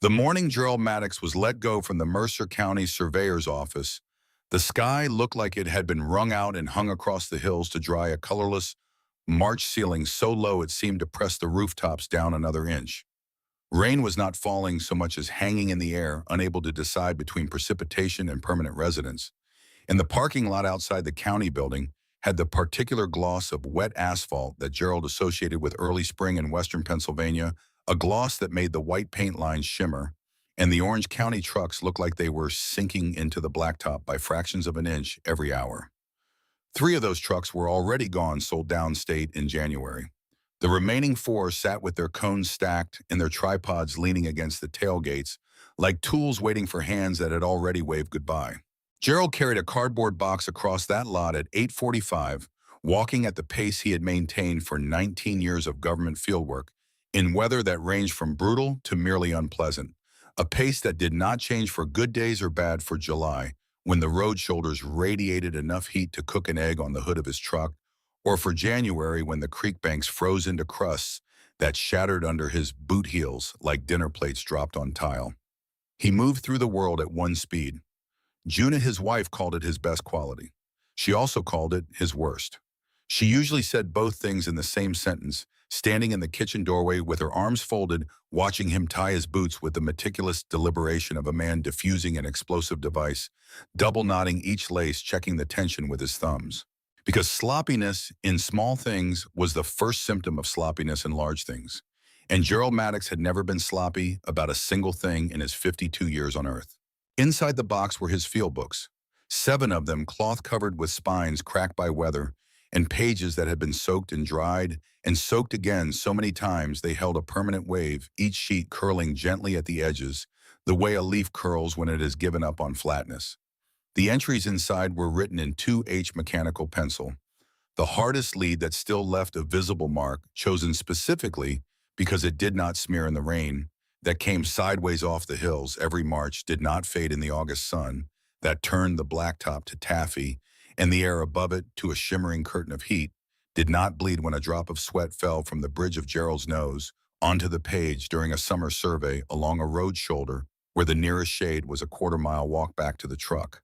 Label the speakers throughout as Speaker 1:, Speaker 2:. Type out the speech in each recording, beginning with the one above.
Speaker 1: The morning Gerald Maddox was let go from the Mercer County Surveyor's office, the sky looked like it had been wrung out and hung across the hills to dry a colorless March ceiling so low it seemed to press the rooftops down another inch. Rain was not falling so much as hanging in the air, unable to decide between precipitation and permanent residence. And the parking lot outside the county building had the particular gloss of wet asphalt that Gerald associated with early spring in western Pennsylvania, a gloss that made the white paint lines shimmer, and the Orange County trucks looked like they were sinking into the blacktop by fractions of an inch every hour. Three of those trucks were already gone, sold downstate in January. The remaining four sat with their cones stacked and their tripods leaning against the tailgates, like tools waiting for hands that had already waved goodbye. Gerald carried a cardboard box across that lot at 8:45, walking at the pace he had maintained for 19 years of government fieldwork, in weather that ranged from brutal to merely unpleasant, a pace that did not change for good days or bad for July, when the road shoulders radiated enough heat to cook an egg on the hood of his truck, or for January when the creek banks froze into crusts that shattered under his boot heels like dinner plates dropped on tile. He moved through the world at one speed. June and his wife called it his best quality. She also called it his worst. She usually said both things in the same sentence, standing in the kitchen doorway with her arms folded, watching him tie his boots with the meticulous deliberation of a man diffusing an explosive device, double knotting each lace, checking the tension with his thumbs. Because sloppiness in small things was the first symptom of sloppiness in large things. And Gerald Maddox had never been sloppy about a single thing in his 52 years on Earth. Inside the box were his field books, 7 of them cloth-covered with spines cracked by weather, and pages that had been soaked and dried and soaked again so many times they held a permanent wave, each sheet curling gently at the edges, the way a leaf curls when it has given up on flatness. The entries inside were written in 2H mechanical pencil, the hardest lead that still left a visible mark, chosen specifically because it did not smear in the rain, that came sideways off the hills every March, did not fade in the August sun, that turned the blacktop to taffy and the air above it to a shimmering curtain of heat, did not bleed when a drop of sweat fell from the bridge of Gerald's nose onto the page during a summer survey along a road shoulder where the nearest shade was a quarter-mile walk back to the truck.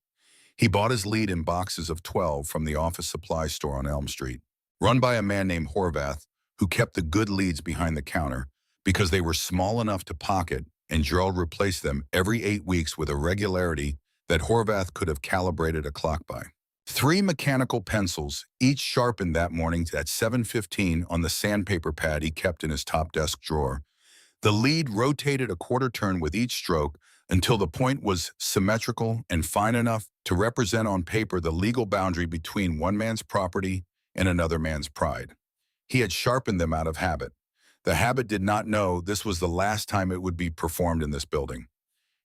Speaker 1: He bought his lead in boxes of 12 from the office supply store on Elm Street, run by a man named Horvath, who kept the good leads behind the counter because they were small enough to pocket, and Gerald replaced them every 8 weeks with a regularity that Horvath could have calibrated a clock by. 3 mechanical pencils, each sharpened that morning at 7:15 on the sandpaper pad he kept in his top desk drawer. The lead rotated a quarter turn with each stroke until the point was symmetrical and fine enough to represent on paper the legal boundary between one man's property and another man's pride. He had sharpened them out of habit. The habit did not know this was the last time it would be performed in this building.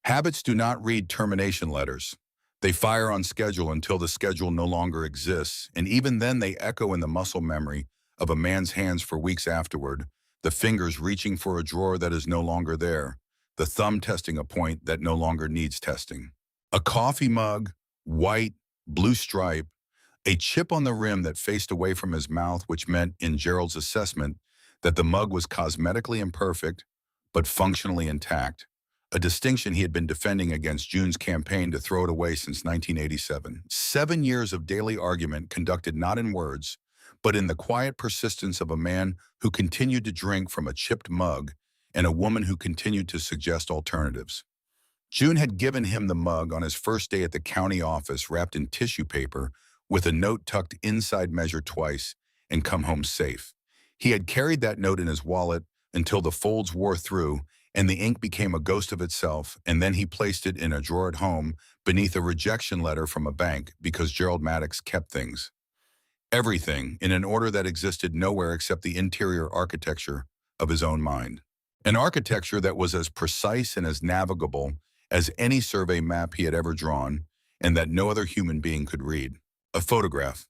Speaker 1: Habits do not read termination letters. They fire on schedule until the schedule no longer exists, and even then they echo in the muscle memory of a man's hands for weeks afterward, the fingers reaching for a drawer that is no longer there, the thumb testing a point that no longer needs testing. A coffee mug, white, blue stripe, a chip on the rim that faced away from his mouth, which meant, in Gerald's assessment, that the mug was cosmetically imperfect, but functionally intact, a distinction he had been defending against June's campaign to throw it away since 1987. 7 years of daily argument conducted not in words, but in the quiet persistence of a man who continued to drink from a chipped mug and a woman who continued to suggest alternatives. June had given him the mug on his first day at the county office, wrapped in tissue paper, with a note tucked inside measure twice, and come home safe. He had carried that note in his wallet until the folds wore through and the ink became a ghost of itself, and then he placed it in a drawer at home beneath a rejection letter from a bank because Gerald Maddox kept things. Everything in an order that existed nowhere except the interior architecture of his own mind. An architecture that was as precise and as navigable as any survey map he had ever drawn, and that no other human being could read. A photograph.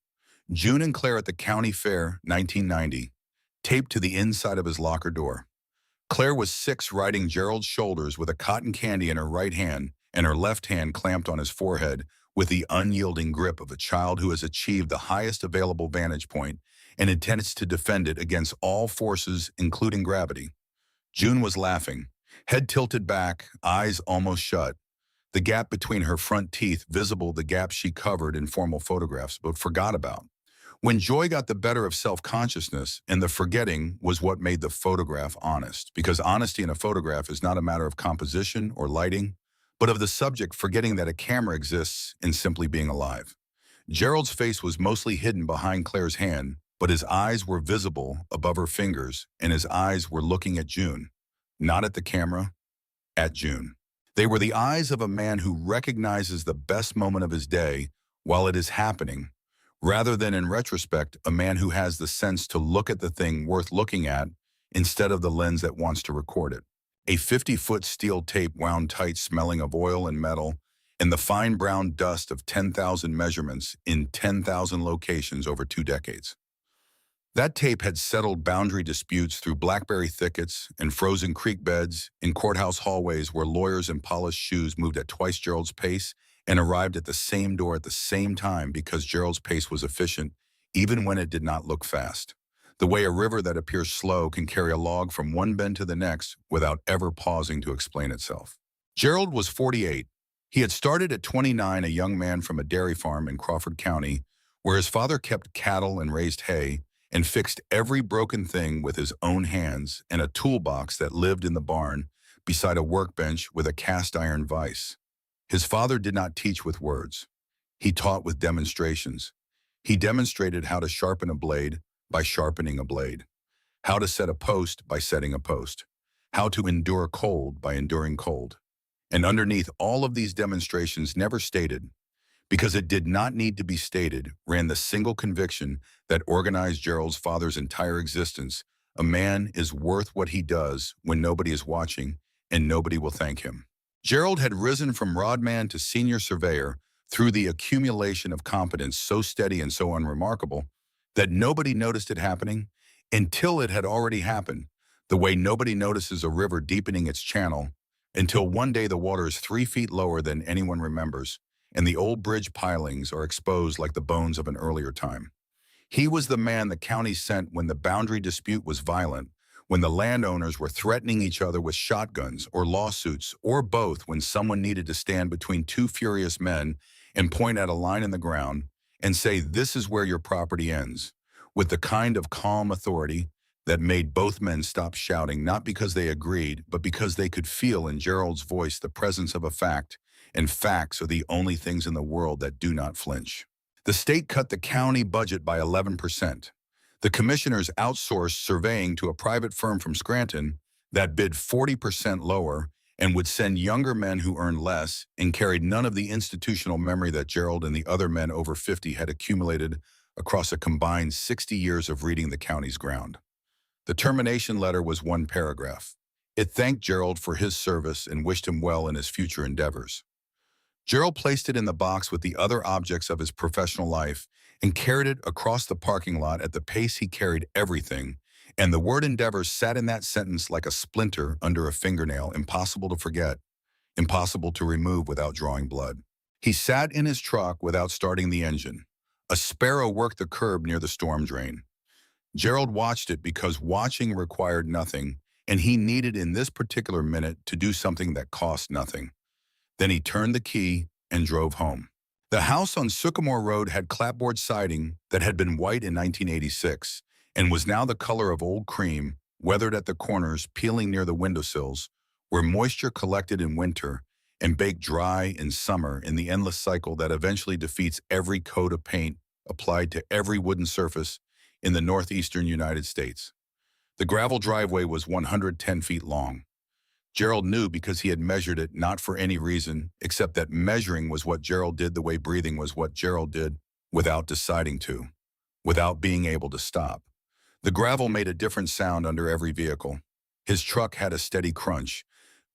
Speaker 1: June and Claire at the county fair, 1990, taped to the inside of his locker door. Claire was 6, riding Gerald's shoulders with a cotton candy in her right hand and her left hand clamped on his forehead with the unyielding grip of a child who has achieved the highest available vantage point and intends to defend it against all forces, including gravity. June was laughing. Head tilted back, eyes almost shut. The gap between her front teeth visible, the gap she covered in formal photographs but forgot about. When joy got the better of self-consciousness, and the forgetting was what made the photograph honest, because honesty in a photograph is not a matter of composition or lighting, but of the subject forgetting that a camera exists and simply being alive. Gerald's face was mostly hidden behind Claire's hand, but his eyes were visible above her fingers, and his eyes were looking at June. Not at the camera, at June. They were the eyes of a man who recognizes the best moment of his day while it is happening, rather than in retrospect, a man who has the sense to look at the thing worth looking at instead of the lens that wants to record it. A 50-foot steel tape wound tight, smelling of oil and metal, and the fine brown dust of 10,000 measurements in 10,000 locations over 2 decades. That tape had settled boundary disputes through blackberry thickets and frozen creek beds in courthouse hallways where lawyers in polished shoes moved at twice Gerald's pace and arrived at the same door at the same time because Gerald's pace was efficient, even when it did not look fast. The way a river that appears slow can carry a log from one bend to the next without ever pausing to explain itself. Gerald was 48. He had started at 29, a young man from a dairy farm in Crawford County, where his father kept cattle and raised hay, and fixed every broken thing with his own hands and a toolbox that lived in the barn beside a workbench with a cast iron vise. His father did not teach with words. He taught with demonstrations. He demonstrated how to sharpen a blade by sharpening a blade, how to set a post by setting a post, how to endure cold by enduring cold. And underneath all of these demonstrations, never stated, because it did not need to be stated, ran the single conviction that organized Gerald's father's entire existence: a man is worth what he does when nobody is watching and nobody will thank him. Gerald had risen from rodman to senior surveyor through the accumulation of competence so steady and so unremarkable that nobody noticed it happening until it had already happened, the way nobody notices a river deepening its channel until one day the water is 3 feet lower than anyone remembers, and the old bridge pilings are exposed like the bones of an earlier time. He was the man the county sent when the boundary dispute was violent, when the landowners were threatening each other with shotguns or lawsuits, or both, when someone needed to stand between two furious men and point at a line in the ground and say, "This is where your property ends," with the kind of calm authority that made both men stop shouting, not because they agreed, but because they could feel in Gerald's voice the presence of a fact, and facts are the only things in the world that do not flinch. The state cut the county budget by 11%. The commissioners outsourced surveying to a private firm from Scranton that bid 40% lower and would send younger men who earned less and carried none of the institutional memory that Gerald and the other men over 50 had accumulated across a combined 60 years of reading the county's ground. The termination letter was one paragraph. It thanked Gerald for his service and wished him well in his future endeavors. Gerald placed it in the box with the other objects of his professional life and carried it across the parking lot at the pace he carried everything, and the word endeavors sat in that sentence like a splinter under a fingernail, impossible to forget, impossible to remove without drawing blood. He sat in his truck without starting the engine. A sparrow worked the curb near the storm drain. Gerald watched it because watching required nothing, and he needed in this particular minute to do something that cost nothing. Then he turned the key and drove home. The house on Sycamore Road had clapboard siding that had been white in 1986 and was now the color of old cream, weathered at the corners, peeling near the windowsills, where moisture collected in winter and baked dry in summer in the endless cycle that eventually defeats every coat of paint applied to every wooden surface in the northeastern United States. The gravel driveway was 110 feet long. Gerald knew because he had measured it, not for any reason, except that measuring was what Gerald did the way breathing was what Gerald did, without deciding to, without being able to stop. The gravel made a different sound under every vehicle. His truck had a steady crunch.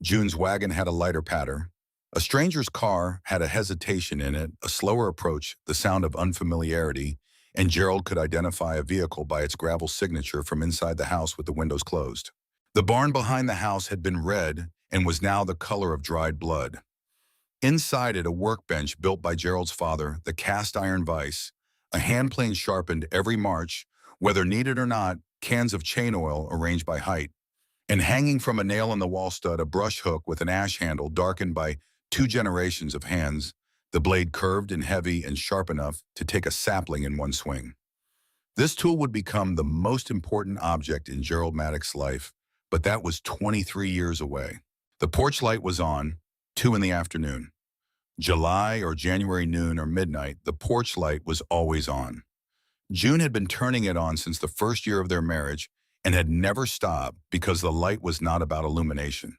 Speaker 1: June's wagon had a lighter patter. A stranger's car had a hesitation in it, a slower approach, the sound of unfamiliarity, and Gerald could identify a vehicle by its gravel signature from inside the house with the windows closed. The barn behind the house had been red and was now the color of dried blood. Inside it, a workbench built by Gerald's father, the cast iron vise, a hand plane sharpened every March, whether needed or not, cans of chain oil arranged by height. And hanging from a nail-in-the-wall stud, a brush hook with an ash handle darkened by 2 generations of hands, the blade curved and heavy and sharp enough to take a sapling in one swing. This tool would become the most important object in Gerald Maddox's life, but that was 23 years away. The porch light was on, 2 in the afternoon. July or January noon or midnight, the porch light was always on. June had been turning it on since the first year of their marriage and had never stopped because the light was not about illumination.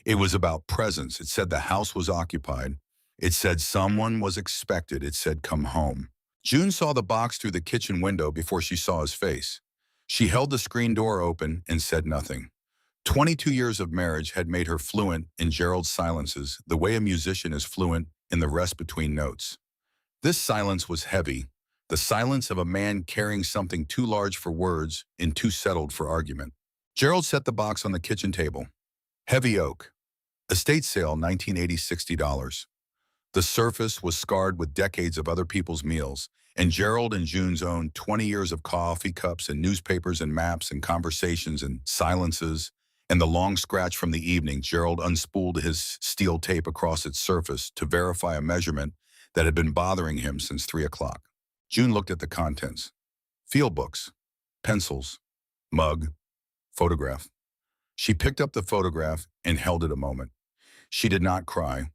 Speaker 1: It was about presence. It said the house was occupied. It said someone was expected. It said come home. June saw the box through the kitchen window before she saw his face. She held the screen door open and said nothing. 22 years of marriage had made her fluent in Gerald's silences, the way a musician is fluent in the rest between notes. This silence was heavy, the silence of a man carrying something too large for words and too settled for argument. Gerald set the box on the kitchen table. Heavy oak. Estate sale, 1980, $60. The surface was scarred with decades of other people's meals, and Gerald and June's own 20 years of coffee cups and newspapers and maps and conversations and silences, and the long scratch from the evening. Gerald unspooled his steel tape across its surface to verify a measurement that had been bothering him since 3 o'clock. June looked at the contents. Field books, pencils, mug, photograph. She picked up the photograph and held it a moment. She did not cry.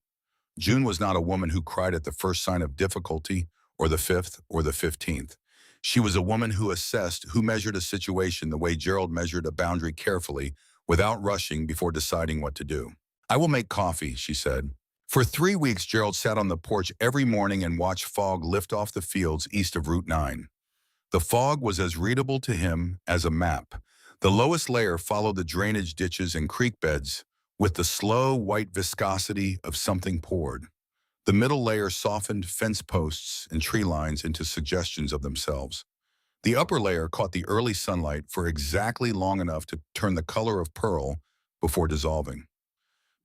Speaker 1: June was not a woman who cried at the first sign of difficulty or the 5th or the 15th. She was a woman who assessed, who measured a situation the way Gerald measured a boundary, carefully, without rushing before deciding what to do. I will make coffee, she said. For 3 weeks, Gerald sat on the porch every morning and watched fog lift off the fields east of Route 9. The fog was as readable to him as a map. The lowest layer followed the drainage ditches and creek beds with the slow, white viscosity of something poured. The middle layer softened fence posts and tree lines into suggestions of themselves. The upper layer caught the early sunlight for exactly long enough to turn the color of pearl before dissolving.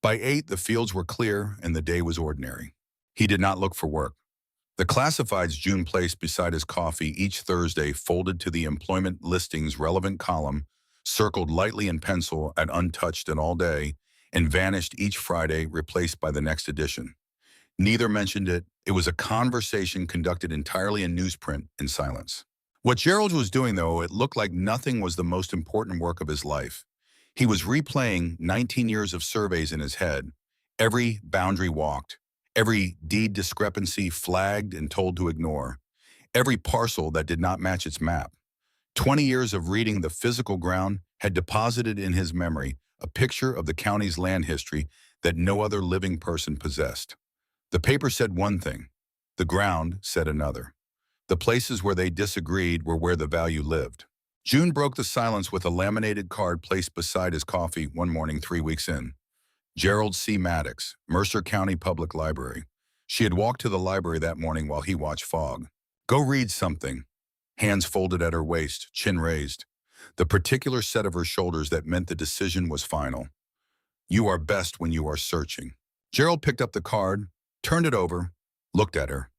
Speaker 1: By 8, the fields were clear and the day was ordinary. He did not look for work. The classifieds June placed beside his coffee each Thursday folded to the employment listings relevant column, circled lightly in pencil at untouched and all day, and vanished each Friday, replaced by the next edition. Neither mentioned it. It was a conversation conducted entirely in newsprint in silence. What Gerald was doing, though, it looked like nothing was the most important work of his life. He was replaying 19 years of surveys in his head, every boundary walked, every deed discrepancy flagged and told to ignore, every parcel that did not match its map. 20 years of reading the physical ground had deposited in his memory a picture of the county's land history that no other living person possessed. The paper said one thing, the ground said another. The places where they disagreed were where the value lived. June broke the silence with a laminated card placed beside his coffee one morning 3 weeks in. Gerald C. Maddox, Mercer County Public Library. She had walked to the library that morning while he watched fog. Go read something. Hands folded at her waist, chin raised. The particular set of her shoulders that meant the decision was final. You are best when you are searching. Gerald picked up the card, turned it over, looked at her.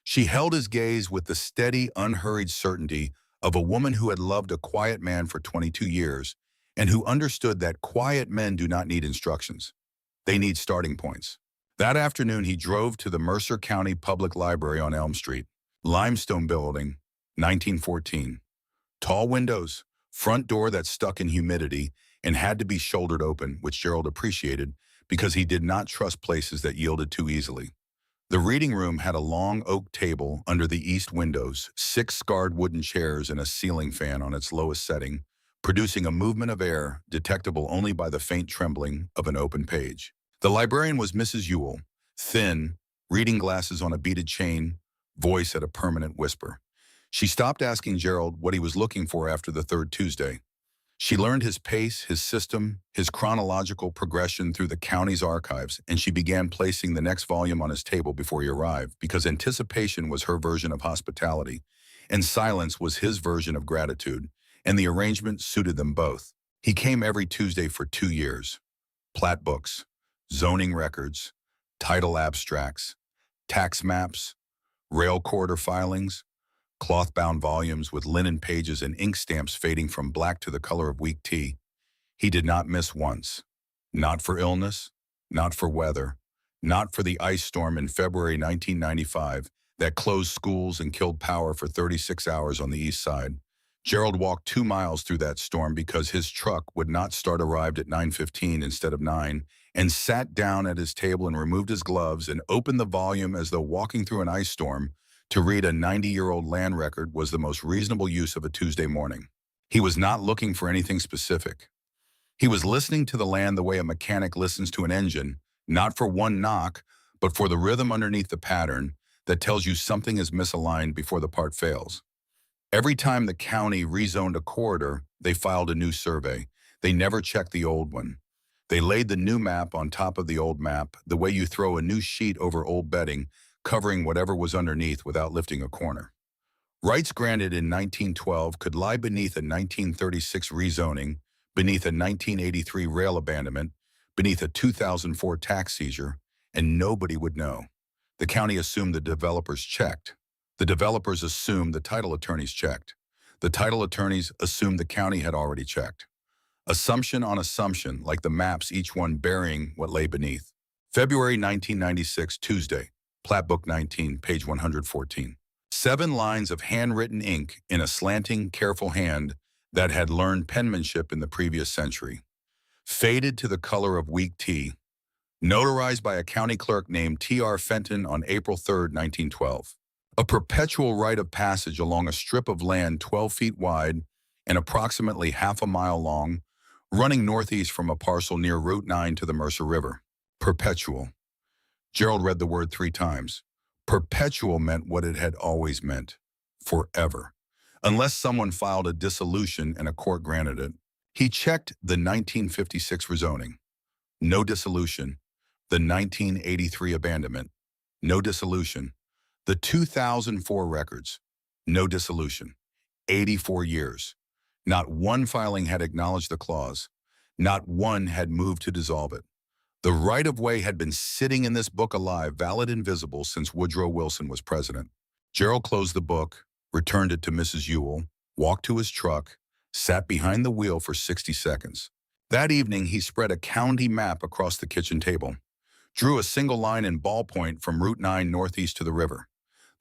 Speaker 1: She held his gaze with the steady, unhurried certainty of a woman who had loved a quiet man for 22 years and who understood that quiet men do not need instructions. They need starting points. That afternoon, he drove to the Mercer County Public Library on Elm Street. Limestone building, 1914. Tall windows, front door that stuck in humidity and had to be shouldered open, which Gerald appreciated because he did not trust places that yielded too easily. The reading room had a long oak table under the east windows, 6 scarred wooden chairs and a ceiling fan on its lowest setting, producing a movement of air detectable only by the faint trembling of an open page. The librarian was Mrs. Ewell, thin, reading glasses on a beaded chain, voice at a permanent whisper. She stopped asking Gerald what he was looking for after the 3rd Tuesday. She learned his pace, his system, his chronological progression through the county's archives, and she began placing the next volume on his table before he arrived, because anticipation was her version of hospitality, and silence was his version of gratitude, and the arrangement suited them both. He came every Tuesday for 2 years. Plat books, zoning records, title abstracts, tax maps, rail corridor filings, cloth-bound volumes with linen pages and ink stamps fading from black to the color of weak tea. He did not miss once. Not for illness, not for weather, not for the ice storm in February 1995 that closed schools and killed power for 36 hours on the east side. Gerald walked 2 miles through that storm because his truck would not start, arrived at 9:15 instead of 9, and sat down at his table and removed his gloves and opened the volume as though walking through an ice storm to read a 90-year-old land record was the most reasonable use of a Tuesday morning. He was not looking for anything specific. He was listening to the land the way a mechanic listens to an engine, not for one knock, but for the rhythm underneath the pattern that tells you something is misaligned before the part fails. Every time the county rezoned a corridor, they filed a new survey. They never checked the old one. They laid the new map on top of the old map, the way you throw a new sheet over old bedding, covering whatever was underneath without lifting a corner. Rights granted in 1912 could lie beneath a 1936 rezoning, beneath a 1983 rail abandonment, beneath a 2004 tax seizure, and nobody would know. The county assumed the developers checked. The developers assumed the title attorneys checked. The title attorneys assumed the county had already checked. Assumption on assumption, like the maps, each one burying what lay beneath. February 1996, Tuesday, Plat Book 19, page 114. 7 lines of handwritten ink in a slanting, careful hand that had learned penmanship in the previous century. Faded to the color of weak tea. Notarized by a county clerk named T.R. Fenton on April 3, 1912. A perpetual rite of passage along a strip of land 12 feet wide and approximately half a mile long, running northeast from a parcel near Route 9 to the Mercer River. Perpetual. Gerald read the word 3 times. Perpetual meant what it had always meant. Forever. Unless someone filed a dissolution and a court granted it. He checked the 1956 rezoning. No dissolution. The 1983 abandonment. No dissolution. The 2004 records. No dissolution. 84 years. Not one filing had acknowledged the clause. Not one had moved to dissolve it. The right-of-way had been sitting in this book alive, valid and visible, since Woodrow Wilson was president. Gerald closed the book, returned it to Mrs. Ewell, walked to his truck, sat behind the wheel for 60 seconds. That evening, he spread a county map across the kitchen table, drew a single line in ballpoint from Route 9 northeast to the river.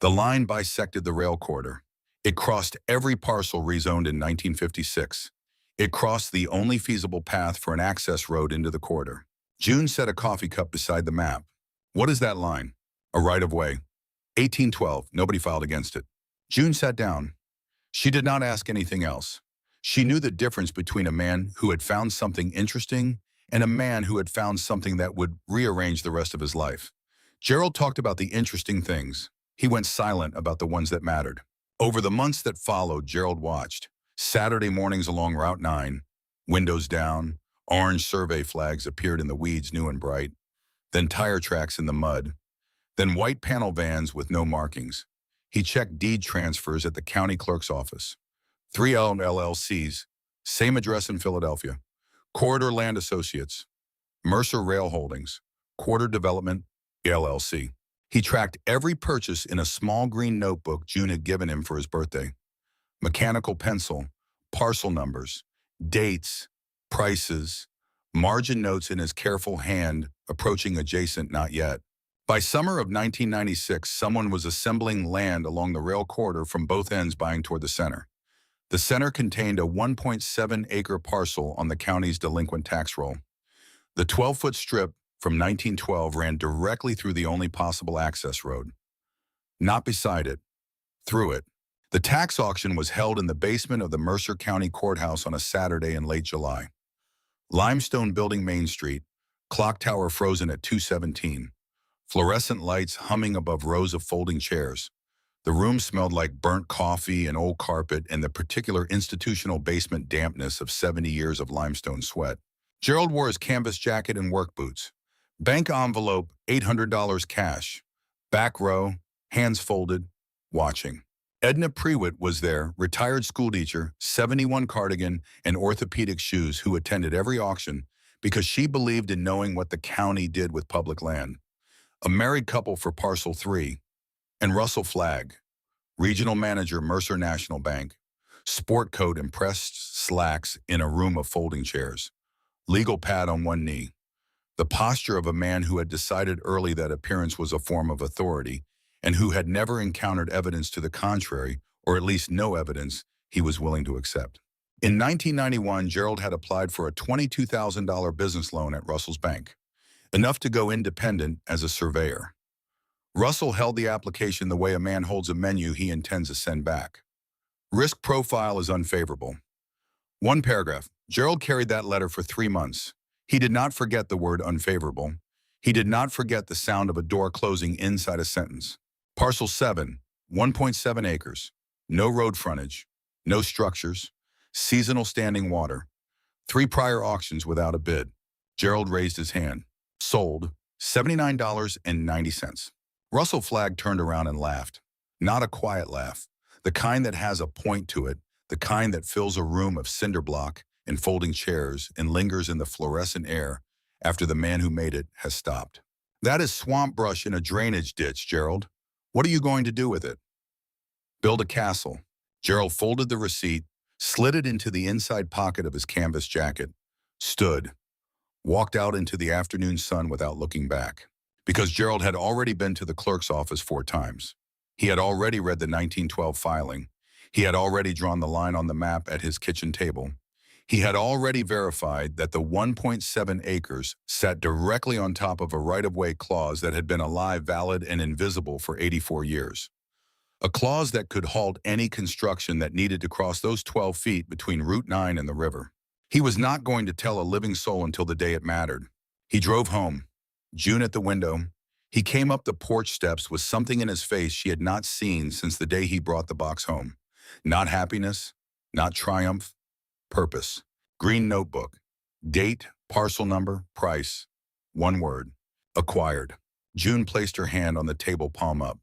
Speaker 1: The line bisected the rail corridor. It crossed every parcel rezoned in 1956. It crossed the only feasible path for an access road into the corridor. June set a coffee cup beside the map. What is that line? A right-of-way. 1812. Nobody filed against it. June sat down. She did not ask anything else. She knew the difference between a man who had found something interesting and a man who had found something that would rearrange the rest of his life. Gerald talked about the interesting things. He went silent about the ones that mattered. Over the months that followed, Gerald watched. Saturday mornings along Route 9, windows down, orange survey flags appeared in the weeds new and bright, then tire tracks in the mud, then white panel vans with no markings. He checked deed transfers at the county clerk's office. 3 LLCs, same address in Philadelphia. Corridor Land Associates, Mercer Rail Holdings, Quarter Development, LLC. He tracked every purchase in a small green notebook June had given him for his birthday. Mechanical pencil, parcel numbers, dates, prices, margin notes in his careful hand, approaching adjacent not yet. By summer of 1996, someone was assembling land along the rail corridor from both ends buying toward the center. The center contained a 1.7-acre parcel on the county's delinquent tax roll. The 12-foot strip from 1912 ran directly through the only possible access road. Not beside it, through it. The tax auction was held in the basement of the Mercer County Courthouse on a Saturday in late July. Limestone building Main Street, clock tower frozen at 2:17. Fluorescent lights humming above rows of folding chairs. The room smelled like burnt coffee and old carpet and the particular institutional basement dampness of 70 years of limestone sweat. Gerald wore his canvas jacket and work boots. Bank envelope, $800 cash. Back row, hands folded, watching. Edna Prewitt was there, retired schoolteacher, 71 cardigan, and orthopedic shoes, who attended every auction because she believed in knowing what the county did with public land. A married couple for Parcel 3, and Russell Flagg, regional manager, Mercer National Bank, sport coat and pressed slacks in a room of folding chairs. legal pad on one knee, the posture of a man who had decided early that appearance was a form of authority and who had never encountered evidence to the contrary, or at least no evidence he was willing to accept. In 1991, Gerald had applied for a $22,000 business loan at Russell's bank, enough to go independent as a surveyor. Russell held the application the way a man holds a menu he intends to send back. Risk profile is unfavorable. One paragraph. Gerald carried that letter for 3 months. He did not forget the word unfavorable. He did not forget the sound of a door closing inside a sentence. Parcel 7, 1.7 acres. No road frontage. No structures. Seasonal standing water. 3 prior auctions without a bid. Gerald raised his hand. Sold. $79.90. Russell Flagg turned around and laughed. Not a quiet laugh. The kind that has a point to it. The kind that fills a room of cinder block and folding chairs and lingers in the fluorescent air after the man who made it has stopped. That is swamp brush in a drainage ditch, Gerald. What are you going to do with it? Build a castle. Gerald folded the receipt, slid it into the inside pocket of his canvas jacket, stood, walked out into the afternoon sun without looking back. Because Gerald had already been to the clerk's office 4 times. He had already read the 1912 filing. He had already drawn the line on the map at his kitchen table. He had already verified that the 1.7 acres sat directly on top of a right-of-way clause that had been alive, valid, and invisible for 84 years. A clause that could halt any construction that needed to cross those 12 feet between Route 9 and the river. He was not going to tell a living soul until the day it mattered. He drove home. June at the window. He came up the porch steps with something in his face she had not seen since the day he brought the box home. Not happiness, not triumph, purpose. Green notebook. Date, parcel number, price. One word. Acquired. June placed her hand on the table, palm up.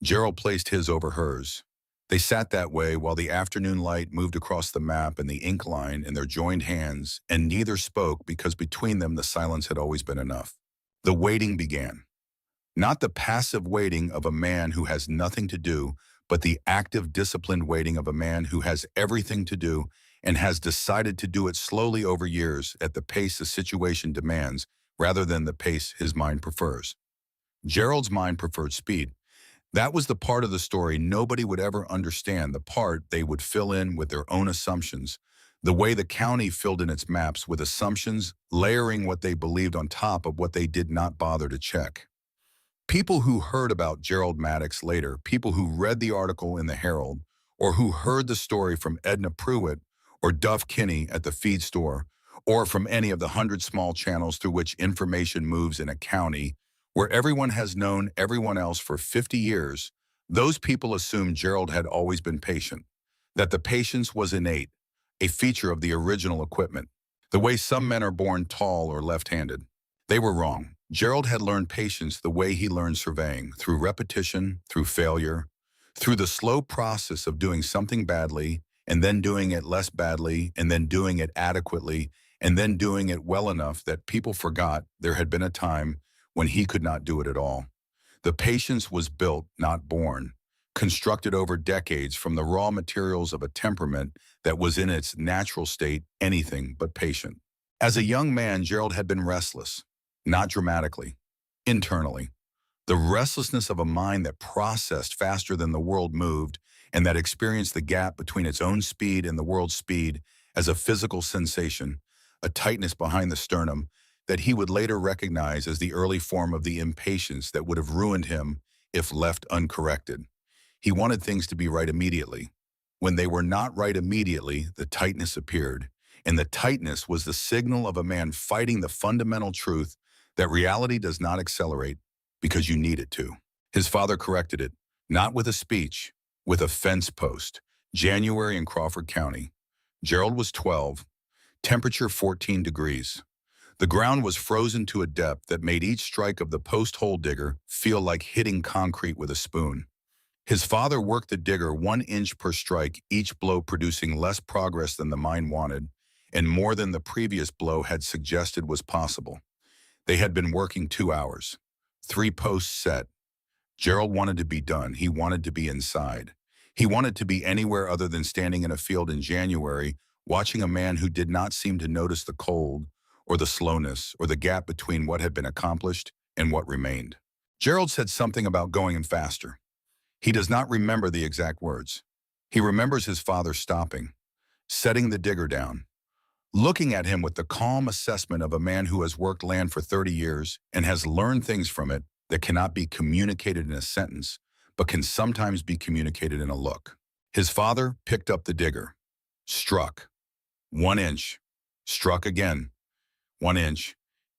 Speaker 1: Gerald placed his over hers. They sat that way while the afternoon light moved across the map and the ink line in their joined hands, and neither spoke because between them the silence had always been enough. The waiting began. Not the passive waiting of a man who has nothing to do, but the active, disciplined waiting of a man who has everything to do and has decided to do it slowly over years at the pace the situation demands rather than the pace his mind prefers. Gerald's mind preferred speed. That was the part of the story nobody would ever understand, the part they would fill in with their own assumptions, the way the county filled in its maps with assumptions, layering what they believed on top of what they did not bother to check. People who heard about Gerald Maddox later, people who read the article in the Herald, or who heard the story from Edna Pruitt or Duff Kinney at the feed store, or from any of the 100 small channels through which information moves in a county, where everyone has known everyone else for 50 years, those people assumed Gerald had always been patient, that the patience was innate, a feature of the original equipment, the way some men are born tall or left-handed. They were wrong. Gerald had learned patience the way he learned surveying, through repetition, through failure, through the slow process of doing something badly, and then doing it less badly, and then doing it adequately, and then doing it well enough that people forgot there had been a time when he could not do it at all. The patience was built, not born, constructed over decades from the raw materials of a temperament that was in its natural state anything but patient. As a young man, Gerald had been restless, not dramatically, internally. The restlessness of a mind that processed faster than the world moved and that experienced the gap between its own speed and the world's speed as a physical sensation, a tightness behind the sternum that he would later recognize as the early form of the impatience that would have ruined him if left uncorrected. He wanted things to be right immediately. When they were not right immediately, the tightness appeared, and the tightness was the signal of a man fighting the fundamental truth that reality does not accelerate because you need it to. His father corrected it, not with a speech, with a fence post. January in Crawford County. Gerald was 12, temperature 14 degrees. The ground was frozen to a depth that made each strike of the post hole digger feel like hitting concrete with a spoon. His father worked the digger 1 inch per strike, each blow producing less progress than the mine wanted, and more than the previous blow had suggested was possible. They had been working 2 hours. 3 posts set. Gerald wanted to be done. He wanted to be inside. He wanted to be anywhere other than standing in a field in January watching a man who did not seem to notice the cold or the slowness or the gap between what had been accomplished and what remained. Gerald said something about going in faster. He does not remember the exact words. He remembers his father stopping, setting the digger down, looking at him with the calm assessment of a man who has worked land for 30 years and has learned things from it that cannot be communicated in a sentence, but can sometimes be communicated in a look. His father picked up the digger, struck, 1 inch, struck again, 1 inch,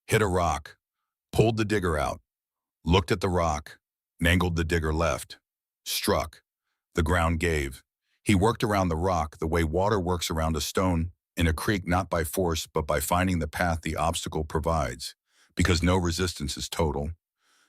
Speaker 1: hit a rock, pulled the digger out, looked at the rock, angled the digger left, struck. The ground gave. He worked around the rock the way water works around a stone in a creek, not by force, but by finding the path the obstacle provides, because no resistance is total,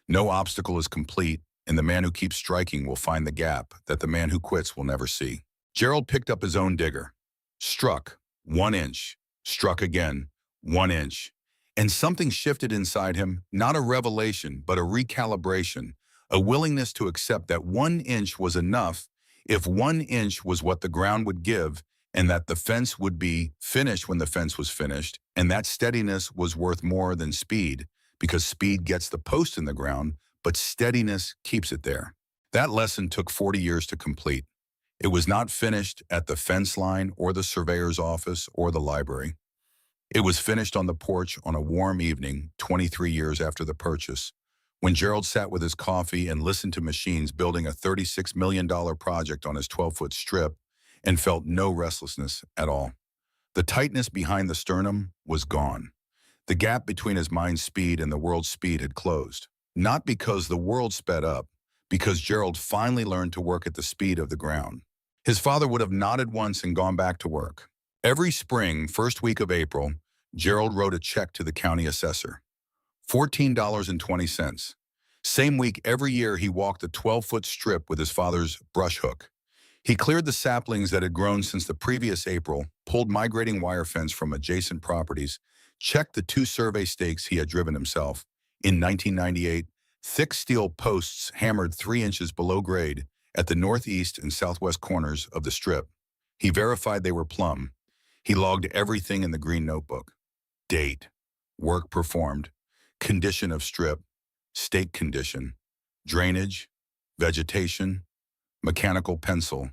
Speaker 1: no obstacle is complete, and the man who keeps striking will find the gap that the man who quits will never see. Gerald picked up his own digger, struck, 1 inch, struck again, 1 inch, and something shifted inside him, not a revelation, but a recalibration, a willingness to accept that 1 inch was enough if 1 inch was what the ground would give, and that the fence would be finished when the fence was finished, and that steadiness was worth more than speed, because speed gets the post in the ground, but steadiness keeps it there. That lesson took 40 years to complete. It was not finished at the fence line or the surveyor's office or the library. It was finished on the porch on a warm evening, 23 years after the purchase, when Gerald sat with his coffee and listened to machines building a $36 million project on his 12-foot strip and felt no restlessness at all. The tightness behind the sternum was gone. The gap between his mind's speed and the world's speed had closed. Not because the world sped up, because Gerald finally learned to work at the speed of the ground. His father would have nodded once and gone back to work. Every spring, first week of April, Gerald wrote a check to the county assessor. $14.20. Same week every year he walked the 12-foot strip with his father's brush hook. He cleared the saplings that had grown since the previous April, pulled migrating wire fence from adjacent properties, checked the 2 survey stakes he had driven himself. In 1998, thick steel posts hammered 3 inches below grade at the northeast and southwest corners of the strip. He verified they were plumb. He logged everything in the green notebook. Date, work performed, condition of strip, stake condition, drainage, vegetation, mechanical pencil,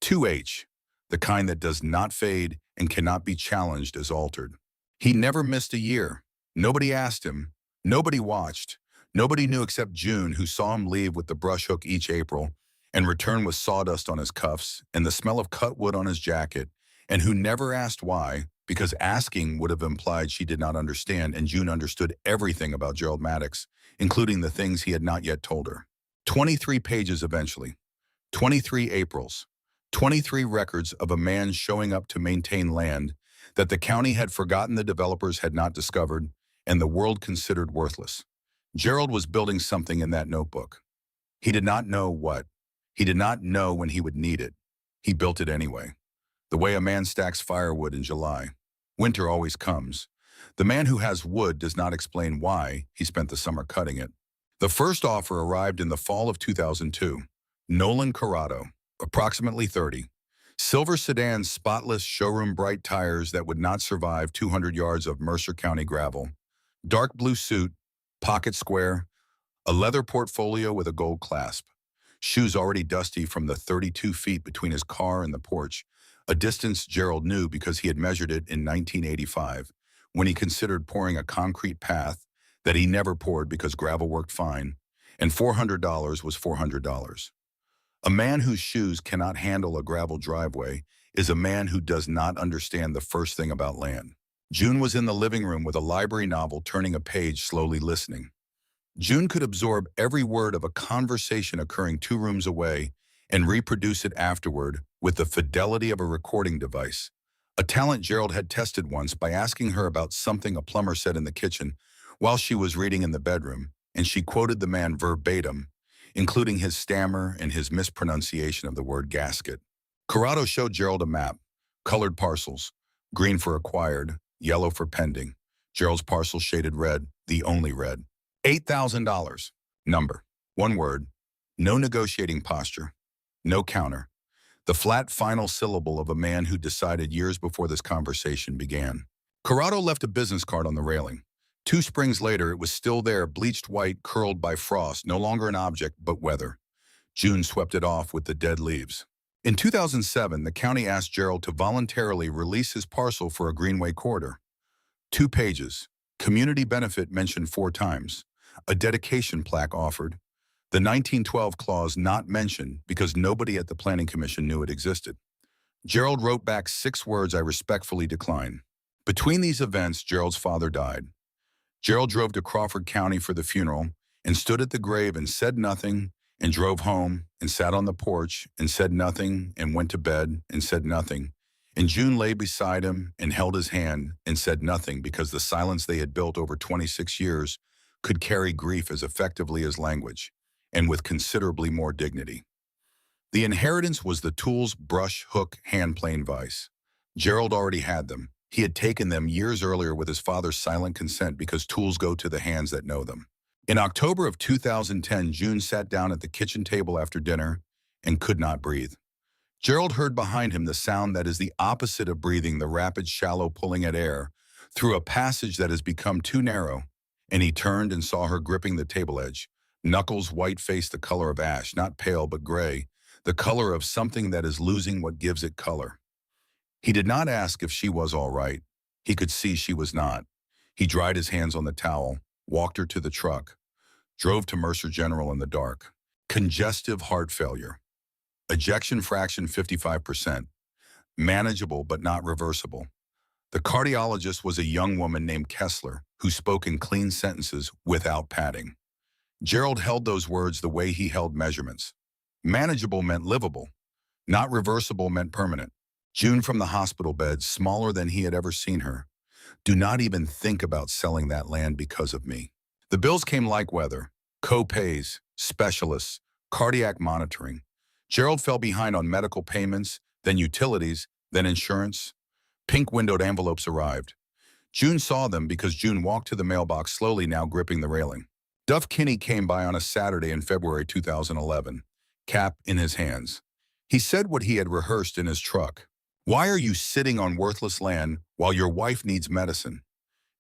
Speaker 1: 2H, the kind that does not fade and cannot be challenged as altered. He never missed a year. Nobody asked him. Nobody watched. Nobody knew except June, who saw him leave with the brush hook each April and return with sawdust on his cuffs and the smell of cut wood on his jacket, and who never asked why, because asking would have implied she did not understand, and June understood everything about Gerald Maddox, including the things he had not yet told her. 23 pages eventually. 23 Aprils. 23 records of a man showing up to maintain land that the county had forgotten the developers had not discovered and the world considered worthless. Gerald was building something in that notebook. He did not know what. He did not know when he would need it. He built it anyway. The way a man stacks firewood in July. Winter always comes. The man who has wood does not explain why he spent the summer cutting it. The first offer arrived in the fall of 2002. Nolan Corrado, approximately 30. Silver sedan, spotless showroom bright tires that would not survive 200 yards of Mercer County gravel. Dark blue suit, pocket square, a leather portfolio with a gold clasp. Shoes already dusty from the 32 feet between his car and the porch, a distance Gerald knew because he had measured it in 1985, when he considered pouring a concrete path that he never poured because gravel worked fine, and $400 was $400. A man whose shoes cannot handle a gravel driveway is a man who does not understand the first thing about land. June was in the living room with a library novel, turning a page, slowly listening. June could absorb every word of a conversation occurring 2 rooms away and reproduce it afterward with the fidelity of a recording device, a talent Gerald had tested once by asking her about something a plumber said in the kitchen while she was reading in the bedroom, and she quoted the man verbatim, including his stammer and his mispronunciation of the word gasket. Corrado showed Gerald a map, colored parcels, green for acquired, yellow for pending. Gerald's parcel shaded red, the only red. $8,000. Number. 1 word. No negotiating posture. No counter. the flat final syllable of a man who decided years before this conversation began. Corrado left a business card on the railing. 2 springs later, it was still there, bleached white, curled by frost, no longer an object, but weather. June swept it off with the dead leaves. In 2007, the county asked Gerald to voluntarily release his parcel for a greenway corridor. 2 pages. Community benefit mentioned 4 times. A dedication plaque offered. The 1912 clause not mentioned because nobody at the Planning Commission knew it existed. Gerald wrote back 6 words: "I respectfully decline." Between these events, Gerald's father died. Gerald drove to Crawford County for the funeral and stood at the grave and said nothing, and drove home and sat on the porch and said nothing, and went to bed and said nothing. And June lay beside him and held his hand and said nothing because the silence they had built over 26 years could carry grief as effectively as language, and with considerably more dignity. The inheritance was the tools: brush, hook, hand plane, vise. Gerald already had them. He had taken them years earlier with his father's silent consent because tools go to the hands that know them. In October of 2010, June sat down at the kitchen table after dinner and could not breathe. Gerald heard behind him the sound that is the opposite of breathing, the rapid, shallow pulling at air through a passage that has become too narrow, and he turned and saw her gripping the table edge, knuckles white face, the color of ash, not pale but gray, the color of something that is losing what gives it color. He did not ask if she was all right. He could see she was not. He dried his hands on the towel, walked her to the truck, drove to Mercer General in the dark. Congestive heart failure. Ejection fraction 55%. Manageable but not reversible. The cardiologist was a young woman named Kessler who spoke in clean sentences without padding. Gerald held those words the way he held measurements. Manageable meant livable. Not reversible meant permanent. June from the hospital bed, smaller than he had ever seen her. "Do not even think about selling that land because of me." The bills came like weather. Co-pays, specialists, cardiac monitoring. Gerald fell behind on medical payments, then utilities, then insurance. Pink-windowed envelopes arrived. June saw them because June walked to the mailbox slowly, now gripping the railing. Duff Kinney came by on a Saturday in February 2011, cap in his hands. He said what he had rehearsed in his truck. "Why are you sitting on worthless land while your wife needs medicine?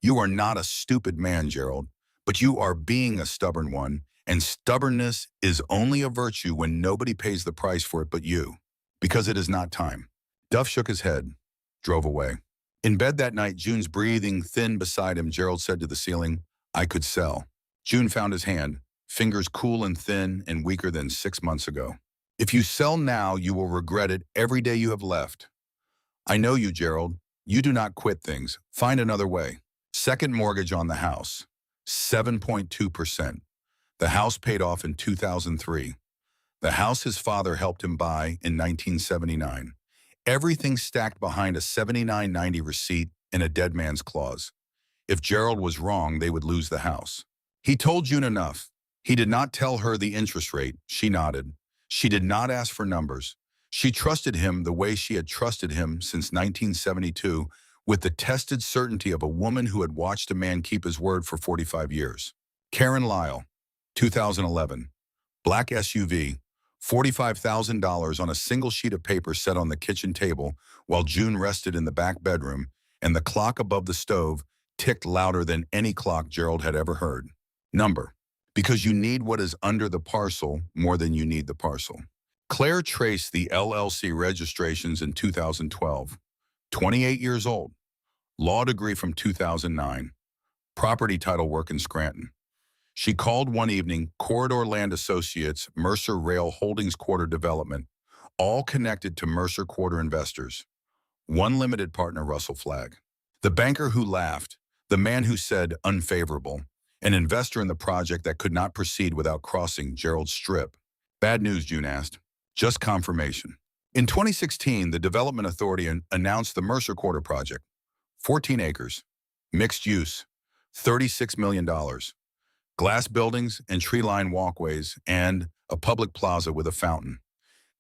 Speaker 1: You are not a stupid man, Gerald, but you are being a stubborn one, and stubbornness is only a virtue when nobody pays the price for it but you, because it is not time." Duff shook his head, drove away. In bed that night, June's breathing thin beside him, Gerald said to the ceiling, "I could sell." June found his hand, fingers cool and thin and weaker than 6 months ago. "If you sell now, you will regret it every day you have left. I know you, Gerald. You do not quit things. Find another way." Second mortgage on the house, 7.2%. The house paid off in 2003. The house his father helped him buy in 1979. Everything stacked behind a 7990 receipt and a dead man's clause. If Gerald was wrong, they would lose the house. He told June enough. He did not tell her the interest rate. She nodded. She did not ask for numbers. She trusted him the way she had trusted him since 1972, with the tested certainty of a woman who had watched a man keep his word for 45 years. Karen Lyle, 2011. Black SUV, $45,000 on a single sheet of paper set on the kitchen table while June rested in the back bedroom, and the clock above the stove ticked louder than any clock Gerald had ever heard. Number. Because you need what is under the parcel more than you need the parcel. Claire traced the LLC registrations in 2012. 28 years old. Law degree from 2009. Property title work in Scranton. She called one evening Corridor Land Associates, Mercer Rail Holdings Quarter Development, all connected to Mercer Quarter investors. One limited partner, Russell Flagg. The banker who laughed, the man who said unfavorable, an investor in the project that could not proceed without crossing Gerald's strip. Bad news, June asked. Just confirmation. In 2016, the Development Authority announced the Mercer Quarter project. 14 acres, mixed use, $36 million. Glass buildings and tree-lined walkways, and a public plaza with a fountain.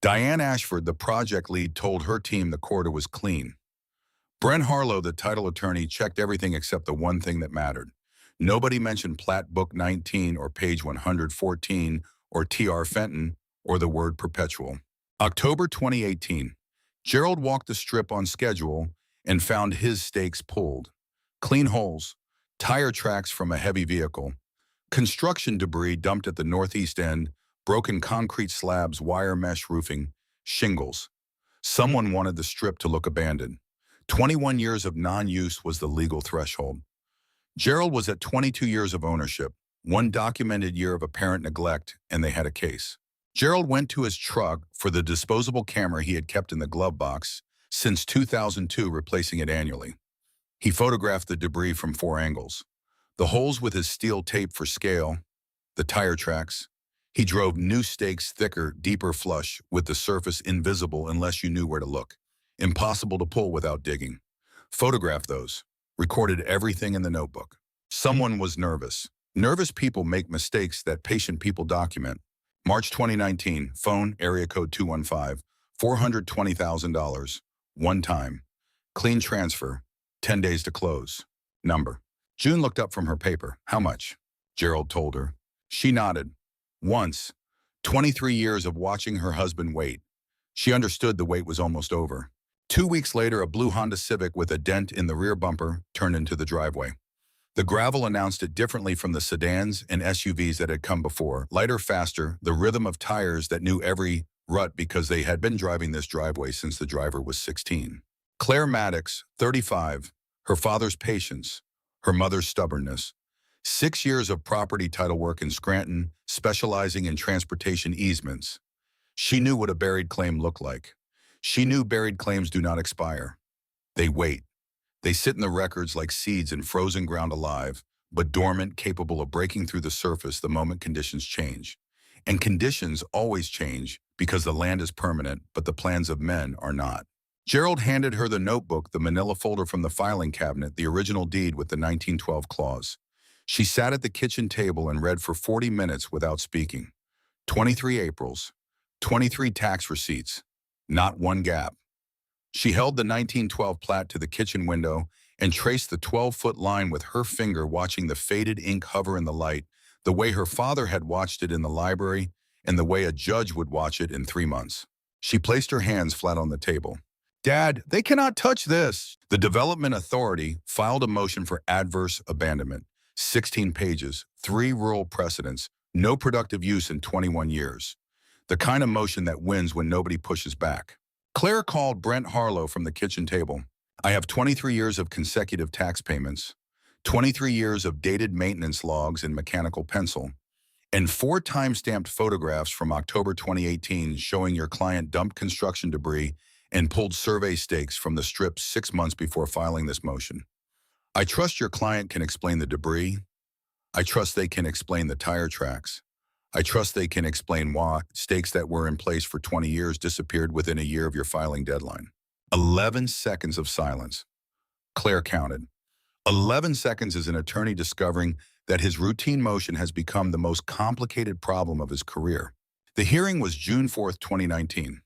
Speaker 1: Diane Ashford, the project lead, told her team the corridor was clean. Brent Harlow, the title attorney, checked everything except the one thing that mattered. Nobody mentioned Plat Book 19 or page 114 or T.R. Fenton or the word perpetual. October 2018. Gerald walked the strip on schedule and found his stakes pulled. Clean holes, tire tracks from a heavy vehicle, construction debris dumped at the northeast end, broken concrete slabs, wire mesh roofing, shingles. Someone wanted the strip to look abandoned. 21 years of non-use was the legal threshold. Gerald was at 22 years of ownership, one documented year of apparent neglect, and they had a case. Gerald went to his truck for the disposable camera he had kept in the glove box since 2002, replacing it annually. He photographed the debris from 4 angles. The holes with his steel tape for scale, the tire tracks. He drove new stakes thicker, deeper flush, with the surface invisible unless you knew where to look. Impossible to pull without digging. Photographed those. Recorded everything in the notebook. Someone was nervous. Nervous people make mistakes that patient people document. March 2019, phone, area code 215, $420,000. One time. Clean transfer. 10 days to close. Number. June looked up from her paper. How much? Gerald told her. She nodded. Once. 23 years of watching her husband wait. She understood the wait was almost over. 2 weeks later, a blue Honda Civic with a dent in the rear bumper turned into the driveway. The gravel announced it differently from the sedans and SUVs that had come before. Lighter, faster, the rhythm of tires that knew every rut because they had been driving this driveway since the driver was 16. Claire Maddox, 35, her father's patience, her mother's stubbornness. 6 years of property title work in Scranton, specializing in transportation easements. She knew what a buried claim looked like. She knew buried claims do not expire. They wait. They sit in the records like seeds in frozen ground, alive, but dormant, capable of breaking through the surface the moment conditions change. And conditions always change because the land is permanent, but the plans of men are not. Gerald handed her the notebook, the manila folder from the filing cabinet, the original deed with the 1912 clause. She sat at the kitchen table and read for 40 minutes without speaking. 23 Aprils, 23 tax receipts, not one gap. She held the 1912 Plat to the kitchen window and traced the 12-foot line with her finger, watching the faded ink hover in the light, the way her father had watched it in the library and the way a judge would watch it in 3 months. She placed her hands flat on the table. Dad, they cannot touch this. The Development Authority filed a motion for adverse abandonment. 16 pages, 3 rural precedents, no productive use in 21 years. The kind of motion that wins when nobody pushes back. Claire called Brent Harlow from the kitchen table. I have 23 years of consecutive tax payments, 23 years of dated maintenance logs in mechanical pencil, and 4 time-stamped photographs from October 2018 showing your client dumped construction debris and pulled survey stakes from the strip 6 months before filing this motion. I trust your client can explain the debris. I trust they can explain the tire tracks. I trust they can explain why stakes that were in place for 20 years disappeared within a year of your filing deadline. 11 seconds of silence. Claire counted. 11 seconds is an attorney discovering that his routine motion has become the most complicated problem of his career. The hearing was June 4th, 2019.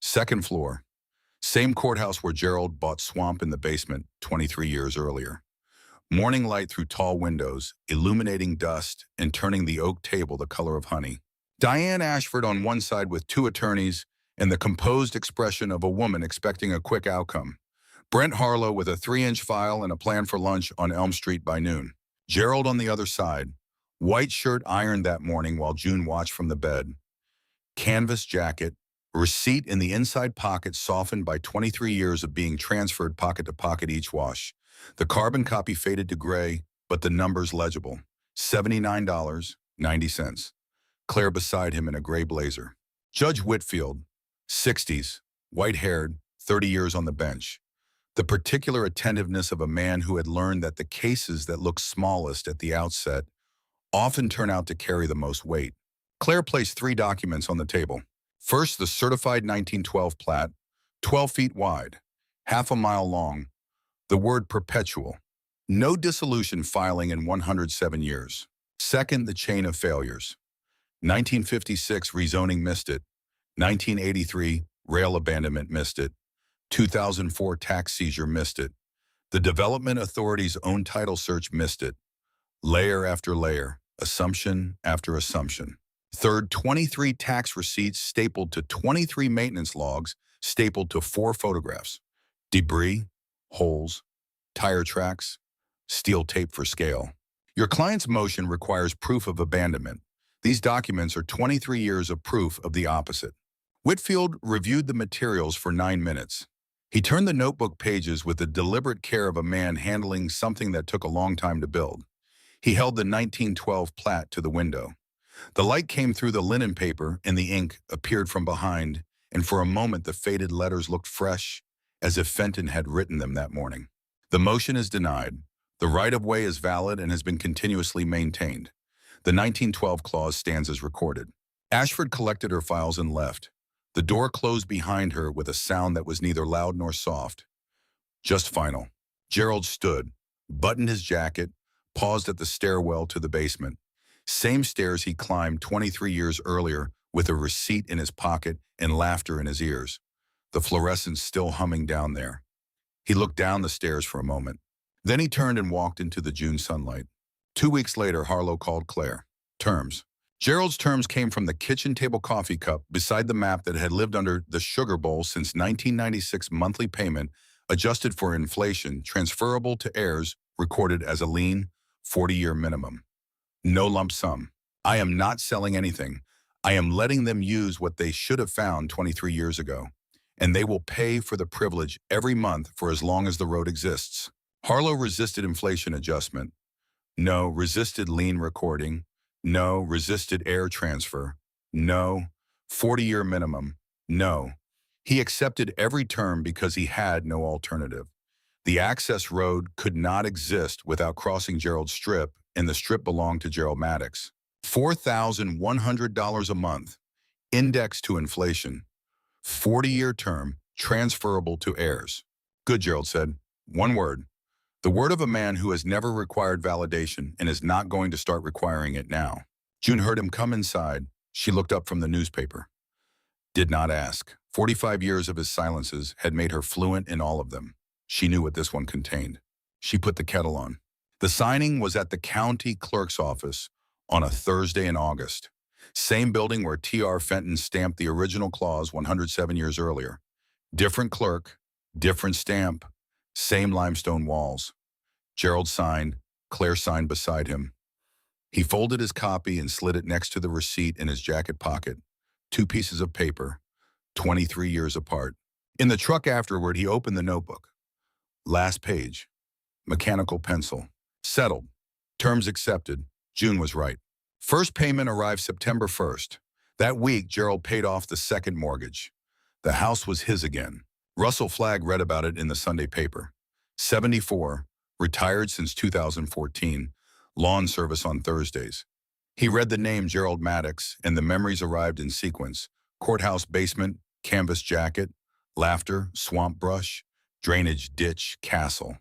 Speaker 1: Second floor. Same courthouse where Gerald bought swamp in the basement 23 years earlier. Morning light through tall windows, illuminating dust and turning the oak table the color of honey. Diane Ashford on one side with 2 attorneys and the composed expression of a woman expecting a quick outcome. Brent Harlow with a 3-inch file and a plan for lunch on Elm Street by noon. Gerald on the other side. White shirt ironed that morning while June watched from the bed. Canvas jacket. Receipt in the inside pocket softened by 23 years of being transferred pocket to pocket each wash. The carbon copy faded to gray, but the numbers legible. $79.90. Claire beside him in a gray blazer. Judge Whitfield, 60s, white-haired, 30 years on the bench. The particular attentiveness of a man who had learned that the cases that look smallest at the outset often turn out to carry the most weight. Claire placed 3 documents on the table. First, the certified 1912 Plat, 12 feet wide, half a mile long. The word perpetual. No dissolution filing in 107 years. Second, the chain of failures. 1956, rezoning missed it. 1983, rail abandonment missed it. 2004, tax seizure missed it. The Development Authority's own title search missed it. Layer after layer, assumption after assumption. Third, 23 tax receipts stapled to 23 maintenance logs stapled to 4 photographs. Debris, holes, tire tracks, steel tape for scale. Your client's motion requires proof of abandonment. These documents are 23 years of proof of the opposite. Whitfield reviewed the materials for 9 minutes. He turned the notebook pages with the deliberate care of a man handling something that took a long time to build. He held the 1912 Plat to the window. The light came through the linen paper and the ink appeared from behind, and for a moment the faded letters looked fresh, as if Fenton had written them that morning. The motion is denied. The right-of-way is valid and has been continuously maintained. The 1912 clause stands as recorded. Ashford collected her files and left. The door closed behind her with a sound that was neither loud nor soft, just final. Gerald stood, buttoned his jacket, paused at the stairwell to the basement. Same stairs he climbed 23 years earlier with a receipt in his pocket and laughter in his ears. The fluorescence still humming down there. He looked down the stairs for a moment. Then he turned and walked into the June sunlight. 2 weeks later, Harlow called Claire. Terms. Gerald's terms came from the kitchen table coffee cup beside the map that had lived under the sugar bowl since 1996 monthly payment, adjusted for inflation, transferable to heirs, recorded as a lien, 40-year minimum. No lump sum. I am not selling anything. I am letting them use what they should have found 23 years ago, and they will pay for the privilege every month for as long as the road exists. Harlow resisted inflation adjustment. No. Resisted lien recording. No. Resisted heir transfer. No. 40-year minimum. No. He accepted every term because he had no alternative. The access road could not exist without crossing Gerald's strip, and the strip belonged to Gerald Maddox. $4,100 a month, indexed to inflation. 40-year term, transferable to heirs. Good, Gerald said. One word. The word of a man who has never required validation and is not going to start requiring it now. June heard him come inside. She looked up from the newspaper. Did not ask. 45 years of his silences had made her fluent in all of them. She knew what this one contained. She put the kettle on. The signing was at the county clerk's office on a Thursday in August. Same building where T.R. Fenton stamped the original clause 107 years earlier. Different clerk, different stamp, same limestone walls. Gerald signed, Claire signed beside him. He folded his copy and slid it next to the receipt in his jacket pocket. 2 pieces of paper, 23 years apart. In the truck afterward, he opened the notebook. Last page. Mechanical pencil. Settled. Terms accepted. June was right. First payment arrived September 1st. That week, Gerald paid off the second mortgage. The house was his again. Russell Flagg read about it in the Sunday paper. 74, retired since 2014, lawn service on Thursdays. He read the name Gerald Maddox, and the memories arrived in sequence. Courthouse basement, canvas jacket, laughter, swamp brush, drainage ditch, castle.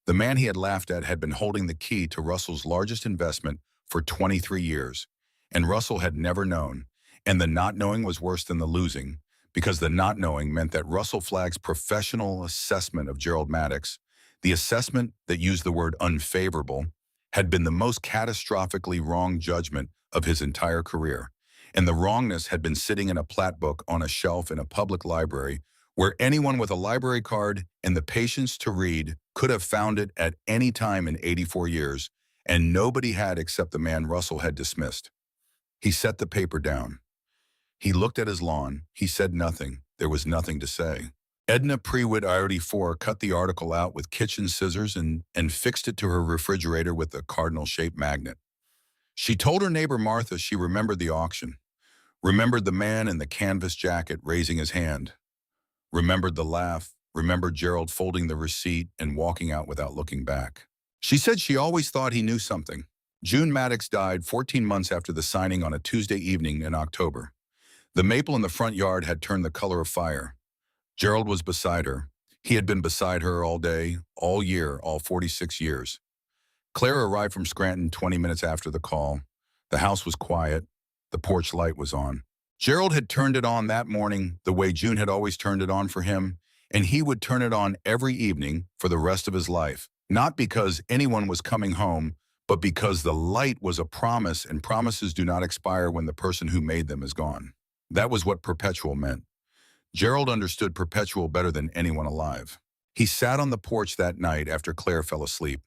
Speaker 1: The man he had laughed at had been holding the key to Russell's largest investment for 23 years, and Russell had never known, and the not knowing was worse than the losing, because the not knowing meant that Russell Flagg's professional assessment of Gerald Maddox, the assessment that used the word unfavorable, had been the most catastrophically wrong judgment of his entire career, and the wrongness had been sitting in a Plat book on a shelf in a public library where anyone with a library card and the patience to read could have found it at any time in 84 years, and nobody had except the man Russell had dismissed. He set the paper down. He looked at his lawn. He said nothing. There was nothing to say. Edna Prewitt IRD4 cut the article out with kitchen scissors and fixed it to her refrigerator with a cardinal-shaped magnet. She told her neighbor Martha she remembered the auction, remembered the man in the canvas jacket raising his hand, remembered the laugh, remembered Gerald folding the receipt and walking out without looking back. She said she always thought he knew something. June Maddox died 14 months after the signing on a Tuesday evening in October. The maple in the front yard had turned the color of fire. Gerald was beside her. He had been beside her all day, all year, all 46 years. Claire arrived from Scranton 20 minutes after the call. The house was quiet. The porch light was on. Gerald had turned it on that morning the way June had always turned it on for him, and he would turn it on every evening for the rest of his life, not because anyone was coming home, but because the light was a promise and promises do not expire when the person who made them is gone. That was what perpetual meant. Gerald understood perpetual better than anyone alive. He sat on the porch that night after Claire fell asleep.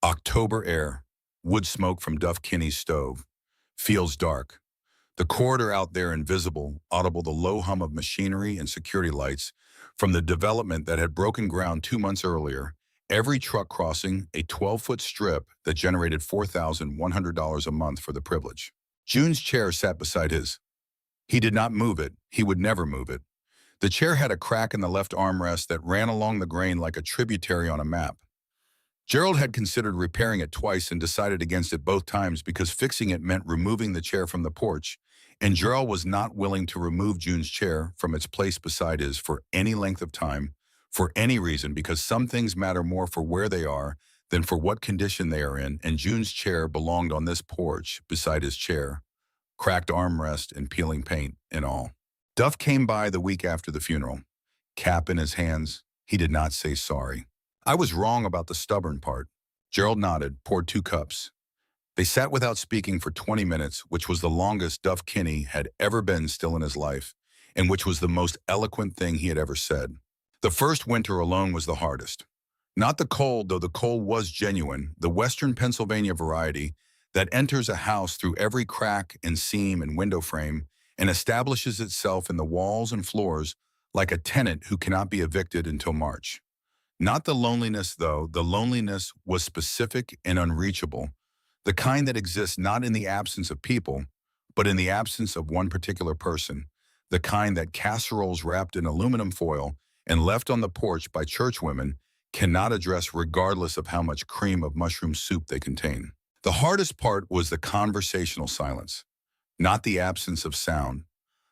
Speaker 1: October air, wood smoke from Duff Kinney's stove. Fields dark. The corridor out there invisible, audible the low hum of machinery and security lights from the development that had broken ground 2 months earlier. Every truck crossing a 12-foot strip that generated $4,100 a month for the privilege. June's chair sat beside his. He did not move it. He would never move it. The chair had a crack in the left armrest that ran along the grain like a tributary on a map. Gerald had considered repairing it twice and decided against it both times because fixing it meant removing the chair from the porch, and Gerald was not willing to remove June's chair from its place beside his for any length of time, for any reason, because some things matter more for where they are than for what condition they are in, and June's chair belonged on this porch beside his chair, cracked armrest and peeling paint and all. Duff came by the week after the funeral. Cap in his hands, he did not say sorry. I was wrong about the stubborn part. Gerald nodded, poured 2 cups. They sat without speaking for 20 minutes, which was the longest Duff Kinney had ever been still in his life, and which was the most eloquent thing he had ever said. The first winter alone was the hardest. Not the cold, though the cold was genuine, the Western Pennsylvania variety that enters a house through every crack and seam and window frame and establishes itself in the walls and floors like a tenant who cannot be evicted until March. Not the loneliness, though. The loneliness was specific and unreachable, the kind that exists not in the absence of people, but in the absence of one particular person, the kind that casseroles wrapped in aluminum foil and left on the porch by churchwomen cannot address regardless of how much cream of mushroom soup they contain. The hardest part was the conversational silence, not the absence of sound.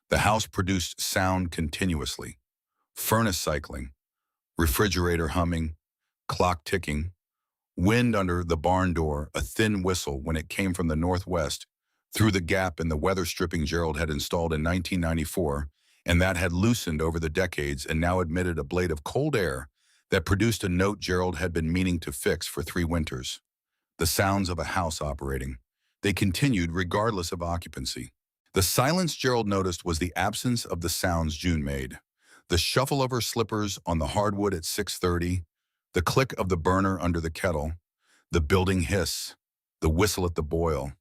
Speaker 1: The house produced sound continuously. Furnace cycling, refrigerator humming, clock ticking, wind under the barn door, a thin whistle when it came from the northwest through the gap in the weather stripping Gerald had installed in 1994, and that had loosened over the decades and now admitted a blade of cold air that produced a note Gerald had been meaning to fix for 3 winters. The sounds of a house operating. They continued regardless of occupancy. The silence Gerald noticed was the absence of the sounds June made. The shuffle of her slippers on the hardwood at 6:30, the click of the burner under the kettle, the building hiss, the whistle at the boil,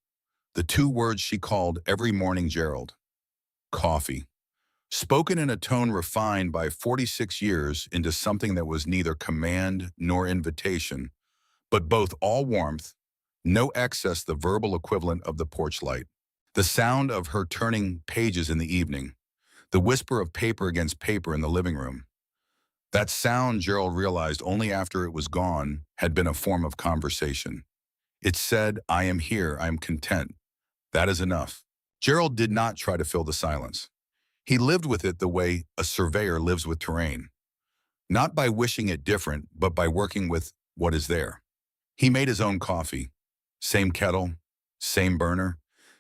Speaker 1: the 2 words she called every morning Gerald. Coffee. Spoken in a tone refined by 46 years into something that was neither command nor invitation, but both all warmth, no excess, the verbal equivalent of the porch light. The sound of her turning pages in the evening, the whisper of paper against paper in the living room. That sound, Gerald realized only after it was gone, had been a form of conversation. It said, I am here, I am content. That is enough. Gerald did not try to fill the silence. He lived with it the way a surveyor lives with terrain. Not by wishing it different, but by working with what is there. He made his own coffee. Same kettle, same burner,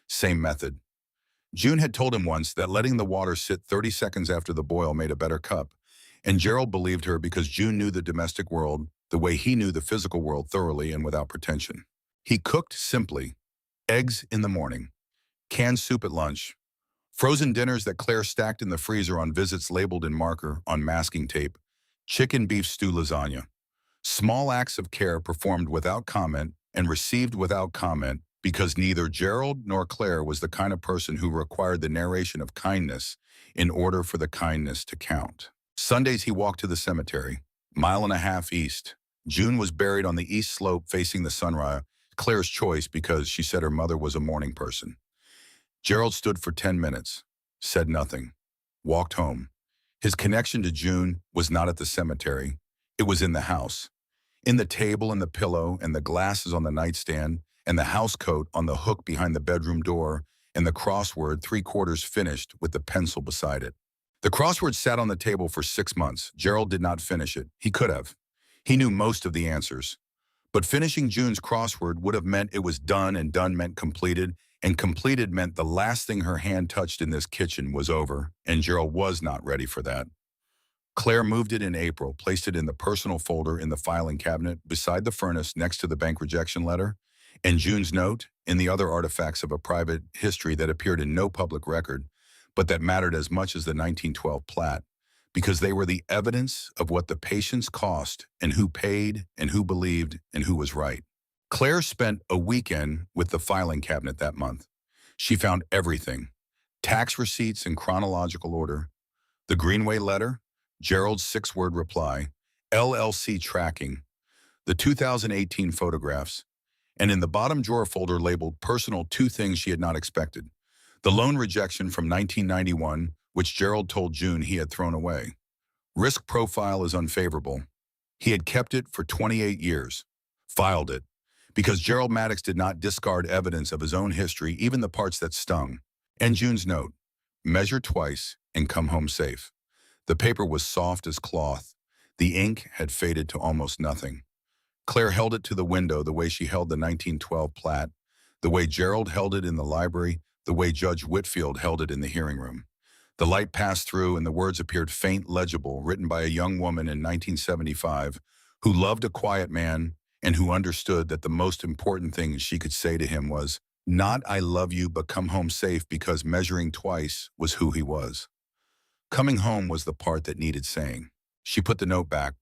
Speaker 1: same method. June had told him once that letting the water sit 30 seconds after the boil made a better cup, and Gerald believed her because June knew the domestic world the way he knew the physical world thoroughly and without pretension. He cooked simply. Eggs in the morning, canned soup at lunch, frozen dinners that Claire stacked in the freezer on visits labeled in marker on masking tape, chicken beef stew lasagna. Small acts of care performed without comment and received without comment because neither Gerald nor Claire was the kind of person who required the narration of kindness in order for the kindness to count. Sundays he walked to the cemetery, 1.5 miles east. June was buried on the east slope facing the sunrise, Claire's choice because she said her mother was a morning person. Gerald stood for 10 minutes, said nothing, walked home. His connection to June was not at the cemetery. It was in the house. In the table and the pillow and the glasses on the nightstand and the housecoat on the hook behind the bedroom door and the crossword 3/4 finished with the pencil beside it. The crossword sat on the table for 6 months. Gerald did not finish it. He could have. He knew most of the answers. But finishing June's crossword would have meant it was done, and done meant completed, and completed meant the last thing her hand touched in this kitchen was over, and Gerald was not ready for that. Claire moved it in April, placed it in the personal folder in the filing cabinet beside the furnace next to the bank rejection letter, And June's note and the other artifacts of a private history that appeared in no public record, but that mattered as much as the 1912 Plat, because they were the evidence of what the patients cost and who paid and who believed and who was right. Claire spent a weekend with the filing cabinet that month. She found everything: tax receipts in chronological order, the Greenway letter, Gerald's 6-word reply, LLC tracking, the 2018 photographs, and in the bottom drawer folder labeled personal, 2 things she had not expected: the loan rejection from 1991, which Gerald told June he had thrown away. Risk profile is unfavorable. He had kept it for 28 years. Filed it. Because Gerald Maddox did not discard evidence of his own history, even the parts that stung. And June's note: measure twice and come home safe. The paper was soft as cloth. The ink had faded to almost nothing. Claire held it to the window the way she held the 1912 Plat, the way Gerald held it in the library, the way Judge Whitfield held it in the hearing room. The light passed through and the words appeared faint, legible, written by a young woman in 1975 who loved a quiet man and who understood that the most important thing she could say to him was, not "I love you, but come home safe," because measuring twice was who he was. Coming home was the part that needed saying. She put the note back,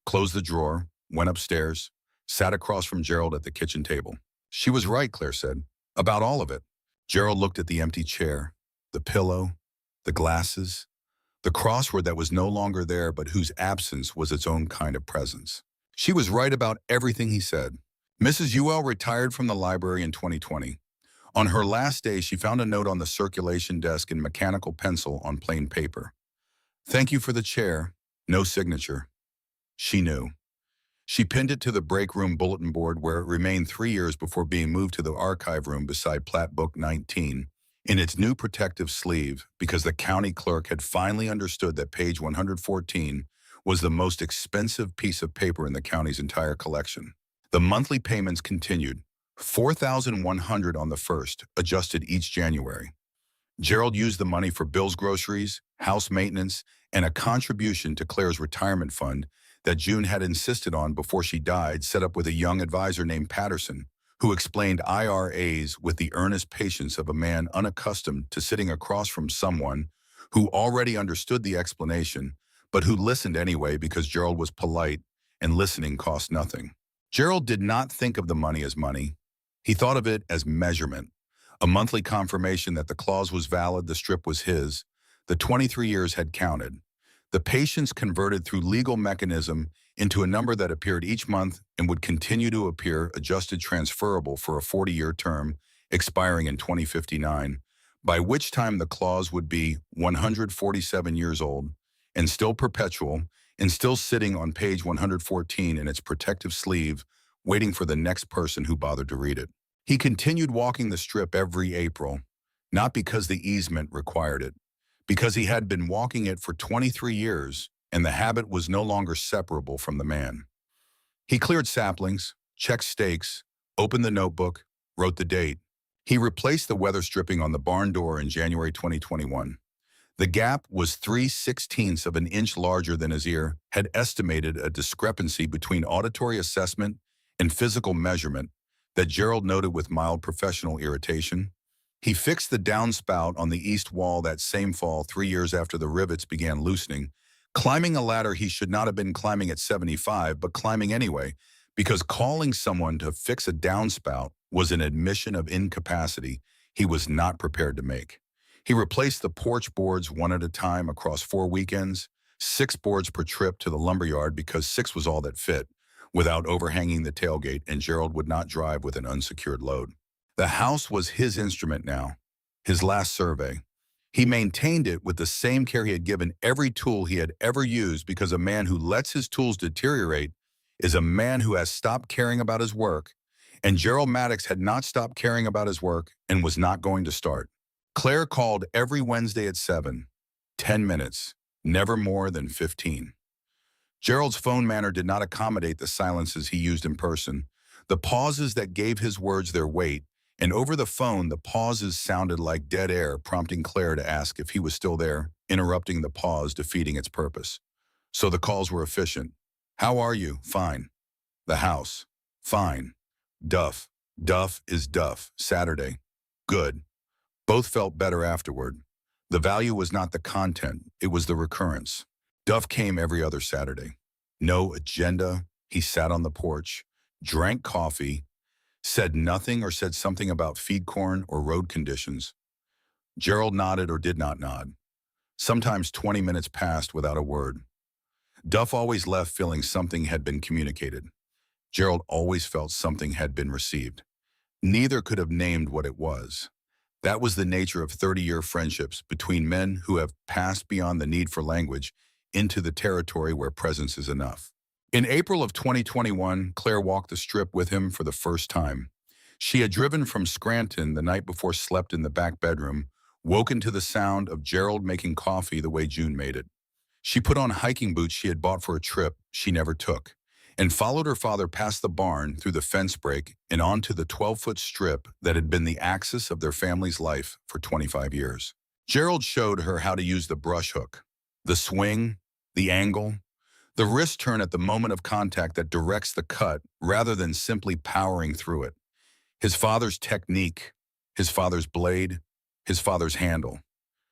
Speaker 1: closed the drawer, went upstairs, sat across from Gerald at the kitchen table. She was right, Claire said, about all of it. Gerald looked at the empty chair, the pillow, the glasses, the crossword that was no longer there but whose absence was its own kind of presence. She was right about everything he said. Mrs. Ewell retired from the library in 2020. On her last day, she found a note on the circulation desk in mechanical pencil on plain paper. Thank you for the chair. No signature. She knew. She pinned it to the break room bulletin board where it remained 3 years before being moved to the archive room beside Plat Book 19 in its new protective sleeve, because the county clerk had finally understood that page 114 was the most expensive piece of paper in the county's entire collection. The monthly payments continued, $4,100 on the first, adjusted each January. Gerald used the money for Bill's groceries, house maintenance, and a contribution to Claire's retirement fund that June had insisted on before she died, set up with a young advisor named Patterson, who explained IRAs with the earnest patience of a man unaccustomed to sitting across from someone who already understood the explanation, but who listened anyway because Gerald was polite and listening cost nothing. Gerald did not think of the money as money. He thought of it as measurement, a monthly confirmation that the clause was valid, the strip was his, the 23 years had counted. The patients converted through legal mechanism into a number that appeared each month and would continue to appear, adjusted, transferable for a 40-year term, expiring in 2059, by which time the clause would be 147 years old and still perpetual and still sitting on page 114 in its protective sleeve, waiting for the next person who bothered to read it. He continued walking the strip every April, not because the easement required it, because he had been walking it for 23 years and the habit was no longer separable from the man. He cleared saplings, checked stakes, opened the notebook, wrote the date. He replaced the weather stripping on the barn door in January 2021. The gap was 3/16 of an inch larger than his ear, had estimated a discrepancy between auditory assessment and physical measurement that Gerald noted with mild professional irritation. He fixed the downspout on the east wall that same fall, 3 years after the rivets began loosening, climbing a ladder he should not have been climbing at 75, but climbing anyway, because calling someone to fix a downspout was an admission of incapacity he was not prepared to make. He replaced the porch boards one at a time across 4 weekends, 6 boards per trip to the lumberyard because 6 was all that fit, without overhanging the tailgate, and Gerald would not drive with an unsecured load. The house was his instrument now, his last survey. He maintained it with the same care he had given every tool he had ever used, because a man who lets his tools deteriorate is a man who has stopped caring about his work, and Gerald Maddox had not stopped caring about his work and was not going to start. Claire called every Wednesday at 7, 10 minutes, never more than 15. Gerald's phone manner did not accommodate the silences he used in person, the pauses that gave his words their weight, and over the phone the pauses sounded like dead air, prompting Claire to ask if he was still there, interrupting the pause, defeating its purpose. So the calls were efficient. How are you? Fine. The house? Fine. Duff. Duff is Duff, Saturday. Good. Both felt better afterward. The value was not the content, it was the recurrence. Duff came every other Saturday. No agenda. He sat on the porch, drank coffee, said nothing or said something about feed corn or road conditions. Gerald nodded or did not nod. Sometimes 20 minutes passed without a word. Duff always left feeling something had been communicated. Gerald always felt something had been received. Neither could have named what it was. That was the nature of 30-year friendships between men who have passed beyond the need for language into the territory where presence is enough. In April of 2021, Claire walked the strip with him for the first time. She had driven from Scranton the night before, slept in the back bedroom, woken to the sound of Gerald making coffee the way June made it. She put on hiking boots she had bought for a trip she never took, and followed her father past the barn, through the fence break, and onto the 12-foot strip that had been the axis of their family's life for 25 years. Gerald showed her how to use the brush hook, the swing, the angle, the wrist turn at the moment of contact that directs the cut rather than simply powering through it. His father's technique, his father's blade, his father's handle.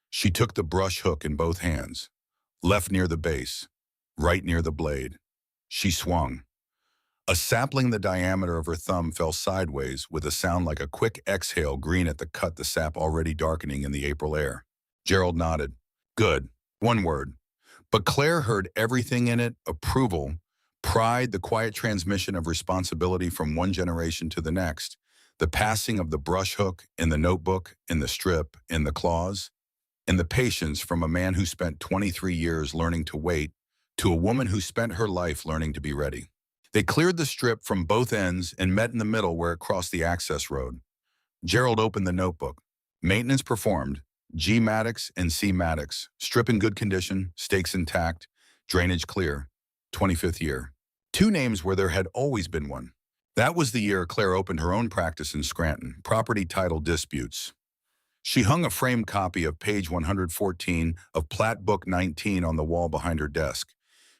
Speaker 1: She took the brush hook in both hands, left near the base, right near the blade. She swung. A sapling the diameter of her thumb fell sideways with a sound like a quick exhale, green at the cut, the sap already darkening in the April air. Gerald nodded. Good. One word. But Claire heard everything in it: approval, pride, the quiet transmission of responsibility from one generation to the next, the passing of the brush hook in the notebook, in the strip, in the claws, and the patience from a man who spent 23 years learning to wait to a woman who spent her life learning to be ready. They cleared the strip from both ends and met in the middle where it crossed the access road. Gerald opened the notebook. Maintenance performed. G Maddox and C Maddox. Strip in good condition, stakes intact, drainage clear. 25th year. Two names where there had always been one. That was the year Claire opened her own practice in Scranton, property title disputes. She hung a framed copy of page 114 of Plat Book 19 on the wall behind her desk.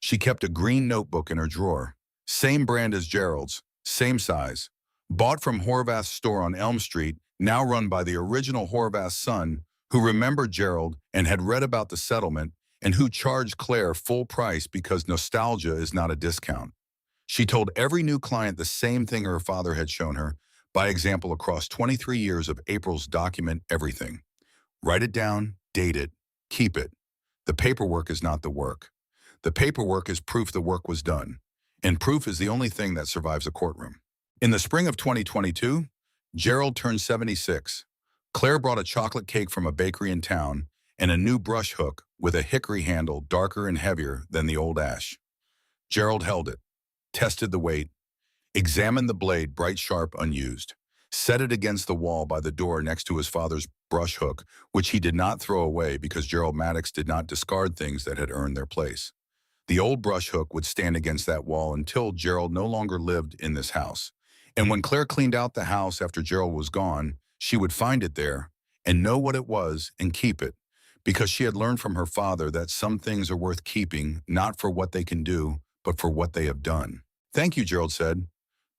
Speaker 1: She kept a green notebook in her drawer. Same brand as Gerald's, same size. Bought from Horvath's store on Elm Street, now run by the original Horvath's son, who remembered Gerald and had read about the settlement, and who charged Claire full price because nostalgia is not a discount. She told every new client the same thing her father had shown her, by example across 23 years of April's document everything. Write it down, date it, keep it. The paperwork is not the work. The paperwork is proof the work was done, and proof is the only thing that survives a courtroom. In the spring of 2022, Gerald turned 76. Claire brought a chocolate cake from a bakery in town and a new brush hook with a hickory handle darker and heavier than the old ash. Gerald held it, tested the weight, examined the blade, bright sharp, unused, set it against the wall by the door next to his father's brush hook, which he did not throw away because Gerald Maddox did not discard things that had earned their place. The old brush hook would stand against that wall until Gerald no longer lived in this house. And when Claire cleaned out the house after Gerald was gone, she would find it there and know what it was and keep it, because she had learned from her father that some things are worth keeping, not for what they can do, but for what they have done. Thank you, Gerald said.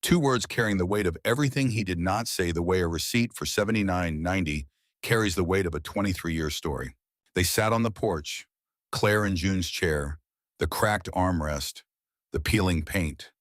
Speaker 1: Two words carrying the weight of everything he did not say, the way a receipt for $79.90 carries the weight of a 23-year story. They sat on the porch, Claire in June's chair, the cracked armrest, the peeling paint.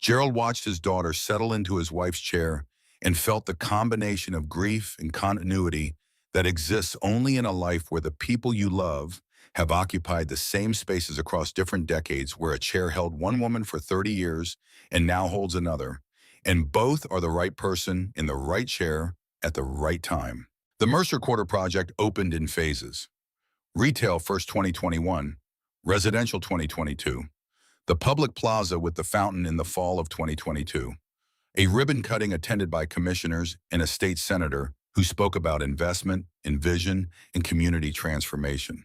Speaker 1: Gerald watched his daughter settle into his wife's chair and felt the combination of grief and continuity that exists only in a life where the people you love have occupied the same spaces across different decades, where a chair held one woman for 30 years and now holds another, and both are the right person in the right chair at the right time. The Mercer Quarter project opened in phases. Retail first 2021, residential 2022, the public plaza with the fountain in the fall of 2022, a ribbon cutting attended by commissioners and a state senator who spoke about investment, vision, and community transformation.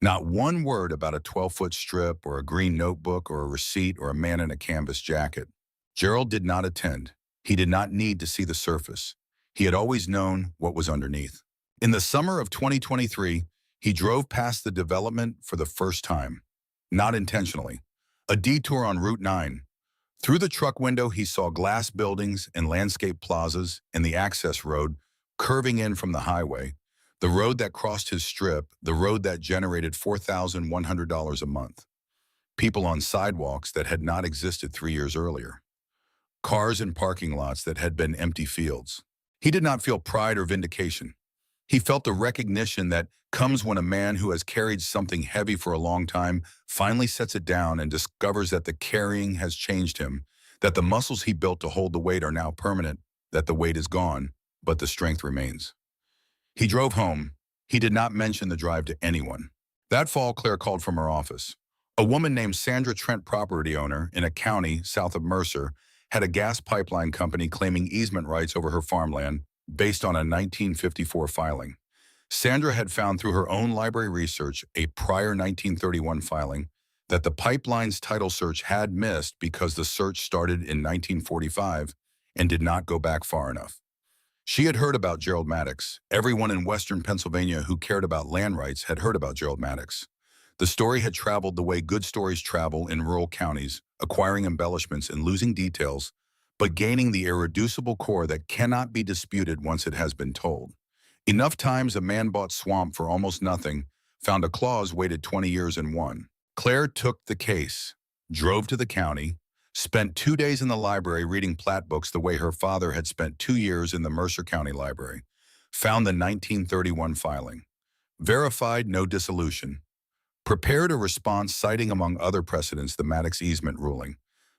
Speaker 1: Not one word about a 12-foot strip or a green notebook or a receipt or a man in a canvas jacket. Gerald did not attend. He did not need to see the surface. He had always known what was underneath. In the summer of 2023, he drove past the development for the first time. Not intentionally. A detour on Route 9. Through the truck window, he saw glass buildings and landscape plazas and the access road curving in from the highway, the road that crossed his strip, the road that generated $4,100 a month. People on sidewalks that had not existed 3 years earlier. Cars in parking lots that had been empty fields. He did not feel pride or vindication. He felt the recognition that comes when a man who has carried something heavy for a long time finally sets it down and discovers that the carrying has changed him, that the muscles he built to hold the weight are now permanent, that the weight is gone, but the strength remains. He drove home. He did not mention the drive to anyone. That fall, Claire called from her office. A woman named Sandra, Trent property owner in a county south of Mercer, had a gas pipeline company claiming easement rights over her farmland based on a 1954 filing. Sandra had found through her own library research a prior 1931 filing that the pipeline's title search had missed because the search started in 1945 and did not go back far enough. She had heard about Gerald Maddox. Everyone in western Pennsylvania who cared about land rights had heard about Gerald Maddox. The story had traveled the way good stories travel in rural counties, acquiring embellishments and losing details, but gaining the irreducible core that cannot be disputed once it has been told. Enough times a man bought swamp for almost nothing, found a clause, waited 20 years and won. Claire took the case, drove to the county, spent 2 days in the library reading Plat books the way her father had spent 2 years in the Mercer County Library, found the 1931 filing, verified no dissolution, prepared a response citing among other precedents the Maddox easement ruling.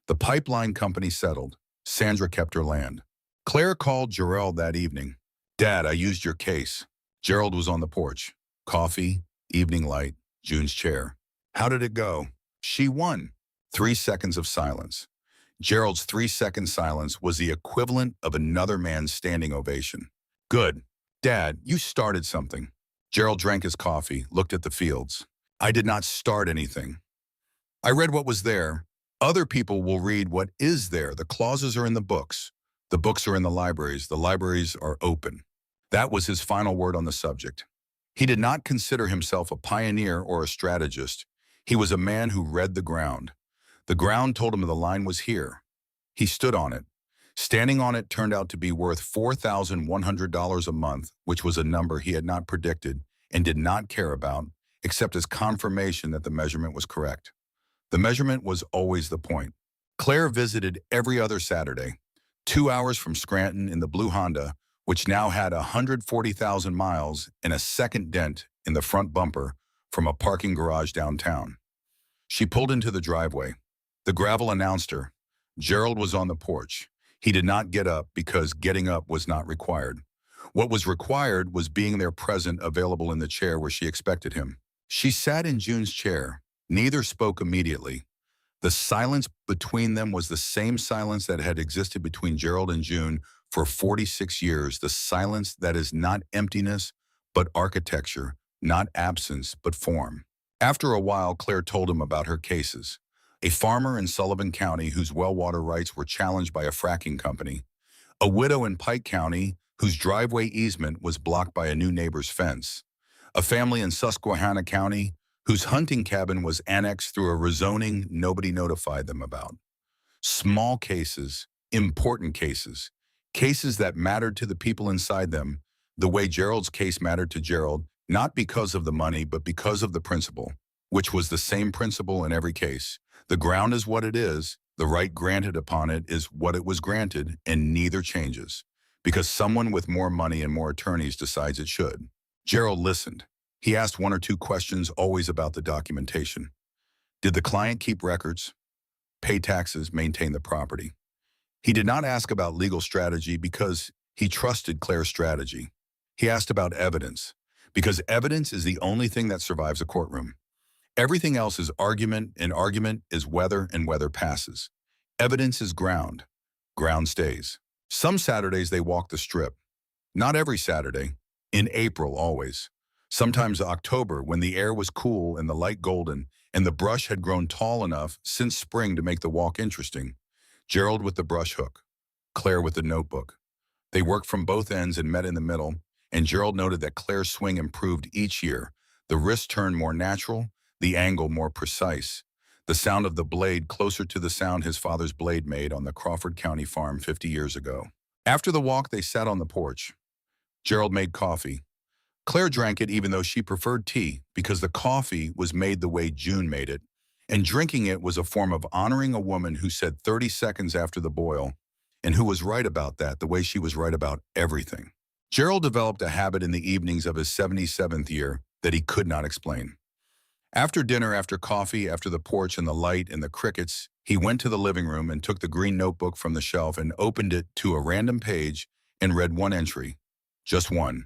Speaker 1: The pipeline company settled. Sandra kept her land. Claire called Gerald that evening. "Dad, I used your case." Gerald was on the porch. Coffee, evening light, June's chair. "How did it go?" "She won." 3 seconds of silence. Gerald's 3-second silence was the equivalent of another man's standing ovation. "Good. Dad, you started something." Gerald drank his coffee, looked at the fields. "I did not start anything. I read what was there. Other people will read what is there. The clauses are in the books. The books are in the libraries. The libraries are open." That was his final word on the subject. He did not consider himself a pioneer or a strategist. He was a man who read the ground. The ground told him the line was here. He stood on it. Standing on it turned out to be worth $4,100 a month, which was a number he had not predicted and did not care about, except as confirmation that the measurement was correct. The measurement was always the point. Claire visited every other Saturday, 2 hours from Scranton in the blue Honda, which now had 140,000 miles and a second dent in the front bumper from a parking garage downtown. She pulled into the driveway. The gravel announced her. Gerald was on the porch. He did not get up because getting up was not required. What was required was being there present, available in the chair where she expected him. She sat in June's chair. Neither spoke immediately. The silence between them was the same silence that had existed between Gerald and June for 46 years, the silence that is not emptiness, but architecture, not absence, but form. After a while, Claire told him about her cases. A farmer in Sullivan County whose well water rights were challenged by a fracking company. A widow in Pike County whose driveway easement was blocked by a new neighbor's fence. A family in Susquehanna County whose hunting cabin was annexed through a rezoning nobody notified them about. Small cases, important cases, cases that mattered to the people inside them, the way Gerald's case mattered to Gerald, not because of the money, but because of the principle, which was the same principle in every case. The ground is what it is, the right granted upon it is what it was granted, and neither changes, because someone with more money and more attorneys decides it should. Gerald listened. He asked 1 or 2 questions, always about the documentation. Did the client keep records, pay taxes, maintain the property? He did not ask about legal strategy because he trusted Claire's strategy. He asked about evidence, because evidence is the only thing that survives a courtroom. Everything else is argument, and argument is weather, and weather passes. Evidence is ground. Ground stays. Some Saturdays they walked the strip. Not every Saturday. In April, always. Sometimes October, when the air was cool and the light golden, and the brush had grown tall enough since spring to make the walk interesting. Gerald with the brush hook, Claire with the notebook. They worked from both ends and met in the middle, and Gerald noted that Claire's swing improved each year. The wrist turned more natural, the angle more precise. the sound of the blade closer to the sound his father's blade made on the Crawford County farm 50 years ago. After the walk, they sat on the porch. Gerald made coffee. Claire drank it even though she preferred tea because the coffee was made the way June made it, and drinking it was a form of honoring a woman who said 30 seconds after the boil, and who was right about that the way she was right about everything. Gerald developed a habit in the evenings of his 77th year that he could not explain. After dinner, after coffee, after the porch and the light and the crickets, he went to the living room and took the green notebook from the shelf and opened it to a random page and read one entry. Just one.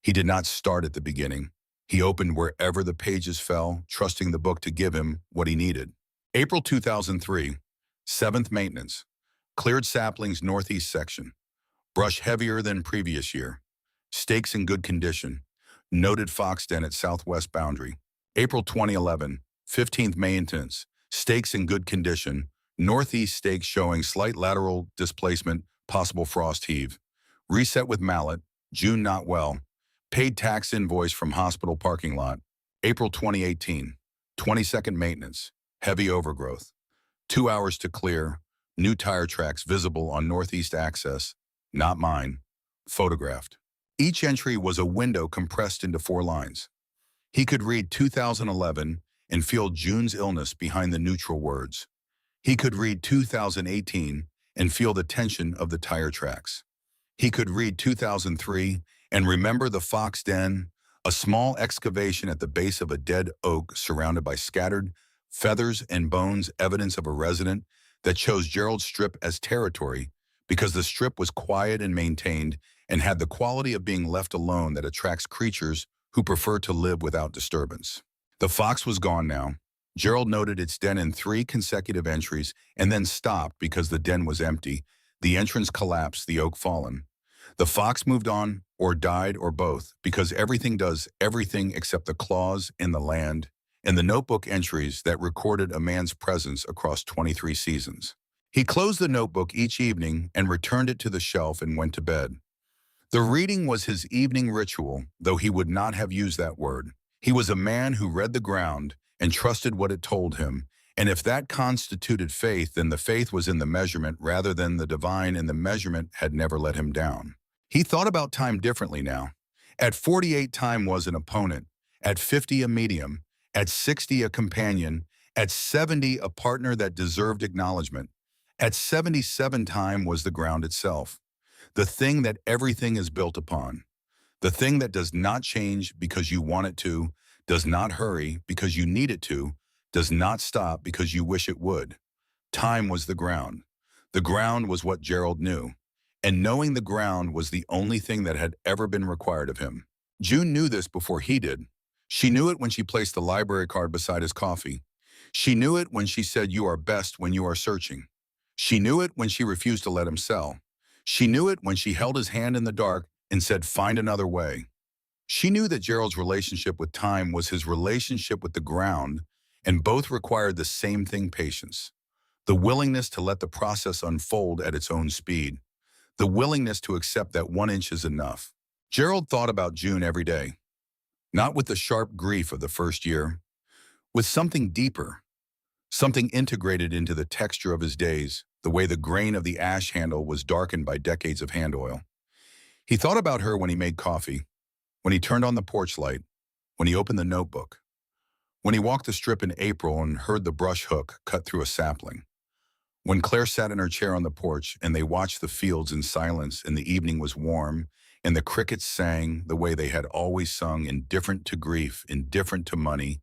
Speaker 1: He did not start at the beginning. He opened wherever the pages fell, trusting the book to give him what he needed. April 2003, 7th maintenance. Cleared saplings northeast section. Brush heavier than previous year. Stakes in good condition. Noted fox den at southwest boundary. April 2011, 15th maintenance. Stakes in good condition. Northeast stakes showing slight lateral displacement, possible frost heave. Reset with mallet. June not well. Paid tax invoice from hospital parking lot. April 2018, 22nd maintenance. Heavy overgrowth. 2 hours to clear. New tire tracks visible on northeast access. Not mine. Photographed. Each entry was a window compressed into 4 lines. He could read 2011 and feel June's illness behind the neutral words. He could read 2018 and feel the tension of the tire tracks. He could read 2003 and remember the fox den, a small excavation at the base of a dead oak surrounded by scattered feathers and bones, evidence of a resident that chose Gerald's strip as territory because the strip was quiet and maintained and had the quality of being left alone that attracts creatures who prefer to live without disturbance. The fox was gone now. Gerald noted its den in 3 consecutive entries and then stopped because the den was empty, the entrance collapsed, the oak fallen. The fox moved on, or died, or both, because everything does everything except the claws in the land and the notebook entries that recorded a man's presence across 23 seasons. He closed the notebook each evening and returned it to the shelf and went to bed. The reading was his evening ritual, though he would not have used that word. He was a man who read the ground and trusted what it told him, and if that constituted faith, then the faith was in the measurement rather than the divine, and the measurement had never let him down. He thought about time differently now. At 48, time was an opponent. At 50, a medium. At 60, a companion. At 70, a partner that deserved acknowledgement. At 77, time was the ground itself. The thing that everything is built upon. The thing that does not change because you want it to, does not hurry because you need it to, does not stop because you wish it would. Time was the ground. The ground was what Gerald knew. And knowing the ground was the only thing that had ever been required of him. June knew this before he did. She knew it when she placed the library card beside his coffee. She knew it when she said, "You are best when you are searching." She knew it when she refused to let him sell. She knew it when she held his hand in the dark and said, "Find another way." She knew that Gerald's relationship with time was his relationship with the ground, and both required the same thing: patience. The willingness to let the process unfold at its own speed. The willingness to accept that 1 inch is enough. Gerald thought about June every day. Not with the sharp grief of the first year, with something deeper, something integrated into the texture of his days, the way the grain of the ash handle was darkened by decades of hand oil. He thought about her when he made coffee, when he turned on the porch light, when he opened the notebook, when he walked the strip in April and heard the brush hook cut through a sapling, when Claire sat in her chair on the porch and they watched the fields in silence and the evening was warm and the crickets sang the way they had always sung, indifferent to grief, indifferent to money,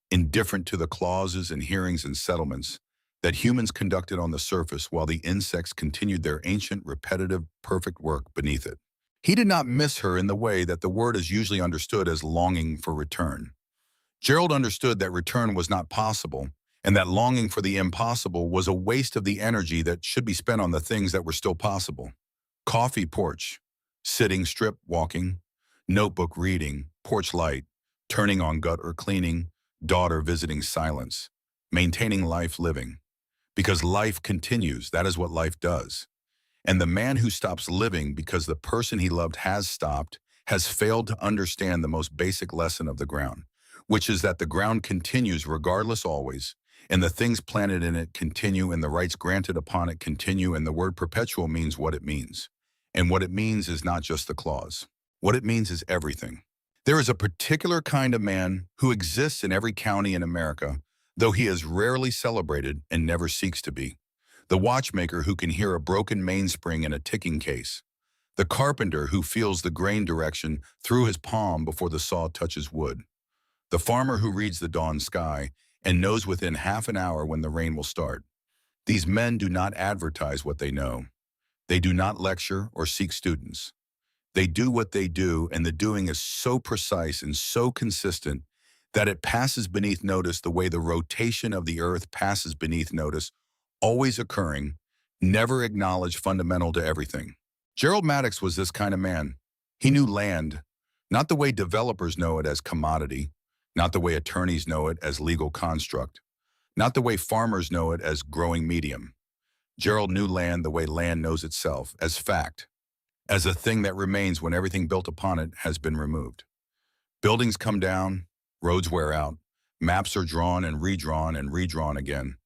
Speaker 1: indifferent to the clauses and hearings and settlements that humans conducted on the surface while the insects continued their ancient, repetitive, perfect work beneath it. He did not miss her in the way that the word is usually understood as longing for return. Gerald understood that return was not possible, and that longing for the impossible was a waste of the energy that should be spent on the things that were still possible. Coffee, porch, sitting, strip, walking, notebook, reading, porch light, turning on gut or cleaning, daughter visiting, silence, maintaining life, living. Because life continues, that is what life does. And the man who stops living because the person he loved has stopped, has failed to understand the most basic lesson of the ground, which is that the ground continues regardless always, and the things planted in it continue, and the rights granted upon it continue, and the word perpetual means what it means. And what it means is not just the clause. What it means is everything. There is a particular kind of man who exists in every county in America, though he is rarely celebrated and never seeks to be. The watchmaker who can hear a broken mainspring in a ticking case. The carpenter who feels the grain direction through his palm before the saw touches wood. The farmer who reads the dawn sky and knows within half an hour when the rain will start. These men do not advertise what they know. They do not lecture or seek students. They do what they do, and the doing is so precise and so consistent that it passes beneath notice the way the rotation of the earth passes beneath notice, always occurring, never acknowledged, fundamental to everything. Gerald Maddox was this kind of man. He knew land, not the way developers know it as commodity, not the way attorneys know it as legal construct, not the way farmers know it as growing medium. Gerald knew land the way land knows itself, as fact, as a thing that remains when everything built upon it has been removed. Buildings come down, roads wear out, maps are drawn and redrawn again.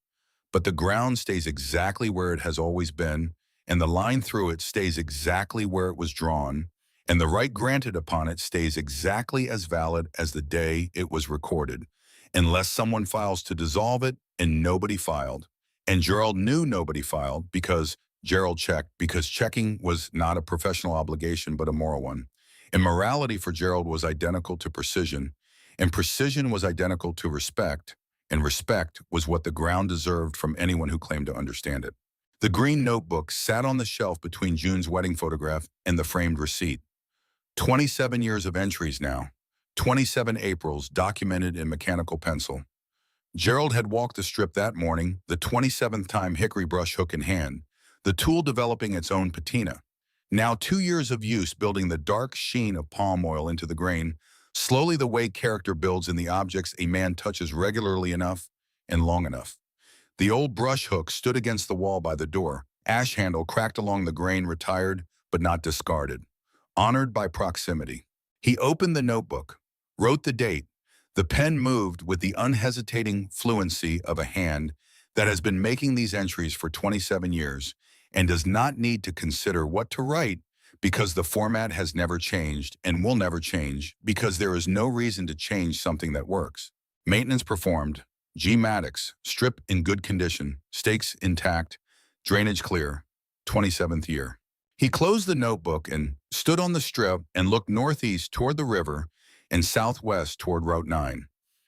Speaker 1: But the ground stays exactly where it has always been, and the line through it stays exactly where it was drawn, and the right granted upon it stays exactly as valid as the day it was recorded, unless someone files to dissolve it, and nobody filed. And Gerald knew nobody filed because Gerald checked, because checking was not a professional obligation but a moral one. And morality for Gerald was identical to precision, and precision was identical to respect, and respect was what the ground deserved from anyone who claimed to understand it. The green notebook sat on the shelf between June's wedding photograph and the framed receipt. 27 years of entries now, 27 Aprils documented in mechanical pencil. Gerald had walked the strip that morning, the 27th time hickory brush hook in hand, the tool developing its own patina. Now 2 years of use building the dark sheen of palm oil into the grain, slowly the way character builds in the objects a man touches regularly enough and long enough. The old brush hook stood against the wall by the door, ash handle cracked along the grain, retired but not discarded, honored by proximity. He opened the notebook, wrote the date. The pen moved with the unhesitating fluency of a hand that has been making these entries for 27 years and does not need to consider what to write because the format has never changed and will never change because there is no reason to change something that works. Maintenance performed. G. Maddox, strip in good condition, stakes intact, drainage clear, 27th year. He closed the notebook and stood on the strip and looked northeast toward the river and southwest toward Route 9,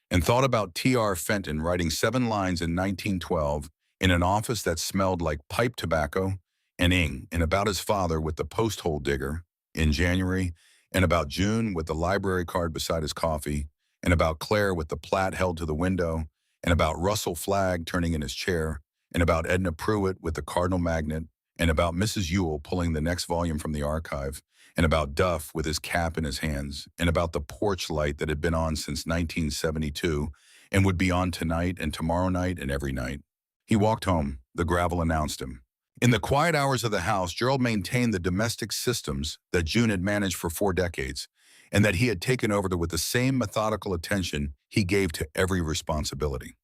Speaker 1: and thought about T.R. Fenton writing 7 lines in 1912 in an office that smelled like pipe tobacco and ing, and about his father with the post hole digger in January, and about June with the library card beside his coffee, and about Claire with the Plat held to the window, and about Russell Flagg turning in his chair, and about Edna Pruitt with the cardinal magnet, and about Mrs. Ewell pulling the next volume from the archive, and about Duff with his cap in his hands, and about the porch light that had been on since 1972 and would be on tonight and tomorrow night and every night. He walked home. The gravel announced him. In the quiet hours of the house, Gerald maintained the domestic systems that June had managed for 4 decades and that he had taken over with the same methodical attention he gave to every responsibility.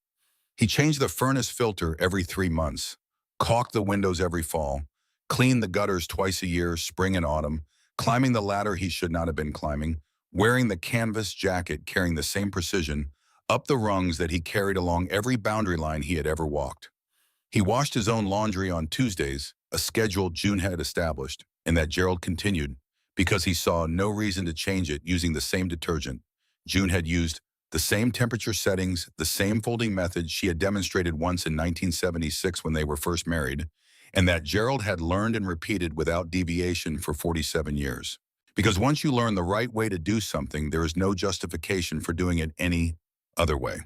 Speaker 1: He changed the furnace filter every 3 months, caulked the windows every fall, cleaned the gutters twice a year, spring and autumn, climbing the ladder he should not have been climbing, wearing the canvas jacket carrying the same precision, up the rungs that he carried along every boundary line he had ever walked. He washed his own laundry on Tuesdays, a schedule June had established, and that Gerald continued, because he saw no reason to change it using the same detergent. June had used the same temperature settings, the same folding method she had demonstrated once in 1976 when they were first married, and that Gerald had learned and repeated without deviation for 47 years. Because once you learn the right way to do something, there is no justification for doing it any other way.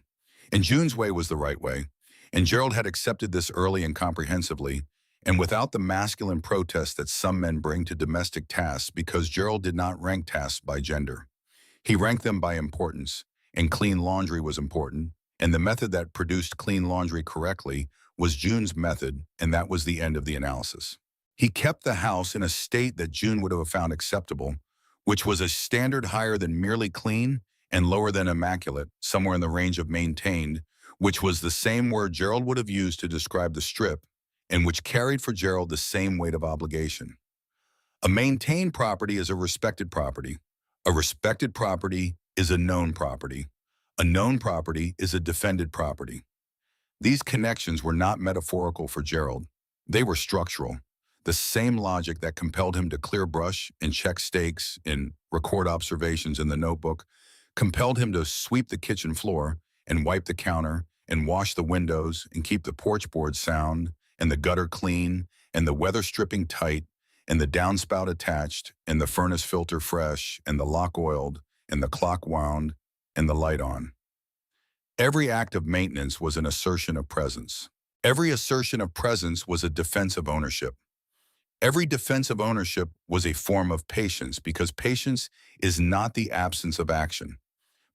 Speaker 1: And June's way was the right way, and Gerald had accepted this early and comprehensively, and without the masculine protest that some men bring to domestic tasks, because Gerald did not rank tasks by gender. He ranked them by importance, and clean laundry was important, and the method that produced clean laundry correctly was June's method, and that was the end of the analysis. He kept the house in a state that June would have found acceptable, which was a standard higher than merely clean and lower than immaculate, somewhere in the range of maintained, which was the same word Gerald would have used to describe the strip and which carried for Gerald the same weight of obligation. A maintained property is a respected property. A respected property is a known property. A known property is a defended property. These connections were not metaphorical for Gerald. They were structural. The same logic that compelled him to clear brush and check stakes and record observations in the notebook compelled him to sweep the kitchen floor and wipe the counter and wash the windows and keep the porch board sound and the gutter clean and the weather stripping tight and the downspout attached and the furnace filter fresh and the lock oiled and the clock wound and the light on. Every act of maintenance was an assertion of presence. Every assertion of presence was a defense of ownership. Every defense of ownership was a form of patience because patience is not the absence of action.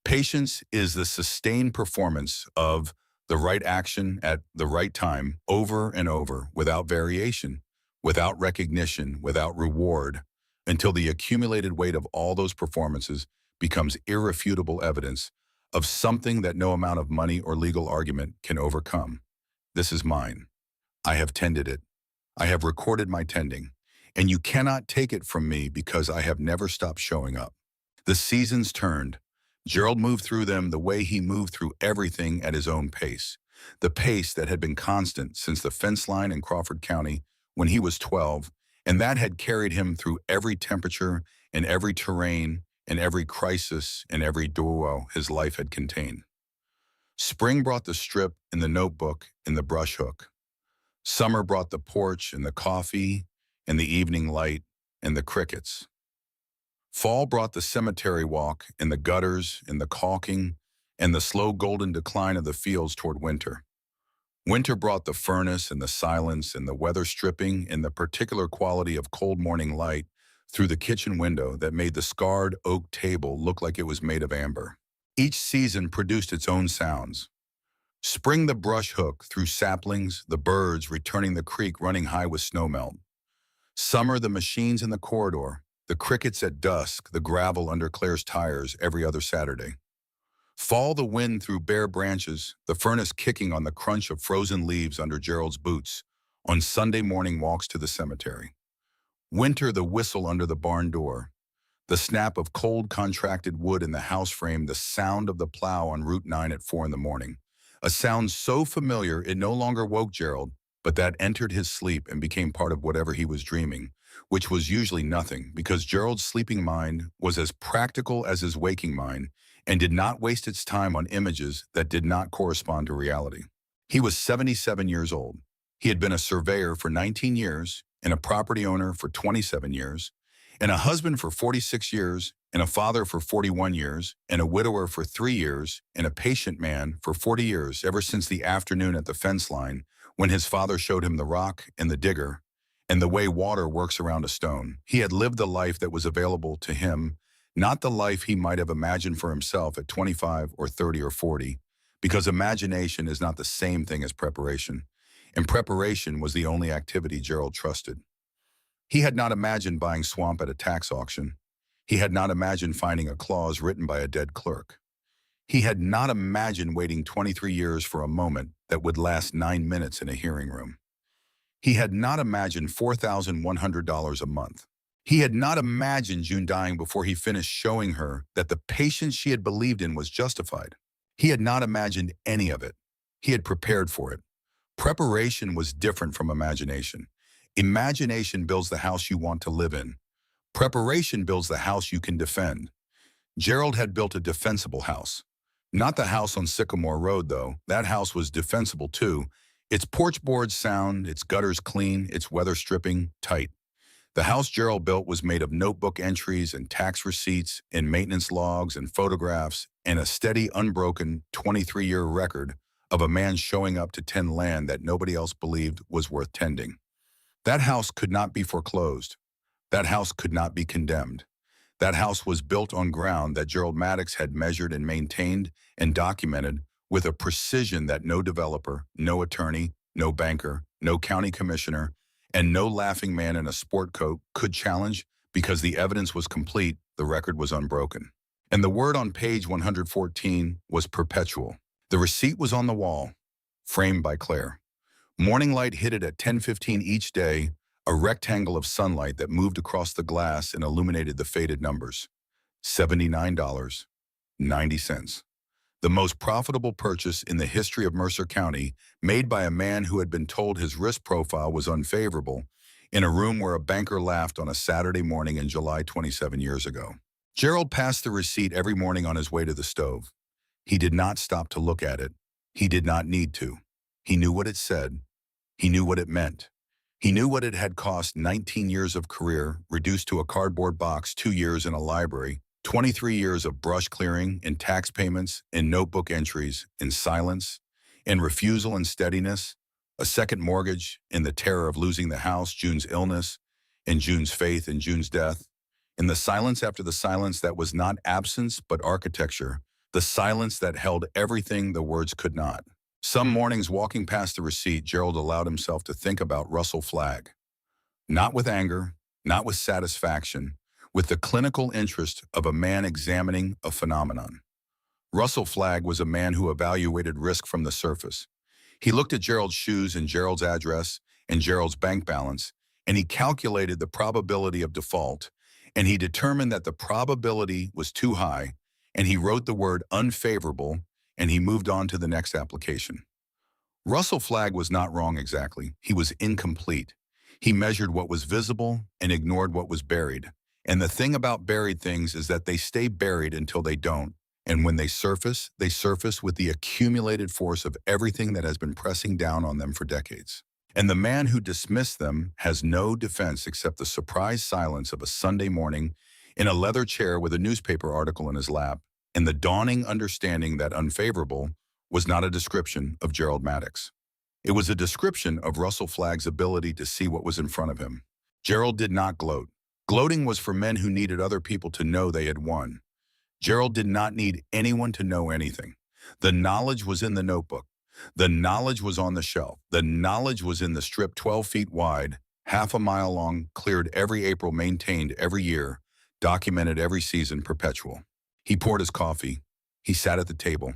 Speaker 1: Patience is the sustained performance of the right action at the right time over and over without variation, without recognition, without reward, until the accumulated weight of all those performances becomes irrefutable evidence of something that no amount of money or legal argument can overcome. This is mine. I have tended it. I have recorded my tending, and you cannot take it from me because I have never stopped showing up. The seasons turned. Gerald moved through them the way he moved through everything at his own pace, the pace that had been constant since the fence line in Crawford County when he was 12, and that had carried him through every temperature and every terrain and every crisis and every duo his life had contained. Spring brought the strip and the notebook and the brush hook. Summer brought the porch and the coffee and the evening light and the crickets. Fall brought the cemetery walk and the gutters and the caulking and the slow golden decline of the fields toward winter. Winter brought the furnace and the silence and the weather stripping and the particular quality of cold morning light through the kitchen window that made the scarred oak table look like it was made of amber. Each season produced its own sounds. Spring the brush hook through saplings, the birds returning the creek running high with snowmelt. Summer the machines in the corridor, the crickets at dusk, the gravel under Claire's tires every other Saturday. Fall the wind through bare branches, the furnace kicking on the crunch of frozen leaves under Gerald's boots on Sunday morning walks to the cemetery. Winter the whistle under the barn door, the snap of cold contracted wood in the house frame, the sound of the plow on Route 9 at 4 in the morning. A sound so familiar it no longer woke Gerald, but that entered his sleep and became part of whatever he was dreaming, which was usually nothing because Gerald's sleeping mind was as practical as his waking mind and did not waste its time on images that did not correspond to reality. He was 77 years old. He had been a surveyor for 19 years and a property owner for 27 years, and a husband for 46 years, and a father for 41 years, and a widower for 3 years, and a patient man for 40 years, ever since the afternoon at the fence line when his father showed him the rock and the digger and the way water works around a stone. He had lived the life that was available to him, not the life he might have imagined for himself at 25 or 30 or 40, because imagination is not the same thing as preparation, and preparation was the only activity Gerald trusted. He had not imagined buying swamp at a tax auction. He had not imagined finding a clause written by a dead clerk. He had not imagined waiting 23 years for a moment that would last 9 minutes in a hearing room. He had not imagined $4,100 a month. He had not imagined June dying before he finished showing her that the patience she had believed in was justified. He had not imagined any of it. He had prepared for it. Preparation was different from imagination. Imagination builds the house you want to live in. Preparation builds the house you can defend. Gerald had built a defensible house. Not the house on Sycamore Road, though. That house was defensible, too. Its porch boards sound, its gutters clean, its weather stripping tight. The house Gerald built was made of notebook entries and tax receipts and maintenance logs and photographs and a steady, unbroken 23-year record of a man showing up to tend land that nobody else believed was worth tending. That house could not be foreclosed. That house could not be condemned. That house was built on ground that Gerald Maddox had measured and maintained and documented with a precision that no developer, no attorney, no banker, no county commissioner, and no laughing man in a sport coat could challenge because the evidence was complete, the record was unbroken. And the word on page 114 was perpetual. The receipt was on the wall, framed by Claire. Morning light hit it at 10:15 each day, a rectangle of sunlight that moved across the glass and illuminated the faded numbers. $79.90. The most profitable purchase in the history of Mercer County, made by a man who had been told his risk profile was unfavorable, in a room where a banker laughed on a Saturday morning in July 27 years ago. Gerald passed the receipt every morning on his way to the stove. He did not stop to look at it. He did not need to. He knew what it said. He knew what it meant. He knew what it had cost: 19 years of career, reduced to a cardboard box, 2 years in a library, 23 years of brush clearing, in tax payments, in notebook entries, in silence, in refusal and steadiness, a second mortgage, in the terror of losing the house, June's illness, in June's faith, in June's death, in the silence after the silence that was not absence but architecture, the silence that held everything the words could not. Some mornings walking past the receipt, Gerald allowed himself to think about Russell Flagg. Not with anger, not with satisfaction, with the clinical interest of a man examining a phenomenon. Russell Flagg was a man who evaluated risk from the surface. He looked at Gerald's shoes and Gerald's address and Gerald's bank balance, and he calculated the probability of default, and he determined that the probability was too high, and he wrote the word unfavorable, and he moved on to the next application. Russell Flagg was not wrong exactly. He was incomplete. He measured what was visible and ignored what was buried. And the thing about buried things is that they stay buried until they don't. And when they surface with the accumulated force of everything that has been pressing down on them for decades. And the man who dismissed them has no defense except the surprised silence of a Sunday morning in a leather chair with a newspaper article in his lap, and the dawning understanding that unfavorable was not a description of Gerald Maddox. It was a description of Russell Flagg's ability to see what was in front of him. Gerald did not gloat. Gloating was for men who needed other people to know they had won. Gerald did not need anyone to know anything. The knowledge was in the notebook. The knowledge was on the shelf. The knowledge was in the strip 12 feet wide, half a mile long, cleared every April, maintained every year, documented every season, perpetual. He poured his coffee. He sat at the table.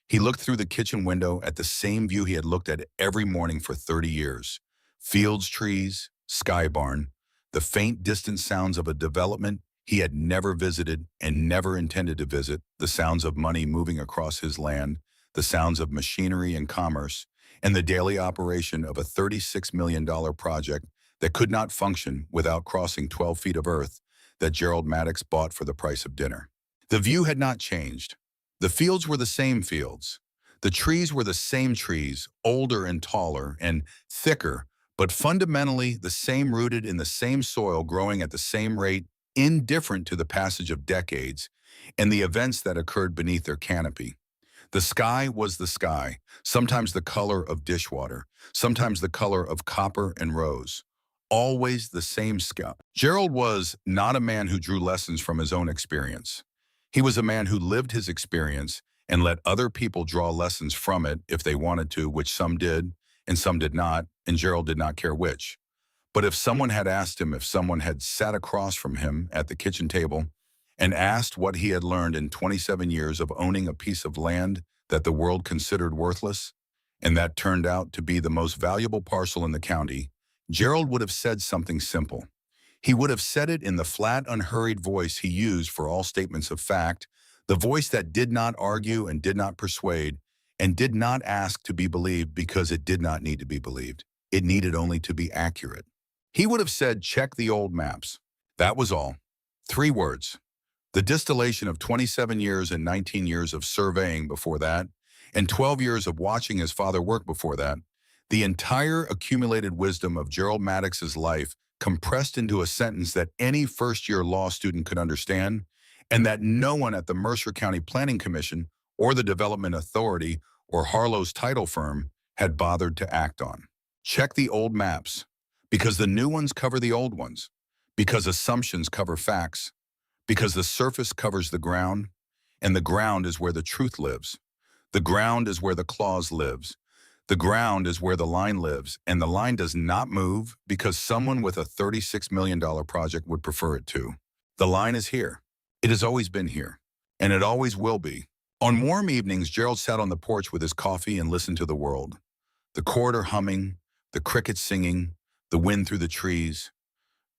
Speaker 1: He looked through the kitchen window at the same view he had looked at every morning for 30 years. Fields, trees, sky barn, the faint distant sounds of a development he had never visited and never intended to visit, the sounds of money moving across his land, the sounds of machinery and commerce, and the daily operation of a $36 million project that could not function without crossing 12 feet of earth that Gerald Maddox bought for the price of dinner. The view had not changed. The fields were the same fields. The trees were the same trees, older and taller and thicker, but fundamentally the same, rooted in the same soil, growing at the same rate, indifferent to the passage of decades and the events that occurred beneath their canopy. The sky was the sky, sometimes the color of dishwater, sometimes the color of copper and rose. Always the same sky. Gerald was not a man who drew lessons from his own experience. He was a man who lived his experience and let other people draw lessons from it if they wanted to, which some did and some did not, and Gerald did not care which. But if someone had asked him, if someone had sat across from him at the kitchen table and asked what he had learned in 27 years of owning a piece of land that the world considered worthless, and that turned out to be the most valuable parcel in the county, Gerald would have said something simple. He would have said it in the flat, unhurried voice he used for all statements of fact, the voice that did not argue and did not persuade, and did not ask to be believed because it did not need to be believed. It needed only to be accurate. He would have said, check the old maps. That was all. 3 words. The distillation of 27 years and 19 years of surveying before that, and 12 years of watching his father work before that, the entire accumulated wisdom of Gerald Maddox's life compressed into a sentence that any first-year law student could understand, and that no one at the Mercer County Planning Commission or the Development Authority or Harlow's title firm had bothered to act on. Check the old maps, because the new ones cover the old ones, because assumptions cover facts, because the surface covers the ground, and the ground is where the truth lives. The ground is where the clause lives. The ground is where the line lives, and the line does not move because someone with a $36 million project would prefer it to. The line is here. It has always been here, and it always will be. On warm evenings, Gerald sat on the porch with his coffee and listened to the world. The corridor humming, the crickets singing, the wind through the trees.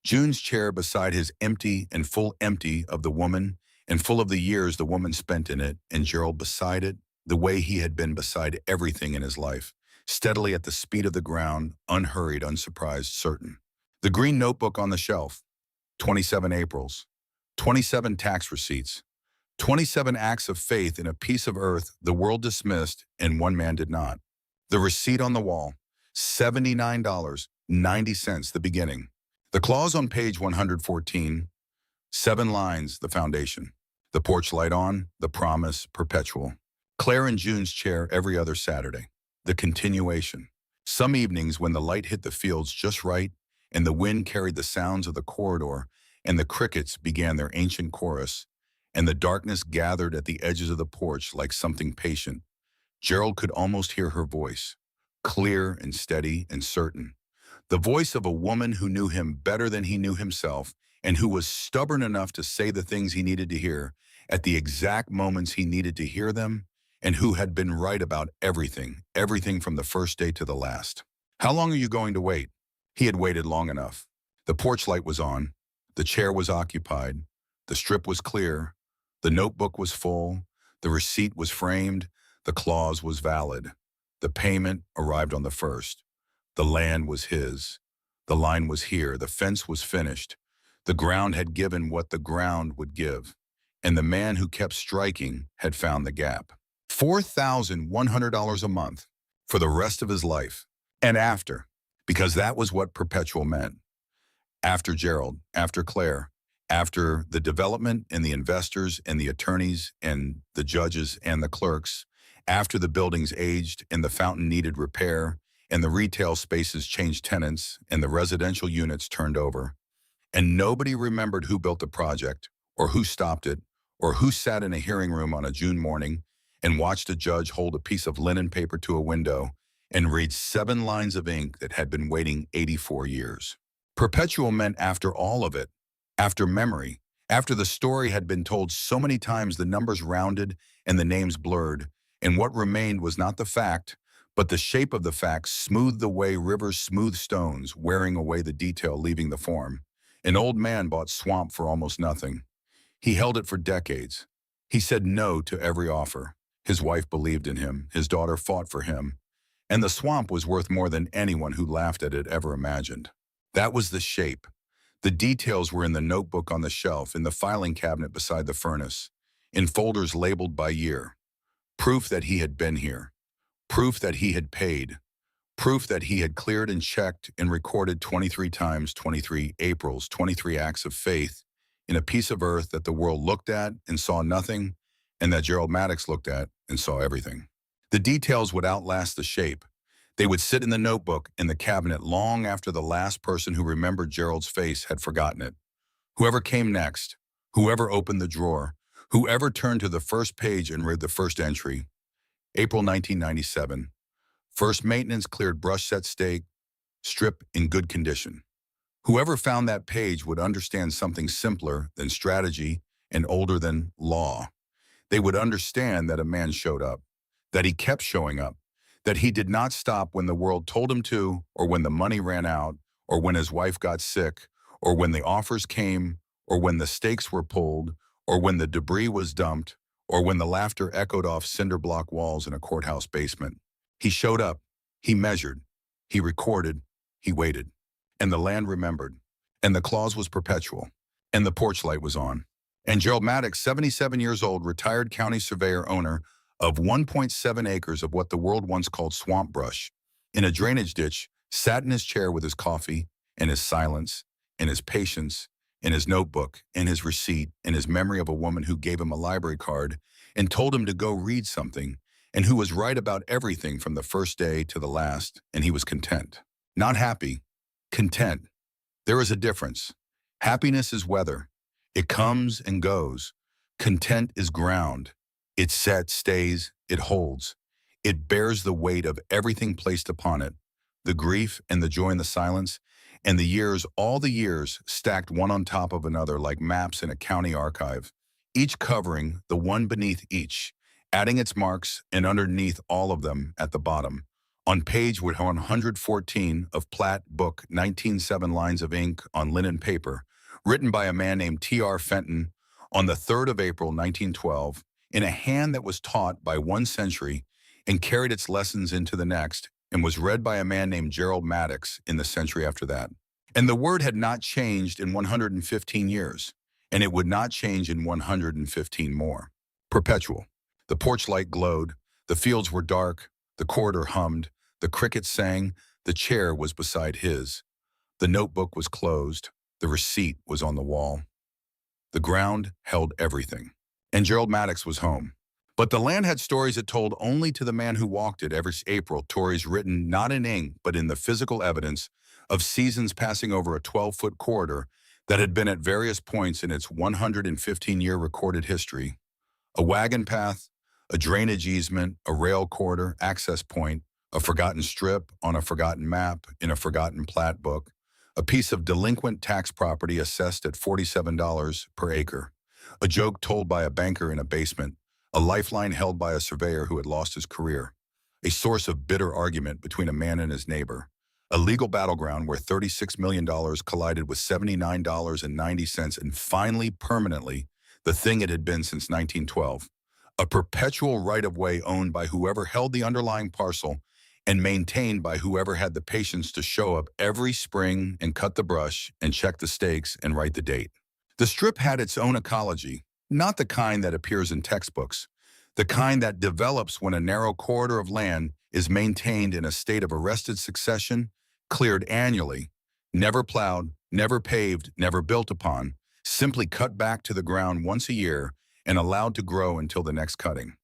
Speaker 1: June's chair beside his empty and full empty of the woman and full of the years the woman spent in it, and Gerald beside it, the way he had been beside everything in his life, steadily at the speed of the ground, unhurried, unsurprised, certain. The green notebook on the shelf, 27 Aprils, 27 tax receipts, 27 acts of faith in a piece of earth the world dismissed and one man did not. The receipt on the wall, $79.90, the beginning. The clause on page 114, 7 lines, the foundation. The porch light on, the promise, perpetual. Claire in June's chair every other Saturday. The continuation. Some evenings when the light hit the fields just right and the wind carried the sounds of the corridor and the crickets began their ancient chorus and the darkness gathered at the edges of the porch like something patient, Gerald could almost hear her voice, clear and steady and certain. The voice of a woman who knew him better than he knew himself and who was stubborn enough to say the things he needed to hear at the exact moments he needed to hear them, and who had been right about everything, everything from the first day to the last. How long are you going to wait? He had waited long enough. The porch light was on. The chair was occupied. The strip was clear. The notebook was full. The receipt was framed. The clause was valid. The payment arrived on the 1st. The land was his. The line was here. The fence was finished. The ground had given what the ground would give. And the man who kept striking had found the gap. $4,100 a month for the rest of his life. And after, because that was what perpetual meant. After Gerald, after Claire, after the development and the investors and the attorneys and the judges and the clerks, after the buildings aged and the fountain needed repair and the retail spaces changed tenants and the residential units turned over, and nobody remembered who built the project or who stopped it or who sat in a hearing room on a June morning and watched a judge hold a piece of linen paper to a window and read 7 lines of ink that had been waiting 84 years. Perpetual meant after all of it, after memory, after the story had been told so many times the numbers rounded and the names blurred, and what remained was not the fact, but the shape of the fact smoothed the way rivers smooth stones, wearing away the detail, leaving the form. An old man bought swamp for almost nothing. He held it for decades. He said no to every offer. His wife believed in him. His daughter fought for him. And the swamp was worth more than anyone who laughed at it ever imagined. That was the shape. The details were in the notebook on the shelf, in the filing cabinet beside the furnace, in folders labeled by year. Proof that he had been here. Proof that he had paid. Proof that he had cleared and checked and recorded 23 times 23 Aprils, 23 acts of faith in a piece of earth that the world looked at and saw nothing, and that Gerald Maddox looked at and saw everything. The details would outlast the shape. They would sit in the notebook in the cabinet long after the last person who remembered Gerald's face had forgotten it. Whoever came next, whoever opened the drawer, whoever turned to the first page and read the first entry. April 1997. First maintenance cleared brush set stake, strip in good condition. Whoever found that page would understand something simpler than strategy and older than law. They would understand that a man showed up, that he kept showing up, that he did not stop when the world told him to, or when the money ran out, or when his wife got sick, or when the offers came, or when the stakes were pulled, or when the debris was dumped, or when the laughter echoed off cinder block walls in a courthouse basement. He showed up, he measured, he recorded, he waited. And the land remembered, and the clause was perpetual, and the porch light was on. And Gerald Maddox, 77 years old, retired county surveyor, owner of 1.7 acres of what the world once called swamp brush, in a drainage ditch, sat in his chair with his coffee and his silence and his patience and his notebook and his receipt and his memory of a woman who gave him a library card and told him to go read something, and who was right about everything from the first day to the last, and he was content. Not happy, content. There is a difference. Happiness is weather. It comes and goes. Content is ground. It sets, stays, it holds. It bears the weight of everything placed upon it, the grief and the joy and the silence, and the years, all the years, stacked one on top of another like maps in a county archive, each covering the one beneath each, adding its marks, and underneath all of them at the bottom, on page 114 of Plat book, 19 lines of ink on linen paper, written by a man named T.R. Fenton on the 3rd of April, 1912, in a hand that was taught by 1 century and carried its lessons into the next, and was read by a man named Gerald Maddox in the century after that. And the word had not changed in 115 years, and it would not change in 115 more. Perpetual. The porch light glowed, the fields were dark, the corridor hummed, the crickets sang, the chair was beside his. The notebook was closed, the receipt was on the wall. The ground held everything. And Gerald Maddox was home. But the land had stories it told only to the man who walked it every April, stories written not in ink but in the physical evidence of seasons passing over a 12-foot corridor that had been at various points in its 115-year recorded history. A wagon path, a drainage easement, a rail corridor, access point, a forgotten strip on a forgotten map in a forgotten plat book, a piece of delinquent tax property assessed at $47 per acre, a joke told by a banker in a basement, a lifeline held by a surveyor who had lost his career, a source of bitter argument between a man and his neighbor, a legal battleground where $36 million collided with $79.90, and finally, permanently, the thing it had been since 1912, a perpetual right-of-way owned by whoever held the underlying parcel and maintained by whoever had the patience to show up every spring and cut the brush and check the stakes and write the date. The strip had its own ecology, not the kind that appears in textbooks, the kind that develops when a narrow corridor of land is maintained in a state of arrested succession, cleared annually, never plowed, never paved, never built upon, simply cut back to the ground once a year and allowed to grow until the next cutting.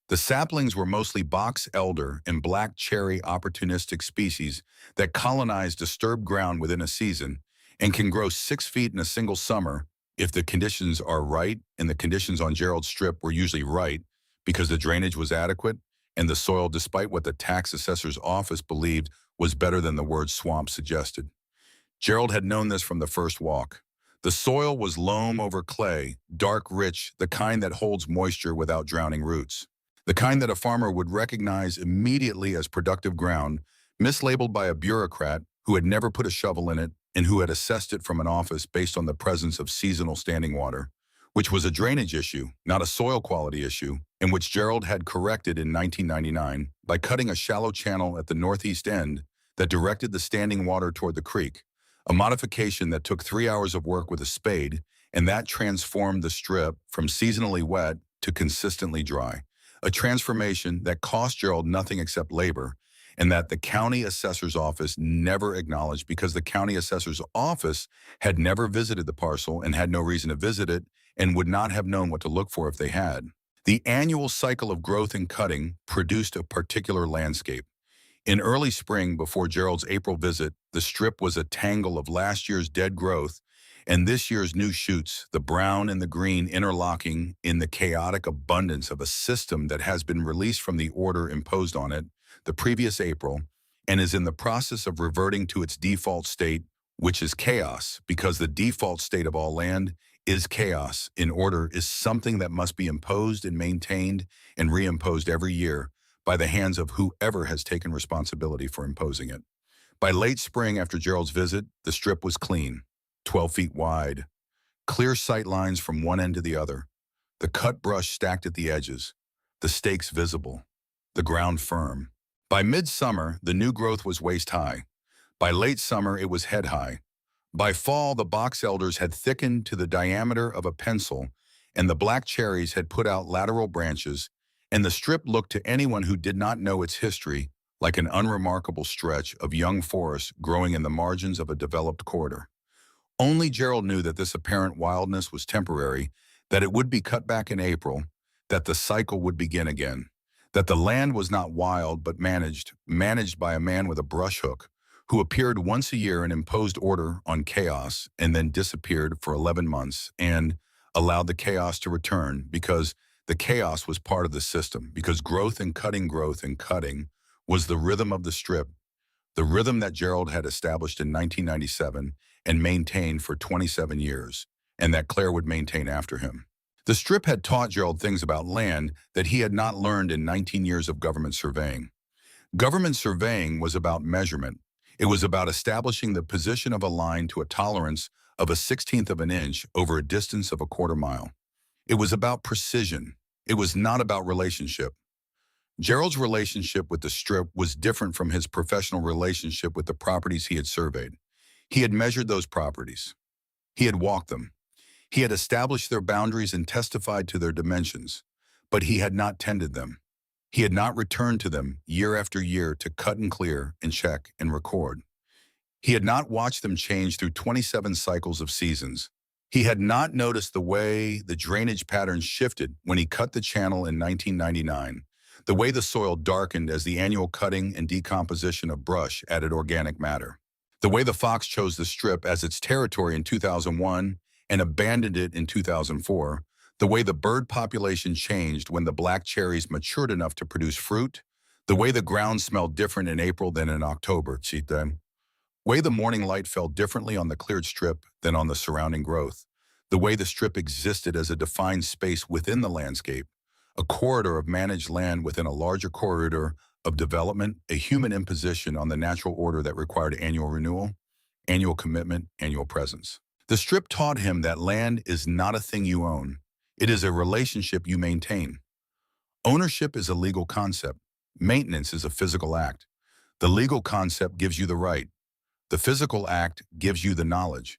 Speaker 1: The saplings were mostly box elder and black cherry opportunistic species that colonize disturbed ground within a season and can grow 6 feet in a single summer if the conditions are right, and the conditions on Gerald's strip were usually right because the drainage was adequate and the soil, despite what the tax assessor's office believed, was better than the word swamp suggested. Gerald had known this from the first walk. The soil was loam over clay, dark rich, the kind that holds moisture without drowning roots. The kind that a farmer would recognize immediately as productive ground, mislabeled by a bureaucrat who had never put a shovel in it and who had assessed it from an office based on the presence of seasonal standing water, which was a drainage issue, not a soil quality issue, and which Gerald had corrected in 1999 by cutting a shallow channel at the northeast end that directed the standing water toward the creek, a modification that took 3 hours of work with a spade, and that transformed the strip from seasonally wet to consistently dry, a transformation that cost Gerald nothing except labor, and that the county assessor's office never acknowledged because the county assessor's office had never visited the parcel and had no reason to visit it and would not have known what to look for if they had. The annual cycle of growth and cutting produced a particular landscape. In early spring, before Gerald's April visit, the strip was a tangle of last year's dead growth and this year's new shoots, the brown and the green interlocking in the chaotic abundance of a system that has been released from the order imposed on it the previous April and is in the process of reverting to its default state, which is chaos, because the default state of all land is chaos. In order is something that must be imposed and maintained and reimposed every year by the hands of whoever has taken responsibility for imposing it. By late spring after Gerald's visit, the strip was clean, 12 feet wide, clear sight lines from one end to the other, the cut brush stacked at the edges, the stakes visible, the ground firm. By midsummer, the new growth was waist high. By late summer, it was head high. By fall, the box elders had thickened to the diameter of a pencil, and the black cherries had put out lateral branches, and the strip looked to anyone who did not know its history like an unremarkable stretch of young forest growing in the margins of a developed corridor. Only Gerald knew that this apparent wildness was temporary, that it would be cut back in April, that the cycle would begin again, that the land was not wild but managed by a man with a brush hook, who appeared once a year and imposed order on chaos and then disappeared for 11 months and allowed the chaos to return because the chaos was part of the system, because growth and cutting was the rhythm of the strip, the rhythm that Gerald had established in 1997 and maintained for 27 years, and that Claire would maintain after him. The strip had taught Gerald things about land that he had not learned in 19 years of government surveying. Government surveying was about measurement. It was about establishing the position of a line to a tolerance of a 16th of an inch over a distance of a quarter mile. It was about precision. It was not about relationship. Gerald's relationship with the strip was different from his professional relationship with the properties he had surveyed. He had measured those properties. He had walked them. He had established their boundaries and testified to their dimensions, but he had not tended them. He had not returned to them year after year to cut and clear and check and record. He had not watched them change through 27 cycles of seasons. He had not noticed the way the drainage patterns shifted when he cut the channel in 1999, the way the soil darkened as the annual cutting and decomposition of brush added organic matter, the way the fox chose the strip as its territory in 2001 and abandoned it in 2004, the way the bird population changed when the black cherries matured enough to produce fruit, the way the ground smelled different in April than in October, way the morning light fell differently on the cleared strip than on the surrounding growth, the way the strip existed as a defined space within the landscape, a corridor of managed land within a larger corridor of development, a human imposition on the natural order that required annual renewal, annual commitment, annual presence. The strip taught him that land is not a thing you own. It is a relationship you maintain. Ownership is a legal concept. Maintenance is a physical act. The legal concept gives you the right. The physical act gives you the knowledge.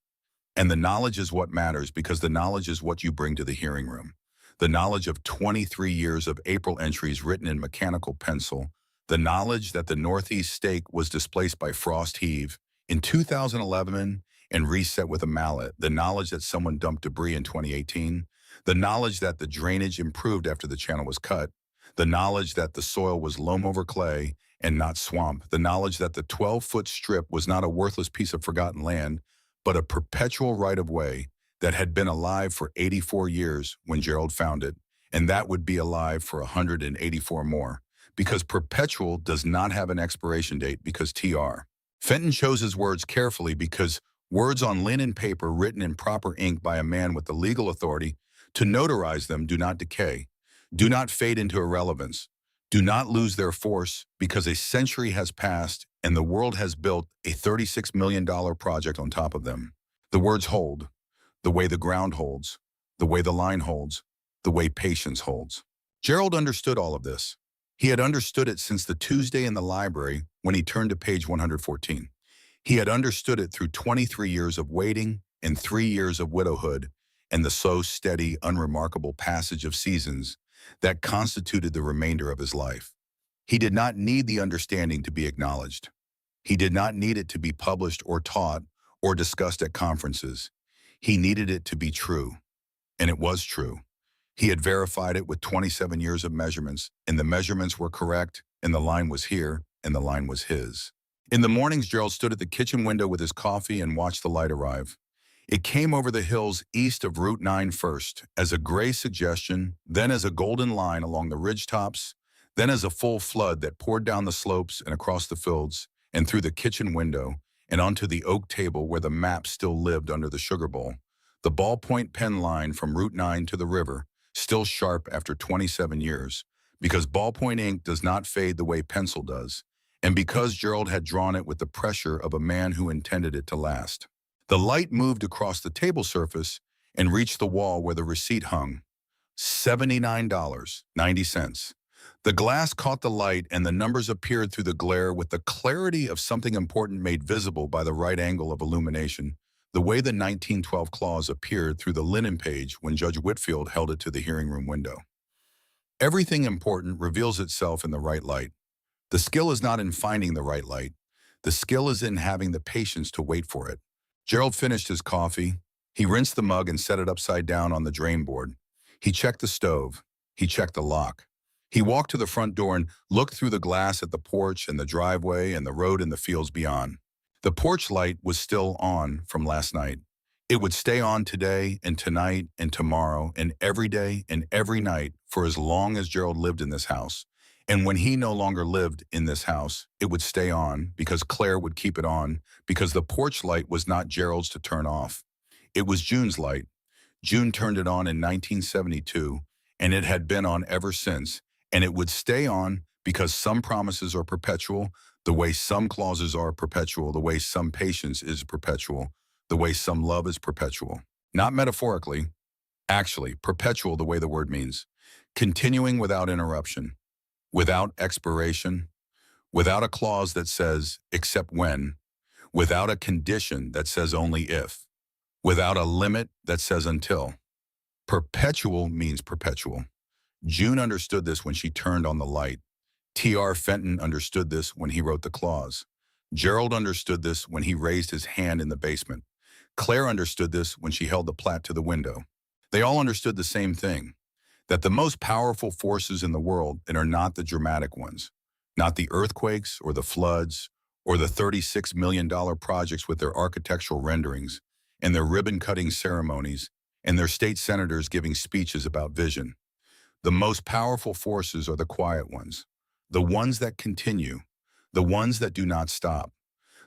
Speaker 1: And the knowledge is what matters because the knowledge is what you bring to the hearing room. The knowledge of 23 years of April entries written in mechanical pencil. The knowledge that the Northeast stake was displaced by frost heave in 2011 and reset with a mallet. The knowledge that someone dumped debris in 2018. The knowledge that the drainage improved after the channel was cut. The knowledge that the soil was loam over clay and not swamp. The knowledge that the 12-foot strip was not a worthless piece of forgotten land, but a perpetual right-of-way that had been alive for 84 years when Gerald found it, and that would be alive for 184 more, because perpetual does not have an expiration date because TR. Fenton chose his words carefully because words on linen paper written in proper ink by a man with the legal authority to notarize them do not decay, do not fade into irrelevance, do not lose their force because a century has passed and the world has built a $36 million project on top of them. The words hold, the way the ground holds, the way the line holds, the way patience holds. Gerald understood all of this. He had understood it since the Tuesday in the library when he turned to page 114. He had understood it through 23 years of waiting and 3 years of widowhood and the slow, steady, unremarkable passage of seasons that constituted the remainder of his life. He did not need the understanding to be acknowledged. He did not need it to be published or taught or discussed at conferences. He needed it to be true, and it was true. He had verified it with 27 years of measurements, and the measurements were correct, and the line was here, and the line was his. In the mornings, Gerald stood at the kitchen window with his coffee and watched the light arrive. It came over the hills east of Route 9 first, as a gray suggestion, then as a golden line along the ridgetops, then as a full flood that poured down the slopes and across the fields, and through the kitchen window, and onto the oak table where the map still lived under the sugar bowl. The ballpoint pen line from Route 9 to the river, still sharp after 27 years, because ballpoint ink does not fade the way pencil does, and because Gerald had drawn it with the pressure of a man who intended it to last. The light moved across the table surface and reached the wall where the receipt hung. $79.90. The glass caught the light and the numbers appeared through the glare with the clarity of something important made visible by the right angle of illumination, the way the 1912 clause appeared through the linen page when Judge Whitfield held it to the hearing room window. Everything important reveals itself in the right light. The skill is not in finding the right light. The skill is in having the patience to wait for it. Gerald finished his coffee. He rinsed the mug and set it upside down on the drain board. He checked the stove. He checked the lock. He walked to the front door and looked through the glass at the porch and the driveway and the road and the fields beyond. The porch light was still on from last night. It would stay on today and tonight and tomorrow and every day and every night for as long as Gerald lived in this house. And when he no longer lived in this house, it would stay on because Claire would keep it on because the porch light was not Gerald's to turn off. It was June's light. June turned it on in 1972, and it had been on ever since, and it would stay on because some promises are perpetual, the way some clauses are perpetual, the way some patience is perpetual, the way some love is perpetual. Not metaphorically, actually, perpetual the way the word means. Continuing without interruption, without expiration, without a clause that says except when, without a condition that says only if, without a limit that says until. Perpetual means perpetual. June understood this when she turned on the light. T.R. Fenton understood this when he wrote the clause. Gerald understood this when he raised his hand in the basement. Claire understood this when she held the Plat to the window. They all understood the same thing, that the most powerful forces in the world and are not the dramatic ones, not the earthquakes or the floods or the $36 million projects with their architectural renderings and their ribbon-cutting ceremonies and their state senators giving speeches about vision. The most powerful forces are the quiet ones, the ones that continue, the ones that do not stop,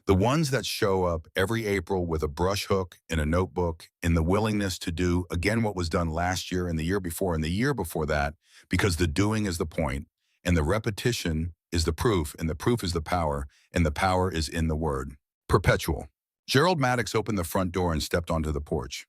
Speaker 1: the ones that show up every April with a brush hook and a notebook and the willingness to do again what was done last year and the year before and the year before that, because the doing is the point and the repetition is the proof and the proof is the power and the power is in the word. Perpetual. Gerald Maddox opened the front door and stepped onto the porch.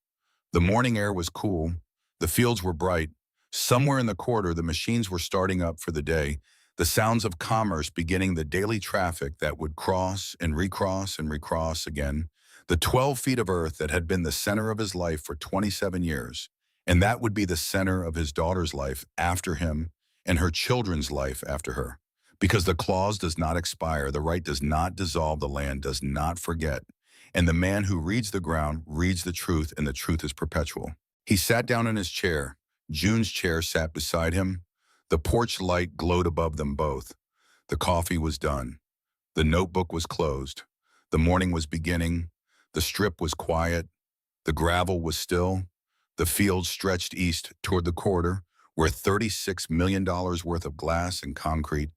Speaker 1: The morning air was cool. The fields were bright. Somewhere in the corridor, the machines were starting up for the day, the sounds of commerce beginning the daily traffic that would cross and recross again, the 12 feet of earth that had been the center of his life for 27 years, and that would be the center of his daughter's life after him and her children's life after her. Because the clause does not expire, the right does not dissolve, the land does not forget, and the man who reads the ground reads the truth, and the truth is perpetual. He sat down in his chair. June's chair sat beside him. The porch light glowed above them both. The coffee was done. The notebook was closed. The morning was beginning. The strip was quiet. The gravel was still. The field stretched east toward the corridor, where $36 million worth of glass and concrete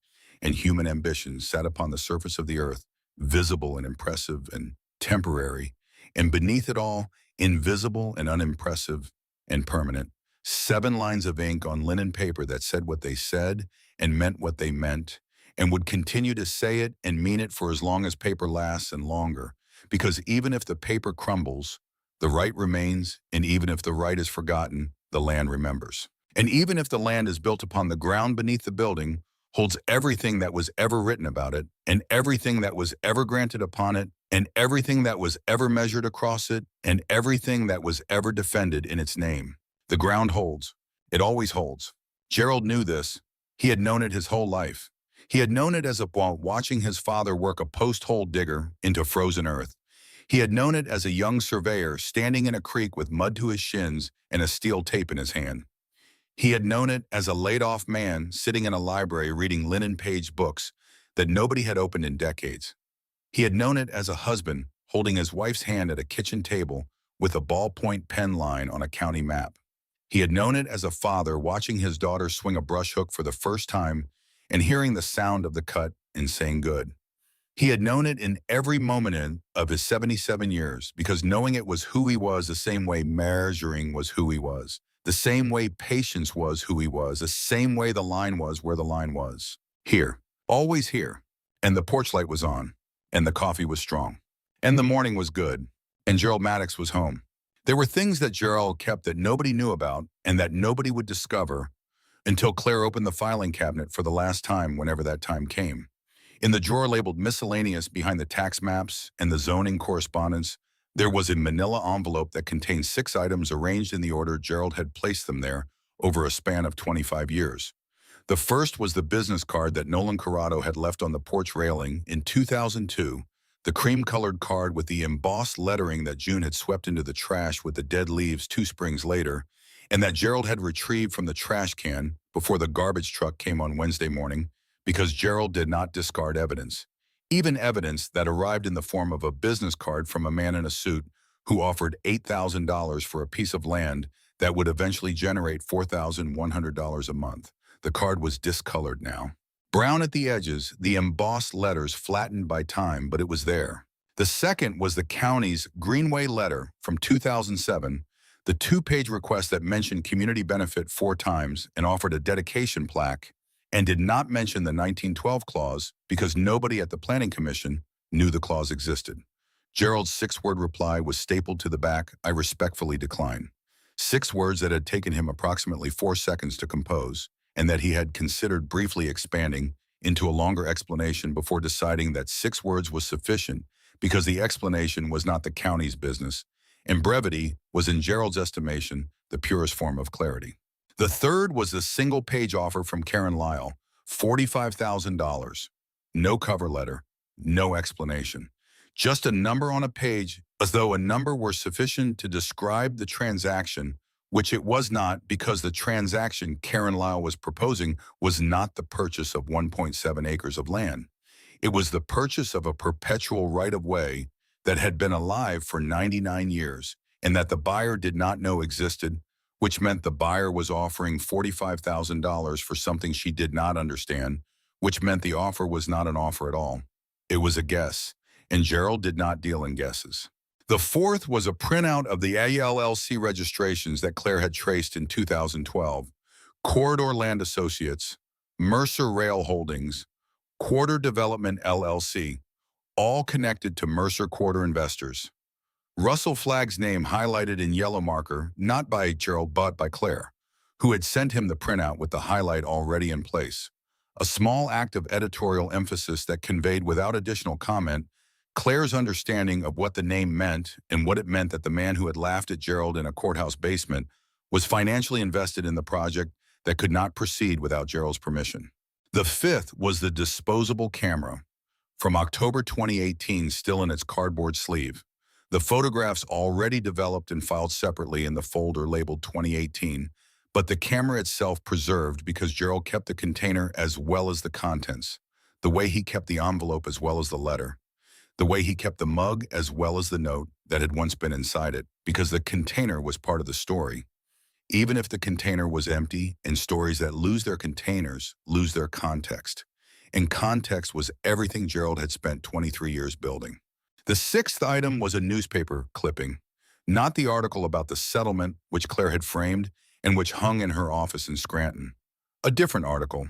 Speaker 1: and human ambitions sat upon the surface of the earth, visible and impressive and temporary, and beneath it all, invisible and unimpressive and permanent. 7 lines of ink on linen paper that said what they said and meant what they meant, and would continue to say it and mean it for as long as paper lasts and longer. Because even if the paper crumbles, the right remains, and even if the right is forgotten, the land remembers. And even if the land is built upon the ground beneath the building, holds everything that was ever written about it, and everything that was ever granted upon it, and everything that was ever measured across it, and everything that was ever defended in its name. The ground holds. It always holds. Gerald knew this. He had known it his whole life. He had known it while watching his father work a post-hole digger into frozen earth. He had known it as a young surveyor standing in a creek with mud to his shins and a steel tape in his hand. He had known it as a laid-off man sitting in a library reading linen-page books that nobody had opened in decades. He had known it as a husband holding his wife's hand at a kitchen table with a ballpoint pen line on a county map. He had known it as a father watching his daughter swing a brush hook for the first time and hearing the sound of the cut and saying good. He had known it in every moment of his 77 years, because knowing it was who he was the same way measuring was who he was, the same way patience was who he was, the same way the line was where the line was. Here, always here. And the porch light was on, and the coffee was strong, and the morning was good, and Gerald Maddox was home. There were things that Gerald kept that nobody knew about and that nobody would discover until Claire opened the filing cabinet for the last time whenever that time came. In the drawer labeled miscellaneous behind the tax maps and the zoning correspondence, there was a manila envelope that contained 6 items arranged in the order Gerald had placed them there over a span of 25 years. The first was the business card that Nolan Corrado had left on the porch railing in 2002, the cream-colored card with the embossed lettering that June had swept into the trash with the dead leaves 2 springs later, and that Gerald had retrieved from the trash can before the garbage truck came on Wednesday morning, because Gerald did not discard evidence, even evidence that arrived in the form of a business card from a man in a suit who offered $8,000 for a piece of land that would eventually generate $4,100 a month. The card was discolored now. Brown at the edges, the embossed letters flattened by time, but it was there. The second was the county's Greenway letter from 2007 The two-page request that mentioned community benefit 4 times and offered a dedication plaque and did not mention the 1912 clause because nobody at the Planning Commission knew the clause existed. Gerald's 6-word reply was stapled to the back. I respectfully decline. 6 words that had taken him approximately 4 seconds to compose and that he had considered briefly expanding into a longer explanation before deciding that 6 words was sufficient because the explanation was not the county's business, and brevity was, in Gerald's estimation, the purest form of clarity. The third was the single-page offer from Karen Lyle, $45,000. No cover letter, no explanation. Just a number on a page, as though a number were sufficient to describe the transaction, which it was not because the transaction Karen Lyle was proposing was not the purchase of 1.7 acres of land. It was the purchase of a perpetual right-of-way that had been alive for 99 years and that the buyer did not know existed, which meant the buyer was offering $45,000 for something she did not understand, which meant the offer was not an offer at all. It was a guess, and Gerald did not deal in guesses. The fourth was a printout of the ALLC registrations that Claire had traced in 2012, Corridor Land Associates, Mercer Rail Holdings, Quarter Development LLC, all connected to Mercer Quarter investors. Russell Flagg's name highlighted in yellow marker, not by Gerald but by Claire, who had sent him the printout with the highlight already in place. A small act of editorial emphasis that conveyed without additional comment Claire's understanding of what the name meant and what it meant that the man who had laughed at Gerald in a courthouse basement was financially invested in the project that could not proceed without Gerald's permission. The fifth was the disposable camera from October 2018, still in its cardboard sleeve. The photographs already developed and filed separately in the folder labeled 2018, but the camera itself preserved because Gerald kept the container as well as the contents, the way he kept the envelope as well as the letter, the way he kept the mug as well as the note that had once been inside it, because the container was part of the story. Even if the container was empty, and stories that lose their containers lose their context. And context was everything Gerald had spent 23 years building. The sixth item was a newspaper clipping, not the article about the settlement which Claire had framed and which hung in her office in Scranton. A different article,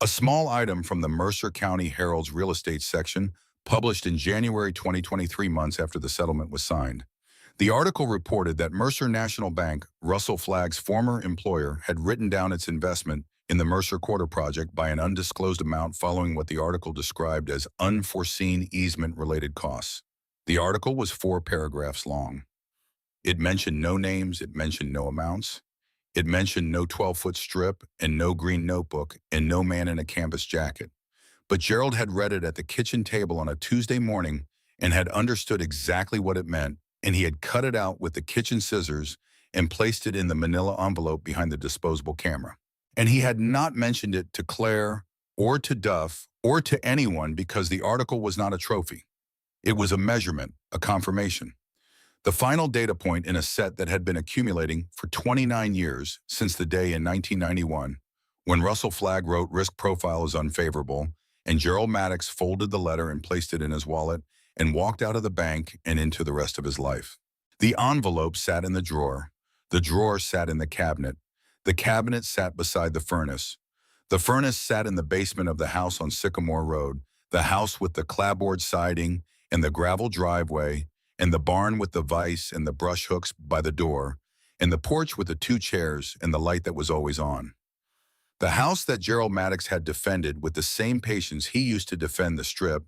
Speaker 1: a small item from the Mercer County Herald's real estate section, published in January 2023, months after the settlement was signed. The article reported that Mercer National Bank, Russell Flagg's former employer, had written down its investment in the Mercer Quarter project by an undisclosed amount following what the article described as unforeseen easement-related costs. The article was 4 paragraphs long. It mentioned no names, it mentioned no amounts. It mentioned no 12-foot strip and no green notebook and no man in a canvas jacket. But Gerald had read it at the kitchen table on a Tuesday morning and had understood exactly what it meant, and he had cut it out with the kitchen scissors and placed it in the manila envelope behind the disposable camera. And he had not mentioned it to Claire or to Duff or to anyone because the article was not a trophy. It was a measurement, a confirmation. The final data point in a set that had been accumulating for 29 years since the day in 1991 when Russell Flagg wrote risk profile is unfavorable, and Gerald Maddox folded the letter and placed it in his wallet and walked out of the bank and into the rest of his life. The envelope sat in the drawer sat in the cabinet sat beside the furnace sat in the basement of the house on Sycamore Road, the house with the clapboard siding and the gravel driveway, and the barn with the vise and the brush hooks by the door, and the porch with the 2 chairs and the light that was always on. The house that Gerald Maddox had defended with the same patience he used to defend the Strip,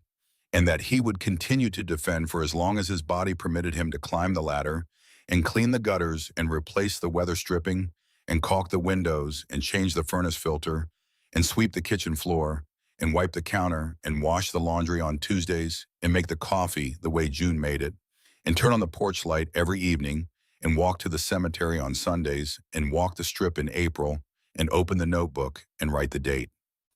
Speaker 1: and that he would continue to defend for as long as his body permitted him to climb the ladder and clean the gutters and replace the weather stripping and caulk the windows and change the furnace filter and sweep the kitchen floor and wipe the counter and wash the laundry on Tuesdays and make the coffee the way June made it and turn on the porch light every evening and walk to the cemetery on Sundays and walk the Strip in April and open the notebook and write the date.